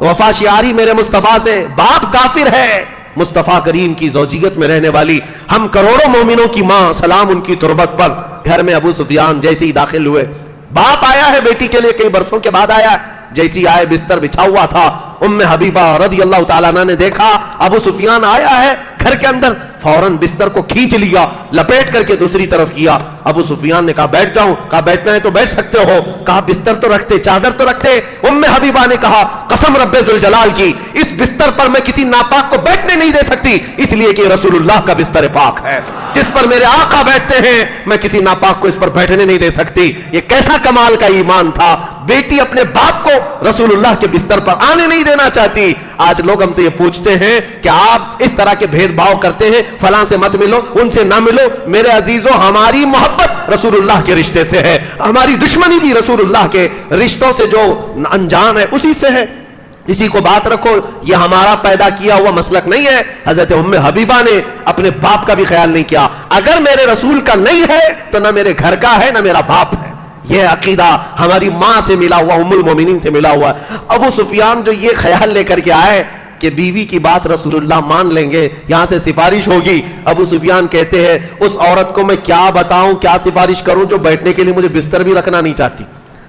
S1: وفا شعاری میرے مصطفیٰ سے، باپ کافر ہے، مصطفیٰ کریم کی زوجیت میں رہنے والی ہم کروڑوں مومنوں کی ماں، سلام ان کی تربت پر. گھر میں ابو سفیان جیسے ہی داخل ہوئے، باپ آیا ہے بیٹی کے لیے، کئی برسوں کے بعد آیا ہے، جیسی آئے بستر بچھا ہوا تھا. ام حبیبہ رضی اللہ تعالیٰ عنہ نے دیکھا ابو سفیان آیا ہے گھر کے اندر، فوراً بستر کو کھینچ لیا، لپیٹ کر کے دوسری طرف کیا. ابو سفیان نے کہا بیٹھ جاؤں، کہا بیٹھنا ہے تو بیٹھ سکتے ہو، کہا بستر تو رکھتے، چادر تو رکھتے. ام حبیبہ نے کہا قسم رب ذوالجلال کی، اس بستر پر میں کسی ناپاک کو بیٹھنے نہیں دے سکتی، اس لیے کہ رسول اللہ کا بستر پاک ہے، جس پر میرے آقا بیٹھتے ہیں میں کسی ناپاک کو اس پر بیٹھنے نہیں دے سکتی. یہ کیسا کمال کا ایمان تھا، بیٹی اپنے باپ کو رسول اللہ کے بستر پر آنے نہیں دینا چاہتی. آج لوگ ہم سے یہ پوچھتے ہیں کہ آپ اس طرح کے بھید بھاؤ کرتے ہیں، فلاں سے مت ملو، ان سے نہ ملو. میرے عزیزوں، ہماری محبت رسول اللہ کے رشتے سے ہے، ہماری دشمنی بھی رسول اللہ کے رشتوں سے جو انجام ہے اسی سے ہے. اسی کو بات رکھو، یہ ہمارا پیدا کیا ہوا مسلک نہیں ہے. حضرت ام حبیبہ نے اپنے باپ کا بھی خیال نہیں کیا، اگر میرے رسول کا نہیں ہے تو نہ میرے گھر کا ہے نہ میرا باپ ہے. یہ عقیدہ ہماری ماں سے ملا ہوا، ام المومنین سے ملا ہوا ہے. ابو سفیان جو یہ خیال لے کر کے آئے کہ بیوی کی بات رسول اللہ مان لیں گے، یہاں سے سفارش ہوگی، ابو سفیان کہتے ہیں اس عورت کو میں کیا بتاؤں، کیا سفارش کروں جو بیٹھنے کے لیے مجھے بستر بھی رکھنا نہیں چاہتی،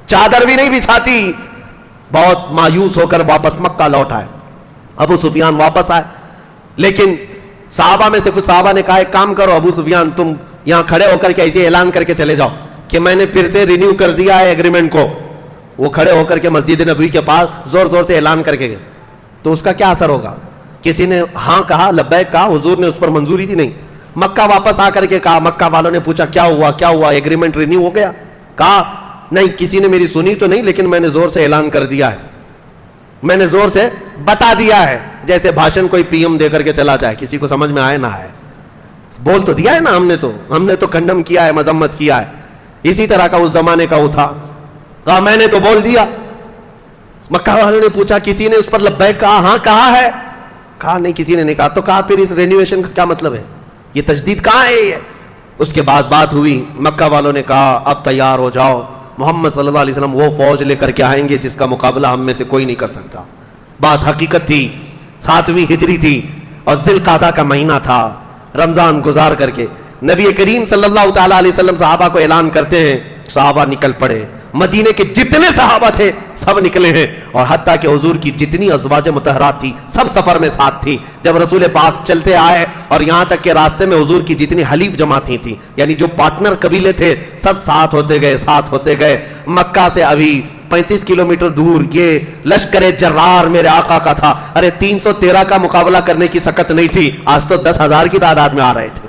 S1: چادر بھی نہیں بچھاتی. بہت مایوس ہو کر واپس مکہ لوٹ آئے. ابو سفیان واپس آئے، لیکن صحابہ میں سے کچھ صحابہ نے کہا ایک کام کرو ابو سفیان، تم یہاں کھڑے ہو کر کے ایسے اعلان کر کے چلے جاؤ کہ میں نے پھر سے رینیو کر دیا ہے ایگریمنٹ کو. وہ کھڑے ہو کر کے مسجد نبوی کے پاس زور زور سے اعلان کر کے گئے. تو اس کا کیا اثر ہوگا؟ کسی نے ہاں کہا، لبیک کہا، حضور نے اس پر منظوری دی نہیں. مکہ واپس آ کر کے کہا، مکہ والوں نے پوچھا کیا ہوا کیا ہوا، ایگریمنٹ رینیو ہو گیا؟ کہا نہیں کسی نے میری سنی تو نہیں، لیکن میں نے زور سے اعلان کر دیا ہے، میں نے زور سے بتا دیا ہے. جیسے بھاشن کوئی پی ایم دے کر کے چلا جائے، کسی کو سمجھ میں آئے نہ آئے، بول تو دیا ہے نا، ہم نے تو کنڈم کیا ہے، مذمت کیا ہے. اسی طرح کا اس زمانے کا وہ تھا، کہا میں نے تو بول دیا. مکہ والوں نے پوچھا کسی نے اس پر لبیک کہا؟ ہاں کہا ہے. کہا نہیں کسی نے نہیں کہا. تو کہا پھر اس رینیویشن کا کیا مطلب ہے، یہ تجدید کہاں ہے یہ؟ اس کے بعد بات ہوئی، مکہ والوں نے کہا اب تیار ہو جاؤ، محمد صلی اللہ علیہ وسلم وہ فوج لے کر کے آئیں گے جس کا مقابلہ ہم میں سے کوئی نہیں کر سکتا. بات حقیقت تھی، 7ویں ہجری تھی اور ذی القعدہ کا مہینہ تھا. رمضان گزار کر کے نبی کریم صلی اللہ تعالیٰ علیہ وسلم صحابہ کو اعلان کرتے ہیں، صحابہ نکل پڑے. مدینے کے جتنے صحابہ تھے سب نکلے ہیں، اور حتیٰ کہ حضور کی جتنی ازواج مطہرات تھی سب سفر میں ساتھ تھی. جب رسول پاک چلتے آئے اور یہاں تک کہ راستے میں حضور کی جتنی حلیف جماعتیں تھیں، یعنی جو پارٹنر قبیلے تھے، سب ساتھ ہوتے گئے. مکہ سے ابھی 35 کلومیٹر دور یہ لشکر جرار میرے آقا کا تھا. ارے 313 کا مقابلہ کرنے کی سکت نہیں تھی، آج تو 10,000 کی تعداد میں آ رہے تھے.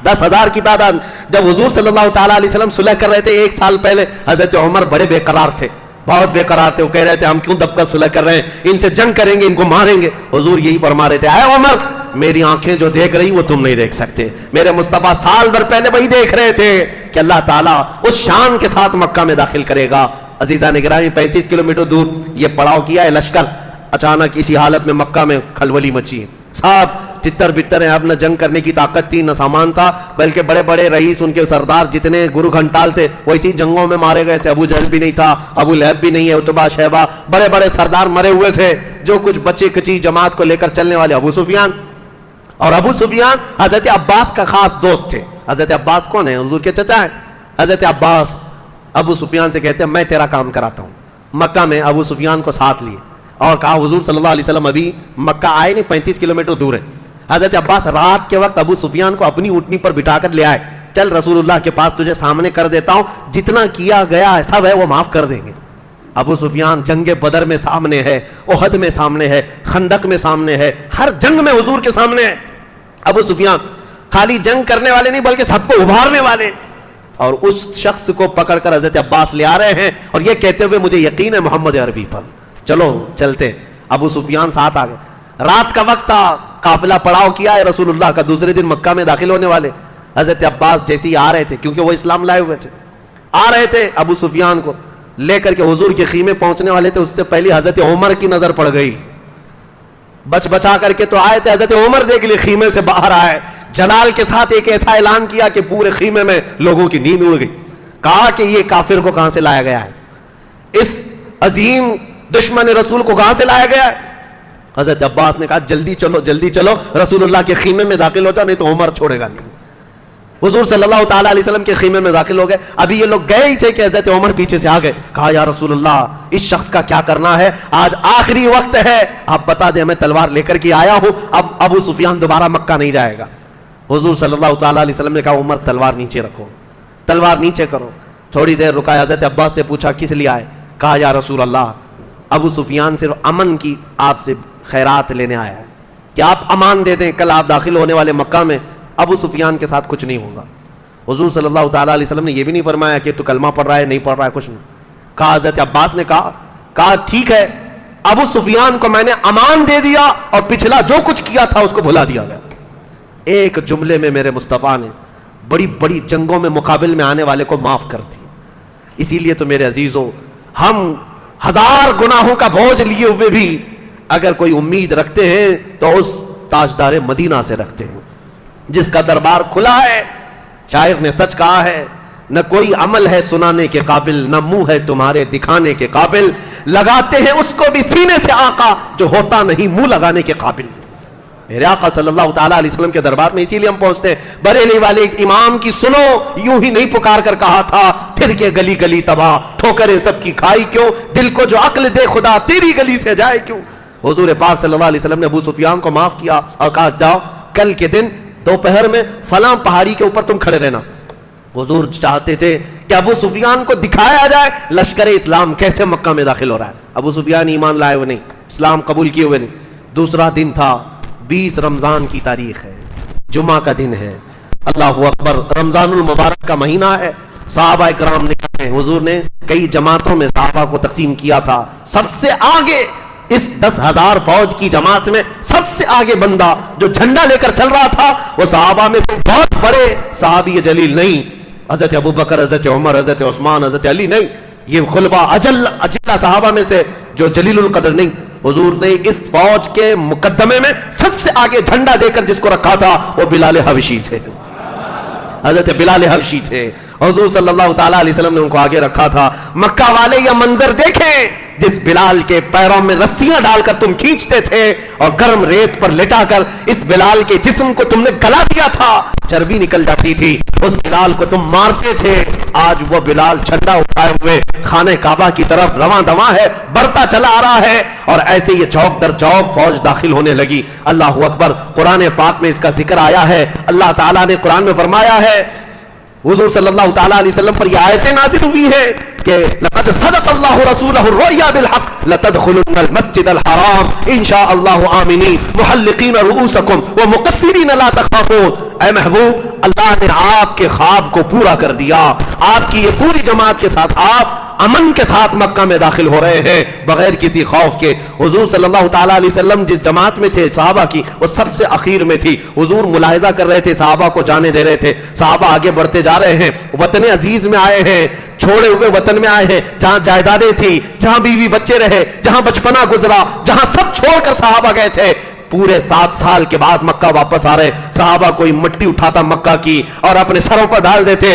S1: 10,000 کی تعداد. جب حضور صلی اللہ تعالیٰ علیہ وسلم صلح کر رہے تھے 1 سال پہلے، حضرت عمر بڑے بے قرار تھے، بہت بے قرار تھے. وہ کہہ رہے تھے ہم کیوں دب کر صلح کر رہے ہیں، ان سے جنگ کریں گے، ان کو ماریں گے. حضور یہی فرما رہے تھے، اے عمر میری آنکھیں جو دیکھ رہی وہ تم نہیں دیکھ سکتے. میرے مصطفیٰ سال بھر پہلے وہی دیکھ رہے تھے کہ اللہ تعالیٰ اس شان کے ساتھ مکہ میں داخل کرے گا. عزیزان گرامی 35 کلومیٹر دور یہ پڑاؤ کیا ہے لشکر. اچانک اسی حالت میں مکہ میں کھلبلی مچی. صاحب تتر بتر ہیں، اب نہ جنگ کرنے کی طاقت تھی نہ سامان تھا، بلکہ بڑے بڑے رئیس ان کے سردار جتنے گرو گھنٹال تھے وہ اسی جنگوں میں مارے گئے تھے. ابو جہل بھی نہیں تھا، ابو لہب بھی نہیں ہے، اتبا شیبہ، بڑے بڑے سردار مرے ہوئے تھے. جو کچھ بچی کچی جماعت کو لے کر چلنے والے ابو سفیان. اور ابو سفیان حضرت عباس کا خاص دوست تھے. حضرت عباس کون ہے؟ حضور کے چچا ہیں. حضرت عباس ابو سفیان سے کہتے ہیں میں تیرا کام کراتا ہوں، مکہ میں ابو سفیان کو ساتھ لیے اور کہا حضور صلی اللہ علیہ وسلم ابھی مکہ آئے نہیں, 35 کلومیٹر دور ہے. حضرت عباس رات کے وقت ابو سفیان کو اپنی اونٹنی پر بٹھا کر لے آئے, چل رسول اللہ کے پاس تجھے سامنے کر دیتا ہوں, جتنا کیا گیا ہے سب ہے وہ معاف کر دیں گے. ابو سفیان جنگ بدر میں سامنے ہے, احد میں سامنے ہے, خندق میں سامنے ہے, ہر جنگ میں حضور کے سامنے ہے. ابو سفیان خالی جنگ کرنے والے نہیں بلکہ سب کو ابھارنے والے, اور اس شخص کو پکڑ کر حضرت عباس لے آ رہے ہیں اور یہ کہتے ہوئے مجھے یقین ہے محمد عربی پر, چلو چلتے. ابو سفیان ساتھ آ گئے. رات کا وقت تھا, قافلہ پڑاؤ کیا ہے رسول اللہ کا, دوسرے دن مکہ میں داخل ہونے والے. حضرت عباس جیسے ہی آ رہے تھے, کیونکہ وہ اسلام لائے ہوئے تھے, آ رہے تھے ابو سفیان کو لے کر کے حضور کے خیمے پہنچنے والے تھے, اس سے پہلے حضرت عمر کی نظر پڑ گئی. بچ بچا کر کے تو آئے تھے, حضرت عمر دیکھ لیے خیمے سے باہر آئے, جلال کے ساتھ ایک ایسا اعلان کیا کہ پورے خیمے میں لوگوں کی نیند اڑ گئی. کہا کہ یہ کافر کو کہاں سے لایا گیا ہے, اس عظیم دشمن رسول کو کہاں سے لایا گیا ہے. حضرت عباس نے کہا جلدی چلو جلدی چلو, رسول اللہ کے خیمے میں داخل ہو جاؤ نہیں تو عمر چھوڑے گا نہیں. حضور صلی اللہ تعالیٰ علیہ وسلم کے خیمے میں داخل ہو گئے. ابھی یہ لوگ گئے ہی تھے کہ حضرت عمر پیچھے سے آ گئے. کہا یا رسول اللہ اس شخص کا کیا کرنا ہے, آج آخری وقت ہے, آپ بتا دیں میں تلوار لے کر کے آیا ہوں, اب ابو سفیان دوبارہ مکہ نہیں جائے گا. حضور صلی اللہ تعالیٰ علیہ وسلم نے کہا عمر تلوار نیچے رکھو, تلوار نیچے کرو. تھوڑی دیر رکا, حضرت عباس سے پوچھا کس لیے آئے. کہا یا رسول اللہ ابو سفیان صرف امن کی آپ سے خیرات لینے آیا ہے کہ آپ امان دے دیں, کل آپ داخل ہونے والے مکہ میں ابو سفیان کے ساتھ کچھ نہیں ہوگا. حضور صلی اللہ تعالیٰ علیہ وسلم نے یہ بھی نہیں فرمایا کہ تو کلمہ پڑھ رہا ہے نہیں پڑھ رہا ہے, کچھ نہیں کہا. حضرت عباس نے کہا ٹھیک ہے, ابو سفیان کو میں نے امان دے دیا اور پچھلا جو کچھ کیا تھا اس کو بھلا دیا گیا. ایک جملے میں میرے مصطفیٰ نے بڑی بڑی جنگوں میں مقابل میں آنے والے کو معاف کر دی. اسی لیے تو میرے عزیزوں, ہم 1000 گناہوں کا بوجھ لیے ہوئے بھی اگر کوئی امید رکھتے ہیں تو اس تاجدار مدینہ سے رکھتے ہیں جس کا دربار کھلا ہے. شاعر نے سچ کہا ہے, نہ کوئی عمل ہے سنانے کے قابل, نہ منہ ہے تمہارے دکھانے کے قابل, لگاتے ہیں اس کو بھی سینے سے آقا جو ہوتا نہیں منہ لگانے کے قابل. میرے آقا صلی اللہ تعالیٰ علیہ وسلم کے دربار میں اسی لیے ہم پہنچتے ہیں. بریلی والے امام کی سنو, یوں ہی نہیں پکار کر کہا تھا پھر کے گلی گلی تباہ, ٹھوکریں سب کی کھائی کیوں, دل کو جو عقل دے خدا تیری گلی سے جائے کیوں. حضور پاک صلی اللہ علیہ وسلم نے ابو سفیان کو معاف کیا اور کہا جاؤ کل کے دن دوپہر میں فلاں پہاڑی کے اوپر تم کھڑے رہنا. حضور چاہتے تھے کہ ابو سفیان کو دکھایا جائے لشکر اسلام کیسے مکہ میں داخل ہو رہا ہے. ابو سفیان ایمان لائے ہوئے نہیں, اسلام قبول کیے ہوئے نہیں. دوسرا دن تھا, 20 رمضان کی تاریخ ہے, جمعہ کا دن ہے. اللہ اکبر, رمضان المبارک کا مہینہ ہے. صحابہ کرام نے حضور نے کئی جماعتوں میں صحابہ کو تقسیم کیا تھا. سب سے آگے اس 10,000 فوج کی جماعت میں سب سے آگے بندہ جو جھنڈا لے کر چل رہا تھا وہ صحابہ میں کوئی بہت بڑے صحابی جلیل نہیں, حضرت ابو بکر, حضرت عمر, حضرت عثمان, حضرت علی نہیں, یہ خلفاء اجلہ صحابہ میں سے جو جلیل القدر نہیں. حضور نے اس فوج کے مقدمے میں سب سے آگے جھنڈا دے کر جس کو رکھا تھا وہ بلال حبشی تھے, حضرت بلال حبشی تھے. حضور صلی اللہ تعالیٰ علیہ وسلم نے ان کو آگے رکھا تھا. مکہ والے یہ منظر دیکھیں جس بلال کے پیروں میں رسیاں ڈال کر تم کھینچتے تھے اور گرم ریت پر لٹا کر اس بلال کے جسم کو تم نے گلا دیا تھا, چربی نکل جاتی تھی, اس بلال کو تم مارتے تھے. آج وہ بلال جھنڈا اٹھائے ہوئے خانہ کعبہ کی طرف رواں دواں ہے, بڑھتا چلا آ رہا ہے, اور ایسے یہ چوک در چوک فوج داخل ہونے لگی. اللہ اکبر, قرآن پاک میں اس کا ذکر آیا ہے. اللہ تعالیٰ نے قرآن میں فرمایا ہے, حضور صلی اللہ تعالیٰ علیہ وسلم پر یہ آیتیں نازل ہوئی ہیں کہ لقد صدق اللہ رسولہ الرؤیا بالحق لتدخلن المسجد الحرام ان شاء اللہ آمنین محلقین رؤوسکم ومقصرین لا تخافون. اے محبوب, اللہ نے آپ کے خواب کو پورا کر دیا. آپ کی یہ پوری جماعت کے ساتھ آپ امن کے ساتھ مکہ میں داخل ہو رہے ہیں بغیر کسی خوف کے. حضور صلی اللہ تعالیٰ علیہ وسلم جس جماعت میں تھے صحابہ کی, وہ سب سے اخیر میں تھی. حضور ملاحظہ کر رہے تھے, صحابہ کو جانے دے رہے تھے. صحابہ آگے بڑھتے جا رہے ہیں, وطن عزیز میں آئے ہیں, چھوڑے ہوئے وطن میں آئے ہیں, جہاں جائیدادیں تھی, جہاں بیوی بچے رہے, جہاں بچپنا گزرا, جہاں سب چھوڑ کر صحابہ گئے تھے. پورے 7 سال کے بعد مکہ واپس آ رہے. صحابہ کوئی مٹی اٹھاتا مکہ کی اور اپنے سروں پر ڈال دیتے,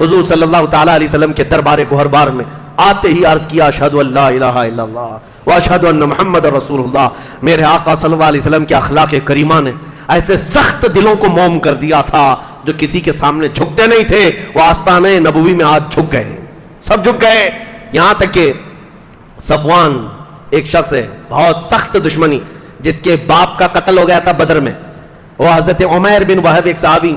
S1: حضور صلی اللہ تعالیٰ علیہ وسلم کے دربار گوہربار میں آتے ہی عرض کیا اشہد ان لا الہ الا اللہ واشہد ان محمد رسول اللہ. میرے آقا صلی اللہ علیہ وسلم کے اخلاق کریمہ نے ایسے سخت دلوں کو موم کر دیا تھا جو کسی کے سامنے جھکتے نہیں تھے. وہ آستانے نبوی میں آج جھک گئے, سب جھک گئے. یہاں تک کہ صفوان ایک شخص ہے, بہت سخت دشمنی, جس کے باپ کا قتل ہو گیا تھا بدر میں. وہ حضرت عمیر بن وہب, ایک صحابی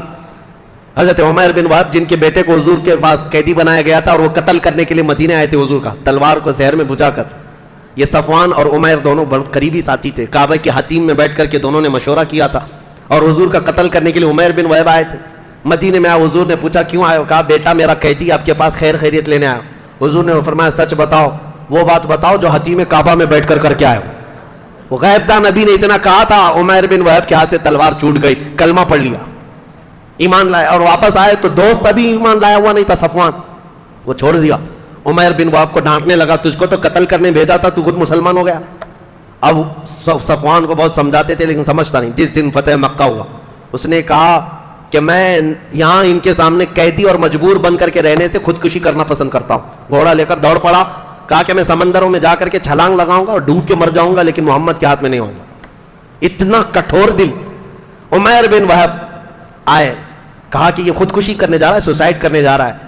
S1: حضرت عمیر بن وہب, جن کے بیٹے کو حضور کے پاس قیدی بنایا گیا تھا اور وہ قتل کرنے کے لیے مدینے آئے تھے حضور کا, تلوار کو زہر میں بجھا کر. یہ صفوان اور عمیر دونوں بہت قریبی ساتھی تھے. کعبہ کے حتیم میں بیٹھ کر کے دونوں نے مشورہ کیا تھا اور حضور کا قتل کرنے کے لیے عمیر بن وہب آئے تھے. مدینے میں آئے, حضور نے پوچھا کیوں آئے ہو؟ کہا بیٹا میرا قیدی آپ کے پاس خیر خیریت لینے آیا. حضور نے فرمایا سچ بتاؤ, وہ بات بتاؤ جو حتیم کعبہ میں بیٹھ کر کے آئے ہو. وہ غیب دان نبی نے اتنا کہا تھا, عمیر بن وہب کے ہاتھ سے تلوار چھوٹ گئی, کلمہ پڑھ لیا, ایمان لائے, اور واپس آئے تو دوست ابھی ایمان لایا ہوا نہیں تھا صفوان, وہ چھوڑ دیا. عمیر بن وہب کو ڈانٹنے لگا, تجھ کو تو قتل کرنے بھیجا تھا, تو خود مسلمان ہو گیا. اب صفوان کو بہت سمجھاتے تھے لیکن سمجھتا نہیں. جس دن فتح مکہ ہوا اس نے کہا کہ میں یہاں ان کے سامنے قیدی اور مجبور بن کر کے رہنے سے خودکشی کرنا پسند کرتا ہوں. گھوڑا لے کر دوڑ پڑا, کہا کہ میں سمندروں میں جا کر کے چھلانگ لگاؤں گا اور ڈوب کے مر جاؤں گا لیکن محمد کے ہاتھ میں نہیں ہوں گا. اتنا کٹھور دل. عمیر بن وہب آئے, کہا کہ یہ خودکشی کرنے جا رہا ہے, سوسائڈ کرنے جا رہا ہے.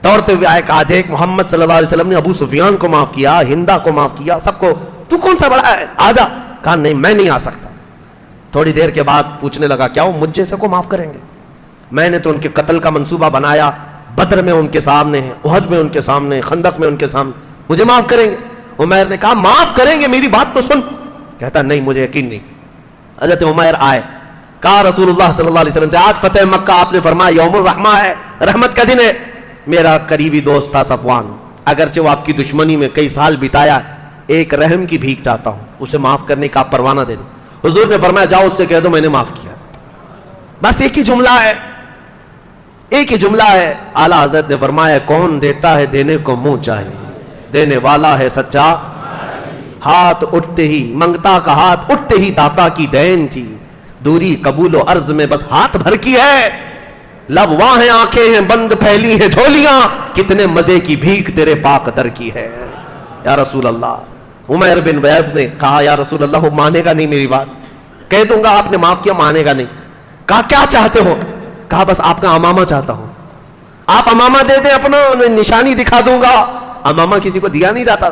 S1: دوڑتے ہوئے آئے, کہا دیکھ محمد صلی اللہ علیہ وسلم نے ابو سفیان کو معاف کیا, ہندا کو معاف کیا, سب کو, تو کون سا بڑا ہے, آ جا. کہا نہیں میں نہیں آ سکتا. تھوڑی دیر کے بعد پوچھنے لگا کیا وہ مجھ جیسے کو معاف کریں گے؟ میں نے تو ان کے قتل کا منصوبہ بنایا, بدر میں ان کے سامنے ہے, احد میں ان کے سامنے, خندق میں ان کے سامنے, مجھے معاف کریں گے؟ عمیر نے کہا معاف کریں گے, میری بات تو سن. کہتا نہیں مجھے یقین نہیں. حضرت عمیر آئے, کہا رسول اللہ صلی اللہ علیہ وسلم سے آج فتح مکہ آپ نے فرمایا یوم الرحمہ ہے, رحمت کا دن ہے. میرا قریبی دوست تھا صفوان, اگرچہ وہ آپ کی دشمنی میں کئی سال بتایا, ایک رحم کی بھیک چاہتا ہوں, اسے معاف کرنے کا آپ پروانہ دے دیں. حضور نے فرمایا جاؤ اس سے کہہ دو میں نے معاف کیا. بس ایک ہی جملہ ہے, ایک ہی جملہ ہے. اعلیٰ حضرت نے فرمایا کون دیتا ہے دینے کو منہ چاہے, دینے والا ہے سچا. ہاتھ اٹھتے ہی منگتا کا ہاتھ اٹھتے ہی داتا کی دین تھی, دوری قبول و عرض میں بس ہاتھ بھر کی ہے. لب واہ ہیں آنکھیں ہیں بند پھیلی ہیں جھولیاں, کتنے مزے کی بھیک تیرے پاک در کی ہے. یا رسول اللہ. عمیر بن وہب نے کہا یا رسول اللہ وہ مانے گا نہیں میری بات, کہہ دوں گا آپ نے معاف کیا, مانے گا نہیں. کہا کیا چاہتے ہو؟ کہا بس آپ کا امامہ چاہتا ہوں, آپ امامہ دے دیں اپنا, نشانی دکھا دوں گا. امامہ کسی کو دیا نہیں جاتا.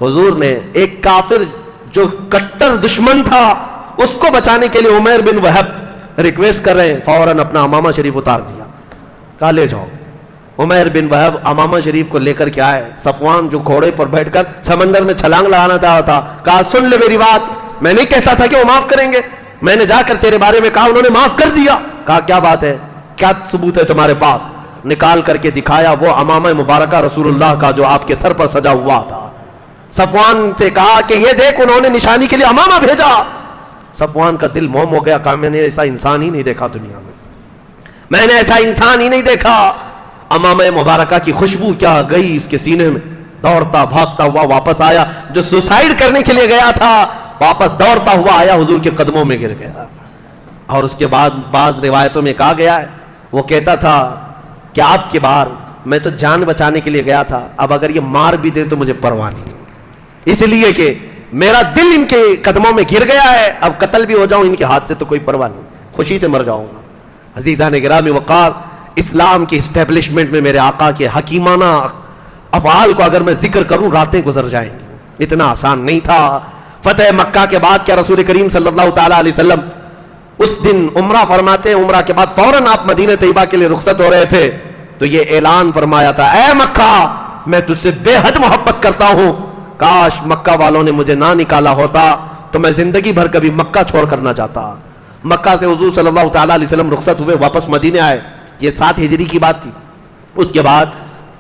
S1: حضور نے ایک کافر جو کٹر دشمن تھا اس کو بچانے کے لیے عمیر بن وہب ریکویسٹ کر رہے ہیں, فوراً اپنا امامہ شریف اتار دیا, کہا لے جاؤ. عمیر بن وہب امامہ شریف کو لے کر کے آئے. صفوان جو گھوڑے پر بیٹھ کر سمندر میں چھلانگ لگانا چاہا تھا, کہا سن لے میری بات, میں نہیں کہتا تھا کہ وہ معاف کریں گے, میں نے جا کر تیرے بارے میں کہا, انہوں نے معاف کر دیا. کہا کیا بات ہے, کیا ثبوت ہے تمہارے پاس؟ نکال کر کے دکھایا وہ امامہ مبارکہ رسول اللہ کا جو آپ کے سر پر سجا ہوا تھا. صفوان سے کہا کہ یہ دیکھ انہوں نے نشانی کے لیے امامہ بھیجا. صفوان کا دل موم ہو گیا, کہا میں نے ایسا انسان ہی نہیں دیکھا دنیا میں, میں نے ایسا انسان ہی نہیں دیکھا. امامہ مبارکہ کی خوشبو کیا گئی اس کے سینے میں. دوڑتا بھاگتا ہوا واپس آیا, جو سوسائڈ کرنے کے لیے گیا تھا واپس دوڑتا ہوا آیا, حضور کے قدموں میں گر گیا. اور اس کے بعد بعض روایتوں میں کہا گیا ہے وہ کہتا تھا کہ آپ کے بار میں تو جان بچانے کے لیے گیا تھا, اب اگر یہ مار بھی دیں تو مجھے پرواہ نہیں, اس لیے کہ میرا دل ان کے قدموں میں گر گیا ہے, اب قتل بھی ہو جاؤں ان کے ہاتھ سے تو کوئی پرواہ نہیں, خوشی سے مر جاؤں گا. عزیزان گرامی وقار, اسلام کی اسٹیبلشمنٹ میں میرے آقا کے حکیمانہ افعال کو اگر میں ذکر کروں راتیں گزر جائیں گی, اتنا آسان نہیں تھا. فتح مکہ کے بعد کیا رسول کریم صلی اللہ تعالی علیہ وسلم اس دن عمرہ فرماتے ہیں, عمرہ کے بعد فوراً آپ مدینہ طیبہ کے لیے رخصت ہو رہے تھے, تو یہ اعلان فرمایا تھا اے مکہ میں تجھ سے بے حد محبت کرتا ہوں, کاش مکہ والوں نے مجھے نہ نکالا ہوتا تو میں زندگی بھر کبھی مکہ چھوڑ کر نہ جاتا. مکہ سے حضور صلی اللہ تعالی علیہ وسلم رخصت ہوئے, واپس مدینے آئے. یہ 7 ہجری کی بات تھی. اس کے بعد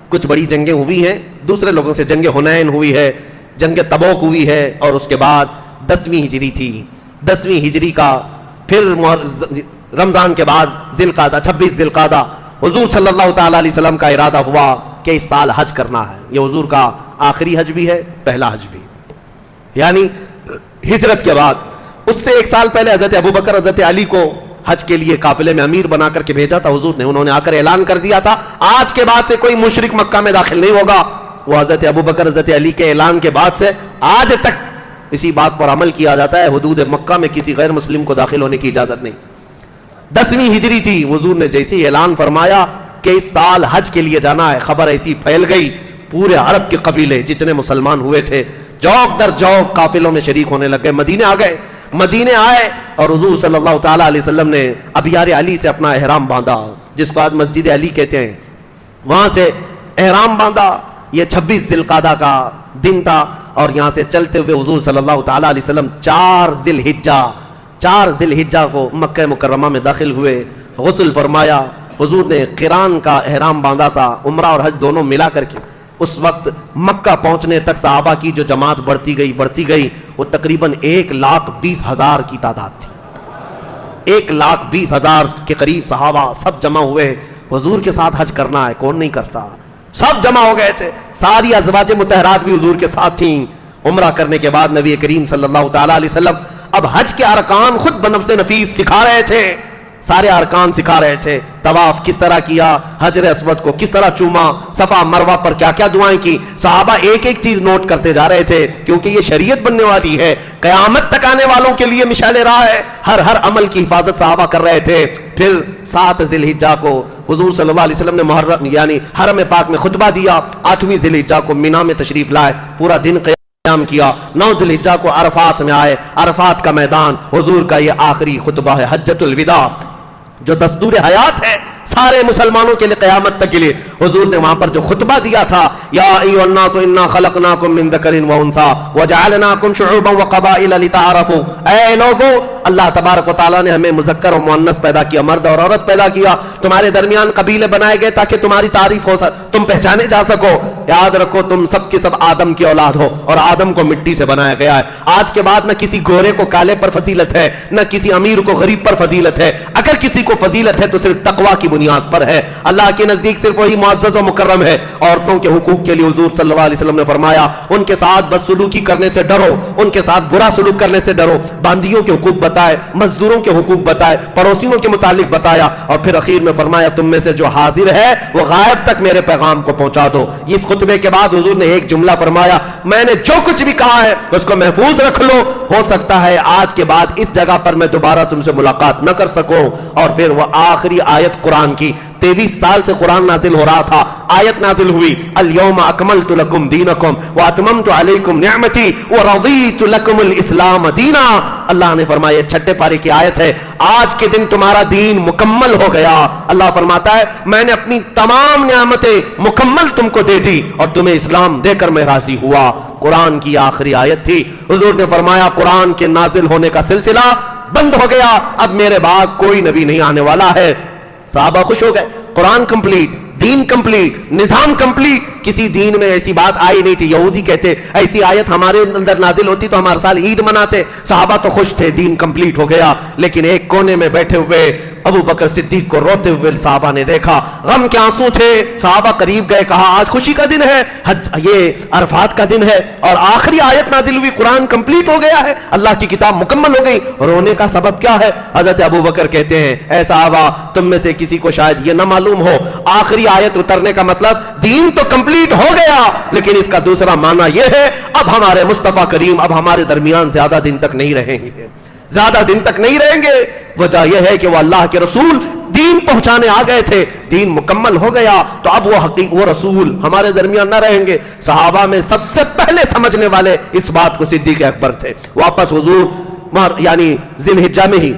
S1: کچھ بڑی جنگیں ہوئی ہیں دوسرے لوگوں سے, جنگ حنین ہوئی ہے, جنگ تبوک ہوئی ہے, اور اس کے بعد 10ویں ہجری تھی. 10ویں ہجری کا پھر رمضان کے بعد ذی القعدہ 26 ذی القعدہ حضور صلی اللہ تعالی علیہ وسلم کا ارادہ ہوا کہ اس سال حج کرنا ہے. یہ حضور کا آخری حج بھی ہے, پہلا حج بھی, یعنی ہجرت کے بعد. اس سے 1 سال پہلے حضرت ابوبکر حضرت علی کو حج کے لیے قافلے میں امیر بنا کر کے بھیجا تھا حضور نے. انہوں نے آ کر اعلان کر دیا تھا آج کے بعد سے کوئی مشرک مکہ میں داخل نہیں ہوگا. وہ حضرت ابوبکر حضرت علی کے اعلان کے بعد سے آج تک اسی بات پر عمل کیا جاتا ہے. حدود مکہ میں کسی غیر مسلم کو داخل ہونے کی اجازت نہیں. 10ویں ہجری تھی, حضور نے جیسے اعلان فرمایا کہ اس سال حج کے لیے جانا ہے, خبر ایسی پھیل گئی, پورے عرب کے قبیلے جتنے مسلمان ہوئے تھے جوق در جوق قافلوں میں شریک ہونے لگ گئے. مدینے آ گئے. مدینے آئے اور حضور صلی اللہ تعالیٰ علیہ وسلم نے ابیار علی سے اپنا احرام باندھا, جس کو آج مسجد علی کہتے ہیں, وہاں سے احرام باندھا. یہ 26 ذی القعدہ کا دن تھا اور یہاں سے چلتے ہوئے حضور صلی اللہ تعالیٰ علیہ وسلم 4 ذی الحجہ کو مکہ مکرمہ میں داخل ہوئے. غسل فرمایا. حضور نے قران کا احرام باندھا تھا, عمرہ اور حج دونوں ملا کر کے. اس وقت مکہ پہنچنے تک صحابہ کی جو جماعت بڑھتی گئی وہ تقریباً 1,20,000 کی تعداد تھی. 1,20,000 کے قریب صحابہ سب جمع ہوئے. حضور کے ساتھ حج کرنا ہے, کون نہیں کرتا, سب جمع ہو گئے تھے. ساری ازواج مطہرات بھی حضور کے ساتھ تھیں. عمرہ کرنے کے بعد نبی کریم صلی اللہ تعالیٰ علیہ وسلم اب حج کے ارکان خود بنفس نفیس سکھا رہے تھے. سارے ارکان سکھا رہے تھے. طواف کس طرح کیا, حجر اسود کو کس طرح چوما, صفا مروہ پر کیا کیا دعائیں کی. صحابہ ایک ایک چیز نوٹ کرتے جا رہے تھے کیونکہ یہ شریعت بننے والی ہے, قیامت تک آنے والوں کے لیے مشعل راہ ہے. ہر عمل کی حفاظت صحابہ کر رہے تھے. پھر 7 ذی الحجہ کو حضور صلی اللہ علیہ وسلم نے محرم یعنی حرم پاک میں خطبہ دیا. 8ویں ذی الحجہ کو مینا میں تشریف لائے, پورا دن قیام کیا. 9 ذی الحجہ کو عرفات میں آئے. عرفات کا میدان حضور کا یہ آخری خطبہ ہے, حجۃ الوداع, جو دستور حیات ہے سارے مسلمانوں کے لیے قیامت تک کے لیے. حضور نے وہاں پر جو خطبہ دیا تھا, یا ایھا الناس انا خلقناکم من ذکر و انثی وجعلناکم شعوبا وقبائل لتعارفوا, اے لوگو اللہ تبارک و تعالیٰ نے ہمیں مذکر و مؤنث پیدا کیا, مرد اور عورت پیدا کیا. تمہارے درمیان قبیلے بنائے گئے تاکہ تمہاری تعریف ہو, تم پہچانے جا سکو. یاد رکھو تم سب کے سب آدم کی اولاد ہو اور آدم کو مٹی سے بنایا گیا ہے. آج کے بعد نہ کسی گورے کو کالے پر فضیلت ہے, نہ کسی امیر کو غریب پر فضیلت ہے. اگر کسی کو فضیلت ہے تو صرف تقوی کی بنیاد پر ہے. اللہ کے نزدیک صرف وہی معزز و مکرم ہے. عورتوں کے حقوق کے لیے حضور صلی اللہ علیہ وسلم نے فرمایا ان کے ساتھ بدسلوکی کرنے سے ڈرو, ان کے ساتھ برا سلوک کرنے سے ڈرو. باندیوں کے حقوق بتائے, مزدوروں کے حقوق بتائے, پڑوسیوں کے متعلق بتایا, اور پھر اخیر میں فرمایا تم میں سے جو حاضر ہے وہ غائب تک میرے پیغام کو پہنچا دو. اس خطبے کے بعد حضور نے ایک جملہ فرمایا, میں نے جو کچھ بھی کہا ہے اس کو محفوظ رکھ لو, ہو سکتا ہے آج کے بعد اس جگہ پر میں دوبارہ تم سے ملاقات نہ کر سکوں. اور پھر وہ آخری آیت قرآن کی, 23 سال سے قرآن نازل ہو رہا تھا, آیت نازل ہوئی, الیوم اکملت لکم دینکم واتممت علیکم نعمتی ورضیت لکم الاسلام دینا. اللہ نے فرمایا, 6 پارے کی آیت ہے, آج کے دن تمہارا دین مکمل ہو گیا. اللہ فرماتا ہے میں نے اپنی تمام نعمتیں مکمل تم کو دے دی اور تمہیں اسلام دے کر میں راضی ہوا. قرآن کی آخری آیت تھی. حضور نے فرمایا قرآن کے نازل ہونے کا سلسلہ بند ہو گیا, اب میرے بعد کوئی نبی نہیں آنے والا ہے. صحابہ خوش ہو گئے, قرآن کمپلیٹ, دین کمپلیٹ, نظام کمپلیٹ. کسی دین میں ایسی بات آئی نہیں تھی. یہودی کہتے ایسی آیت ہمارے اندر نازل ہوتی تو ہمارے سال عید مناتے. صحابہ تو خوش تھے, دین کمپلیٹ ہو گیا. لیکن ایک کونے میں بیٹھے ہوئے ابو بکر صدیق کو روتے ہوئے صحابہ نے دیکھا, غم کے آنسو تھے. صحابہ قریب گئے, کہا آج خوشی کا دن ہے, یہ عرفات کا دن ہے اور آخری آیت نازل ہوئی, قرآن کمپلیٹ ہو گیا ہے, اللہ کی کتاب مکمل ہو گئی. رونے کا سبب کیا ہے؟ حضرت ابو بکر کہتے ہیں اے صحابہ تم میں سے کسی کو شاید یہ نہ معلوم ہو, آخری آیت اترنے کا مطلب دین تو کمپلیٹ ہو گیا, لیکن اس کا دوسرا معنی یہ ہے اب ہمارے مصطفیٰ کریم اب ہمارے درمیان زیادہ دن تک نہیں رہیں گے, زیادہ دن تک نہیں رہیں گے. وجہ یہ ہے کہ وہ اللہ کے رسول دین پہنچانے آ گئے تھے, دین مکمل ہو گیا تو اب وہ رسول ہمارے درمیان نہ رہیں گے. صحابہ میں سب سے پہلے سمجھنے والے اس بات کو صدیق اکبر تھے. واپس حضور یعنی ذی الحجہ میں ہی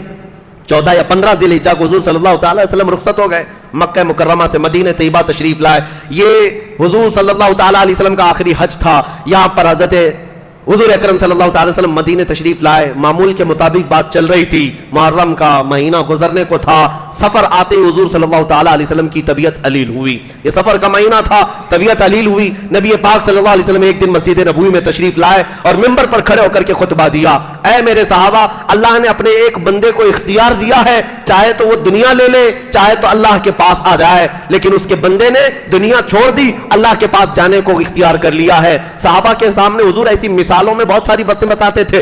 S1: 14 یا 15 ذی الحجہ کو حضور صلی اللہ تعالی وسلم رخصت ہو گئے, مکہ مکرمہ سے مدینہ طیبہ تشریف لائے. یہ حضور صلی اللہ تعالی علیہ وسلم کا آخری حج تھا. یہاں پر حضرت حضور اکرم صلی اللہ تعالی وسلم مدینہ تشریف لائے. معمول کے مطابق بات چل رہی تھی, محرم کا مہینہ گزرنے کو تھا. سفر آتے ہی حضور صلی اللہ تعالی علیہ وسلم کی طبیعت علیل ہوئی. یہ سفر کا مہینہ تھا, طبیعت علیل ہوئی. نبی پاک صلی اللہ علیہ وسلم ایک دن مسجد نبوی میں تشریف لائے اور منبر پر کھڑے ہو کر کے خطبہ دیا, اے میرے صحابہ اللہ نے اپنے ایک بندے کو اختیار دیا ہے, چاہے تو وہ دنیا لے لے چاہے تو اللہ کے پاس آ جائے, لیکن اس کے بندے نے دنیا چھوڑ دی, اللہ کے پاس جانے کو اختیار کر لیا ہے. صحابہ کے سامنے حضور ایسی مثالوں میں بہت ساری باتیں بتاتے تھے.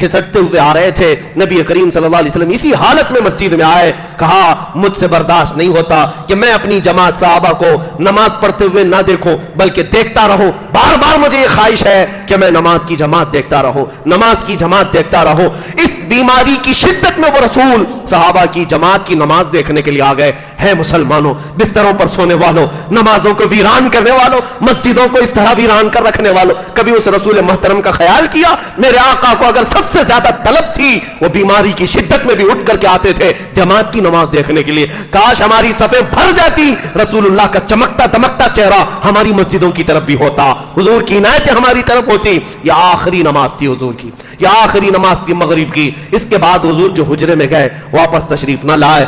S1: گھسٹتے ہوئے آ رہے تھے. نبی کریم صلی اللہ علیہ وسلم اسی حالت میں مسجد میں آئے. کہا مجھ سے برداشت نہیں ہوتا کہ میں اپنی جماعت صحابہ کو نماز پڑھتے ہوئے نہ دیکھوں بلکہ دیکھتا رہوں. بار بار مجھے یہ خواہش ہے کہ میں نماز کی جماعت دیکھتا رہوں, نماز کی جماعت دیکھتا رہوں. اس بیماری کی شدت میں وہ رسول صحابہ کی جماعت کی نماز دیکھنے کے لیے آ گئے. ہے مسلمانوں, بستروں پر سونے والوں, نمازوں کو ویران کرنے والوں, مسجدوں کو اس طرح ویران کر رکھنے والوں, کبھی اس رسول محترم کا خیال کیا؟ میرے آقا کو اگر سب سے زیادہ طلب تھی وہ بیماری کی شدت میں بھی اٹھ کر کے آتے تھے جماعت کی نماز دیکھنے کے لیے. کاش ہماری صفیں بھر جاتی, رسول اللہ کا چمکتا دمکتا چہرہ ہماری مسجدوں کی طرف بھی ہوتا, حضور کی عنایتیں ہماری طرف ہوتی. یہ آخری نماز تھی حضور کی, یہ آخری نماز تھی مغرب کی. اس کے بعد حضور جو حجرے میں گئے واپس تشریف نہ لائے.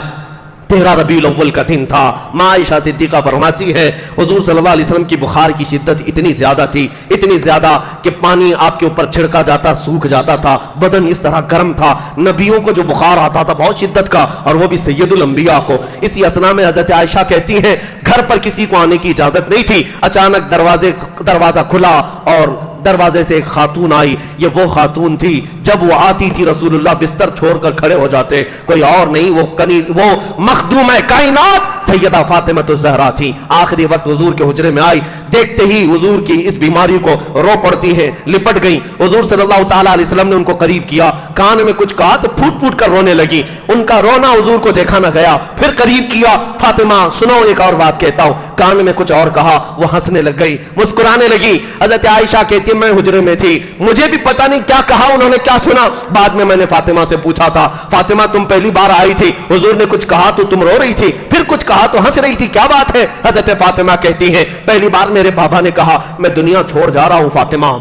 S1: 13 ربیع الاول کا دن تھا. ماں عائشہ صدیقہ فرماتی ہے حضور صلی اللہ علیہ وسلم کی بخار کی شدت اتنی زیادہ تھی, اتنی زیادہ کہ پانی آپ کے اوپر چھڑکا جاتا سوکھ جاتا تھا, بدن اس طرح گرم تھا. نبیوں کو جو بخار آتا تھا بہت شدت کا, اور وہ بھی سید الانبیاء کو. اسی اثنا میں حضرت عائشہ کہتی ہیں گھر پر کسی کو آنے کی اجازت نہیں تھی. اچانک دروازہ کھلا اور دروازے سے ایک خاتون آئی. یہ وہ خاتون تھی جب وہ آتی تھی رسول اللہ بستر چھوڑ کر کھڑے ہو جاتے, کوئی اور نہیں, وہ مخدوم کائنات سیدہ فاطمہ الزہرا تھی. آخری وقت حضور کے حجرے میں آئی, دیکھتے ہی حضور کی اس بیماری کو رو پڑتی ہے, لپٹ گئی. حضور صلی اللہ تعالی علیہ وسلم نے ان کو قریب کیا, کان میں کچھ کہا تو پھوٹ پھوٹ کر رونے لگی. ان کا رونا حضور کو دیکھا نہ گیا. پھر قریب کیا, فاطمہ سنو ایک اور بات کہتا ہوں. کان میں کچھ اور کہا, وہ ہنسنے لگ گئی, مسکرانے لگی. حضرت عائشہ کہتی میں حجرے میں تھی, مجھے بھی پتہ نہیں کیا کہا انہوں نے, کیا سنا. بعد میں نے فاطمہ سے پوچھا تھا, فاطمہ تم پہلی بار آئی تھی, حضور نے کچھ کہا تو تم رو رہی تھی, پھر کچھ کہا تو ہنس رہی تھی, کیا بات ہے؟ حضرت فاطمہ کہتی ہیں پہلی بار میرے بابا نے کہا میں دنیا چھوڑ جا رہا ہوں فاطمہ,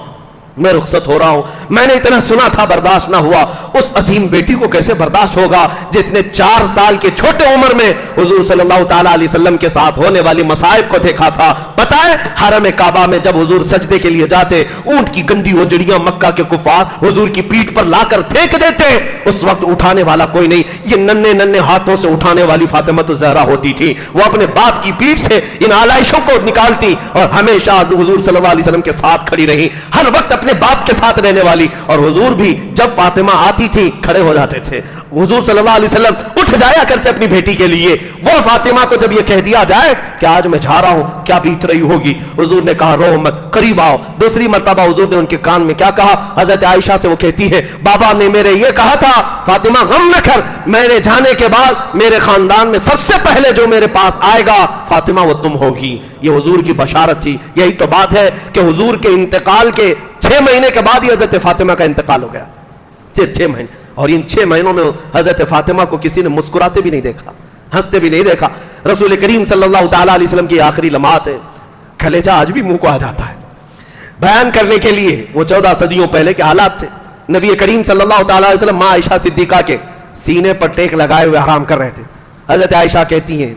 S1: میں رخصت ہو رہا ہوں. میں نے اتنا سنا تھا برداشت نہ ہوا. اس عظیم بیٹی کو کیسے برداشت ہوگا جس نے 4 سال کے چھوٹے عمر میں حضور صلی اللہ تعالی علیہ وسلم کے ساتھ ہونے والی مصائب کو دیکھا تھا. پتہ ہے حرم کعبہ میں جب حضور سجدے کے لیے جاتے, اونٹ کی گندی اجڑیاں مکہ کے کفار حضور کی پیٹھ پر لا کر پھینک دیتے, اس وقت اٹھانے والا کوئی نہیں. یہ ننھے ننھے ہاتھوں سے اٹھانے والی فاطمہ الزہرا ہوتی تھی. وہ اپنے باپ کی پیٹھ سے ان آلائشوں کو نکالتی اور ہمیشہ حضور صلی اللہ علیہ وسلم کے ساتھ کھڑی رہی, ہر وقت اپنے باپ کے ساتھ رہنے والی. اور حضور بھی جب فاطمہ آتی تھی کھڑے ہو جاتے تھے. حضور صلی اللہ علیہ وسلم اٹھ جایا کرتے اپنی بیٹی کے لیے. وہ فاطمہ کو جب یہ کہہ دیا جائے کہ آج میں جا رہا ہوں, کیا بیت رہی ہوگی. حضور نے کہا رو مت, قریب آؤ. دوسری مرتبہ حضور نے ان کے کان میں کیا کہا, حضرت عائشہ سے وہ کہتی ہے بابا نے میرے یہ کہا تھا فاطمہ غم نہ کر, میں نے جانے کے بعد میرے خاندان میں سب سے پہلے جو میرے پاس آئے گا فاطمہ وہ تم ہوگی. یہ حضور کی بشارت تھی. یہی تو بات ہے کہ حضور کے انتقال کے 6 مہینے کے بعد ہی حضرت فاطمہ کا انتقال ہو گیا. 6 مہینے, اور ان 6 مہینوں میں حضرت فاطمہ کو کسی نے مسکراتے بھی نہیں دیکھا, ہنستے بھی نہیں دیکھا. رسول کریم صلی اللہ تعالی علیہ وسلم کی آخری لمحات ہے, کلیجہ آج بھی منہ کو آ جاتا ہے بیان کرنے کے لیے. وہ 14 صدیوں پہلے کے حالات تھے. نبی کریم صلی اللہ تعالی علیہ وسلم ماں عائشہ صدیقہ کے سینے پر ٹیک لگائے ہوئے آرام کر رہے تھے. حضرت عائشہ کہتی ہیں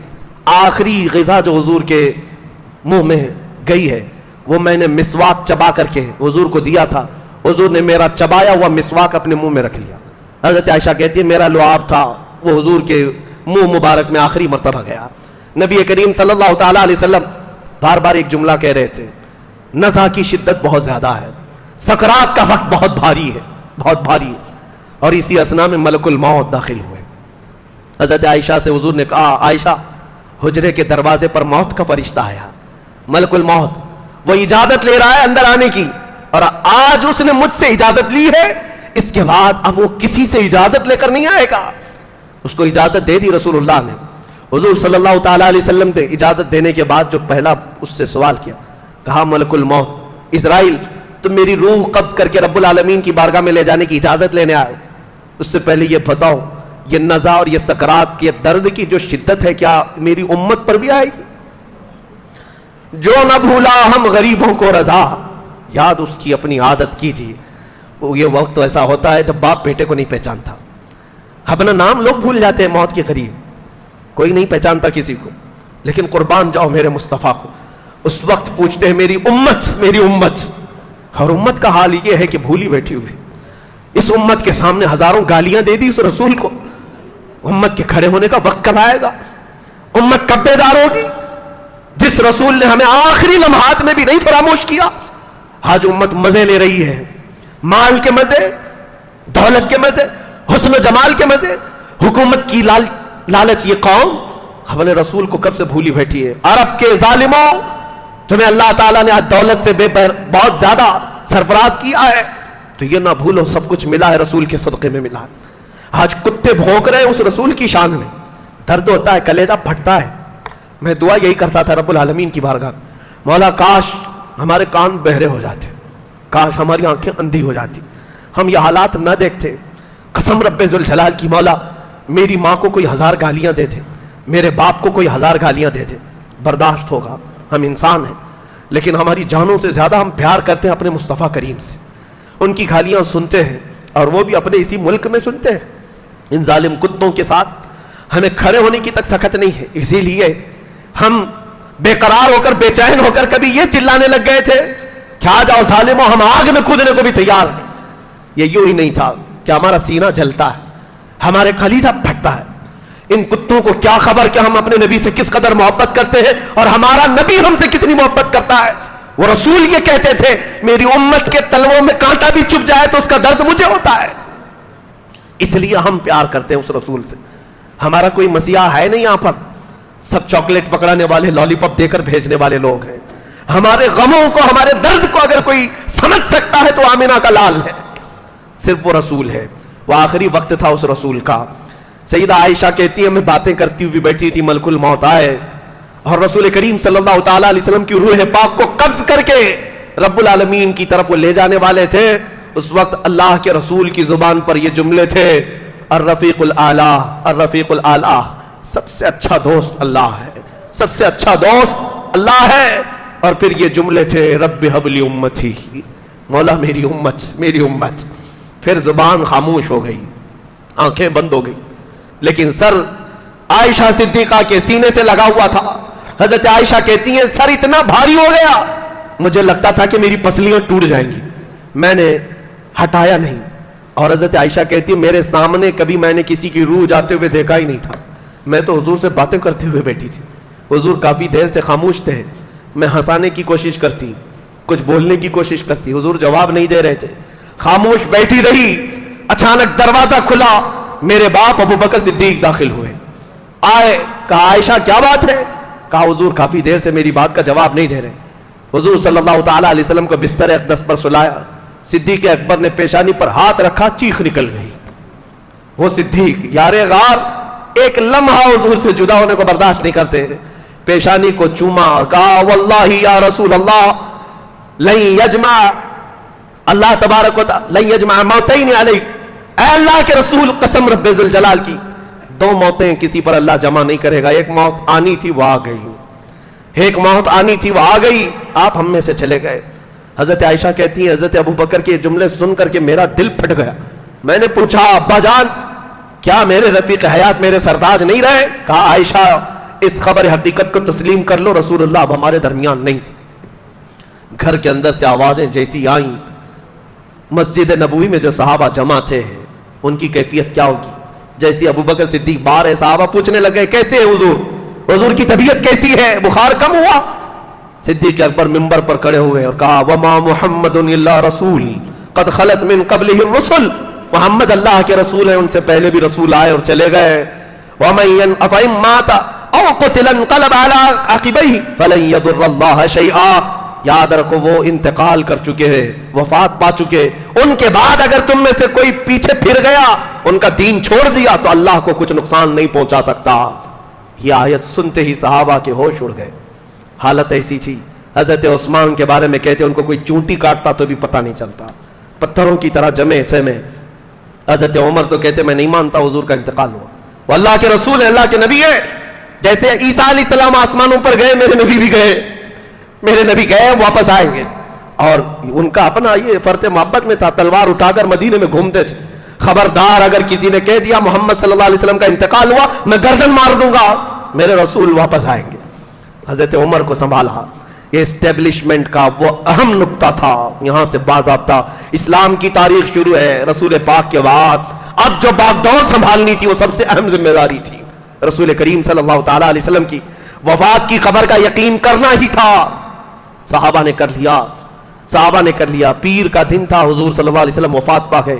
S1: آخری غذا جو حضور کے منہ میں گئی ہے وہ میں نے مسواک چبا کر کے حضور کو دیا تھا. حضور نے میرا چبایا ہوا مسواک اپنے منہ میں رکھ لیا. حضرت عائشہ کہتی ہے میرا لعاب تھا وہ حضور کے منہ مبارک میں آخری مرتبہ گیا. نبی کریم صلی اللہ تعالی علیہ وسلم بار بار ایک جملہ کہہ رہے تھے, نزع کی شدت بہت زیادہ ہے, سکرات کا وقت بہت بھاری ہے, بہت بھاری. اور اسی اثنا میں ملک الموت داخل ہوئے. حضرت عائشہ سے حضور نے کہا عائشہ حجرے کے دروازے پر موت کا فرشتہ آیا, ملک الموت, وہ اجازت لے رہا ہے اندر آنے کی, اور آج اس نے مجھ سے اجازت لی ہے, اس کے بعد اب وہ کسی سے اجازت لے کر نہیں آئے گا. اس کو اجازت دے دی رسول اللہ نے. حضور صلی اللہ تعالی علیہ وسلم نے اجازت دینے کے بعد جو پہلا اس سے سوال کیا, کہا ملک الموت اسرائیل تم میری روح قبض کر کے رب العالمین کی بارگاہ میں لے جانے کی اجازت لینے آئے, اس سے پہلے یہ بتاؤ یہ نزع اور یہ سکرات کے درد کی جو شدت ہے کیا میری امت پر بھی آئے گی؟ جو نہ بھولا ہم غریبوں کو رضا, یاد اس کی اپنی عادت کیجیے. وہ یہ وقت ایسا ہوتا ہے جب باپ بیٹے کو نہیں پہچانتا, اپنا نام لوگ بھول جاتے ہیں موت کے قریب, کوئی نہیں پہچانتا کسی کو, لیکن قربان جاؤ میرے مصطفیٰ کو. اس وقت پوچھتے ہیں میری امت, میری امت. اور امت کا حال یہ ہے کہ بھولی بیٹھی ہوئی. اس امت کے سامنے ہزاروں گالیاں دے دی اس رسول کو. امت کے کھڑے ہونے کا وقت کب آئے گا؟ امت کب بیدار ہوگی؟ جس رسول نے ہمیں آخری لمحات میں بھی نہیں فراموش کیا. آج امت مزے لے رہی ہے, مال کے مزے, دولت کے مزے، حسن و جمال کے مزے، حکومت کی لالچ. یہ قوم ہمارے رسول کو کب سے بھولی بیٹھی ہے. عرب کے ظالموں، تمہیں اللہ تعالیٰ نے آج دولت سے بہت زیادہ سرفراز کیا ہے، تو یہ نہ بھولو سب کچھ ملا ہے رسول کے صدقے میں ملا ہے. آج کتے بھونک رہے ہیں اس رسول کی شان میں، درد ہوتا ہے، کلیجہ پھٹتا ہے. میں دعا یہی کرتا تھا رب العالمین کی بارگاہ، مولا کاش ہمارے کان بہرے ہو جاتے، کاش ہماری آنکھیں اندھی ہو جاتی، ہم یہ حالات نہ دیکھتے. قسم رب ذوالجلال کی، مولا میری ماں کو کوئی 1000 گالیاں دے دے، میرے باپ کو کوئی 1000 گالیاں دے دے، برداشت ہوگا، ہم انسان ہیں. لیکن ہماری جانوں سے زیادہ ہم پیار کرتے ہیں اپنے مصطفیٰ کریم سے. ان کی گالیاں سنتے ہیں، اور وہ بھی اپنے اسی ملک میں سنتے ہیں. ان ظالم کتوں کے ساتھ ہمیں کھڑے ہونے کی تک سخت نہیں ہے. اسی لیے ہم بے قرار ہو کر، بے چین ہو کر کبھی یہ چلانے لگ گئے تھے کہ آ جاؤ ظالموں، ہم آگ میں کودنے کو بھی تیار ہیں. یہ یوں ہی نہیں تھا کہ ہمارا سینہ جلتا ہے، ہمارے کلیجہ پھٹتا ہے. ان کتوں کو کیا خبر کہ ہم اپنے نبی سے کس قدر محبت کرتے ہیں اور ہمارا نبی ہم سے کتنی محبت کرتا ہے. وہ رسول یہ کہتے تھے میری امت کے تلووں میں کانٹا بھی چبھ جائے تو اس کا درد مجھے ہوتا ہے. اس لیے ہم پیار کرتے ہیں اس رسول سے. ہمارا کوئی مسیحا ہے نہیں یہاں پر، سب چاکلیٹ پکڑانے والے، لالی پاپ دے کر بھیجنے والے لوگ ہیں. ہمارے غموں کو، ہمارے درد کو اگر کوئی سمجھ سکتا ہے تو آمینہ کا لال ہے، صرف وہ رسول ہے. وہ آخری وقت تھا اس رسول کا. سیدہ عائشہ کہتی ہے میں باتیں کرتی ہوئی بیٹھی تھی، ملک الموت آئے اور رسول کریم صلی اللہ تعالیٰ علیہ وسلم کی روح پاک کو قبض کر کے رب العالمین کی طرف وہ لے جانے والے تھے. اس وقت اللہ کے رسول کی زبان پر یہ جملے تھے، الرفیق الاعلیٰ، الرفیق الاعلیٰ، سب سے اچھا دوست اللہ ہے، سب سے اچھا دوست اللہ ہے. اور پھر یہ جملے تھے رب حب لی امتی، مولا میری امت، میری امت. پھر زبان خاموش ہو گئی، آنکھیں بند ہو گئی. لیکن سر عائشہ صدیقہ کے سینے سے لگا ہوا تھا. حضرت عائشہ کہتی ہیں سر اتنا بھاری ہو گیا مجھے لگتا تھا کہ میری پسلیاں ٹوٹ جائیں گی، میں نے ہٹایا نہیں. اور حضرت عائشہ کہتی ہے میرے سامنے کبھی میں نے کسی کی روح جاتے ہوئے دیکھا ہی نہیں تھا. میں تو حضور سے باتیں کرتے ہوئے بیٹھی تھی، حضور کافی دیر سے خاموش تھے. میں ہنسانے کی کوشش کرتی، کچھ بولنے کی کوشش کرتی، حضور جواب نہیں دے رہے تھے، خاموش بیٹھی رہی. اچانک دروازہ کھلا، میرے باپ ابو بکر صدیق داخل ہوئے. آئے، کہا عائشہ کیا بات ہے؟ کہا حضور کافی دیر سے میری بات کا جواب نہیں دے رہے. حضور صلی اللہ تعالیٰ علیہ وسلم کو بستر اقدس پر سلایا. صدیق اکبر نے پیشانی پر ہاتھ رکھا، چیخ نکل گئی. وہ صدیق یار غار ایک لمحہ حضور سے جدا ہونے کو برداشت نہیں کرتے، پیشانی کو چوما، کہا واللہ یا رسول اللہ لن یجمع اللہ تبارک و تعالی لن یجمع موتین علیک، اے اللہ کے رسول قسم رب ذوالجلال کی 2 موتیں کسی پر اللہ جمع نہیں کرے گا. ایک موت آنی تھی وہ آ گئی، ایک موت آنی تھی وہ آ گئی، آپ ہم میں سے چلے گئے. حضرت عائشہ کہتی ہیں حضرت ابو بکر کے جملے سن کر کے میرا دل پھٹ گیا. میں نے پوچھا ابا جان کیا میرے رفیق حیات میرے سرتاج نہیں رہے؟ کہا عائشہ اس خبر حقیقت کو تسلیم کر لو، رسول اللہ اب ہمارے درمیان نہیں. گھر کے اندر سے آوازیں جیسی آئیں، مسجد نبوی میں جو صحابہ جمع تھے ان کی کیفیت کیا ہوگی؟ جیسی ابو بکر صدیق باہر ہے، صحابہ پوچھنے لگے کیسے ہے حضور، حضور کی طبیعت کیسی ہے، بخار کم ہوا؟ صدیق اکبر منبر پر کھڑے ہوئے اور کہا وما محمد الا رسول قد خلت من قبلہ الرسل، محمد اللہ کے رسول ہیں، ان سے پہلے بھی رسول آئے اور چلے گئے. ومن افئن مات او قتل انقلب على عقبیہ فلن يضر اللہ شیئا. یاد رکھو وہ انتقال کر چکے ہیں، وفات پا چکے، ان کے بعد اگر تم میں سے کوئی پیچھے پھر گیا، ان کا دین چھوڑ دیا تو اللہ کو کچھ نقصان نہیں پہنچا سکتا. یہ آیت سنتے ہی صحابہ کے ہوش اڑ گئے. حالت ایسی تھی، حضرت عثمان کے بارے میں کہتے ان کو کوئی چونٹی کاٹتا تو بھی پتہ نہیں چلتا، پتھروں کی طرح جمے ایسے میں. حضرت عمر تو کہتے میں نہیں مانتا حضور کا انتقال ہوا، وہ اللہ کے رسول ہے، اللہ کے نبی ہے. جیسے عیسیٰ علیہ السلام آسمانوں پر گئے، میرے نبی بھی گئے، میرے نبی گئے واپس آئیں گے. اور ان کا اپنا یہ فرط محبت میں تھا، تلوار اٹھا کر مدینے میں گھومتے تھے. خبردار اگر کسی نے کہہ دیا محمد صلی اللہ علیہ وسلم کا انتقال ہوا میں گردن مار دوں گا، میرے رسول واپس آئیں گے. حضرت عمر کو سنبھالا. یہ اسٹیبلشمنٹ کا وہ اہم نقطہ تھا، یہاں سے باضابطہ اسلام کی تاریخ شروع ہے رسول پاک کے بعد. اب جو باغ ڈور سنبھالنی تھی وہ سب سے اہم ذمہ داری تھی. رسول کریم صلی اللہ تعالیٰ علیہ وسلم کی وفات کی خبر کا یقین کرنا ہی تھا. صحابہ نے کر لیا، صحابہ نے کر لیا. پیر کا دن تھا، حضور صلی اللہ علیہ وسلم وفات پا گئے.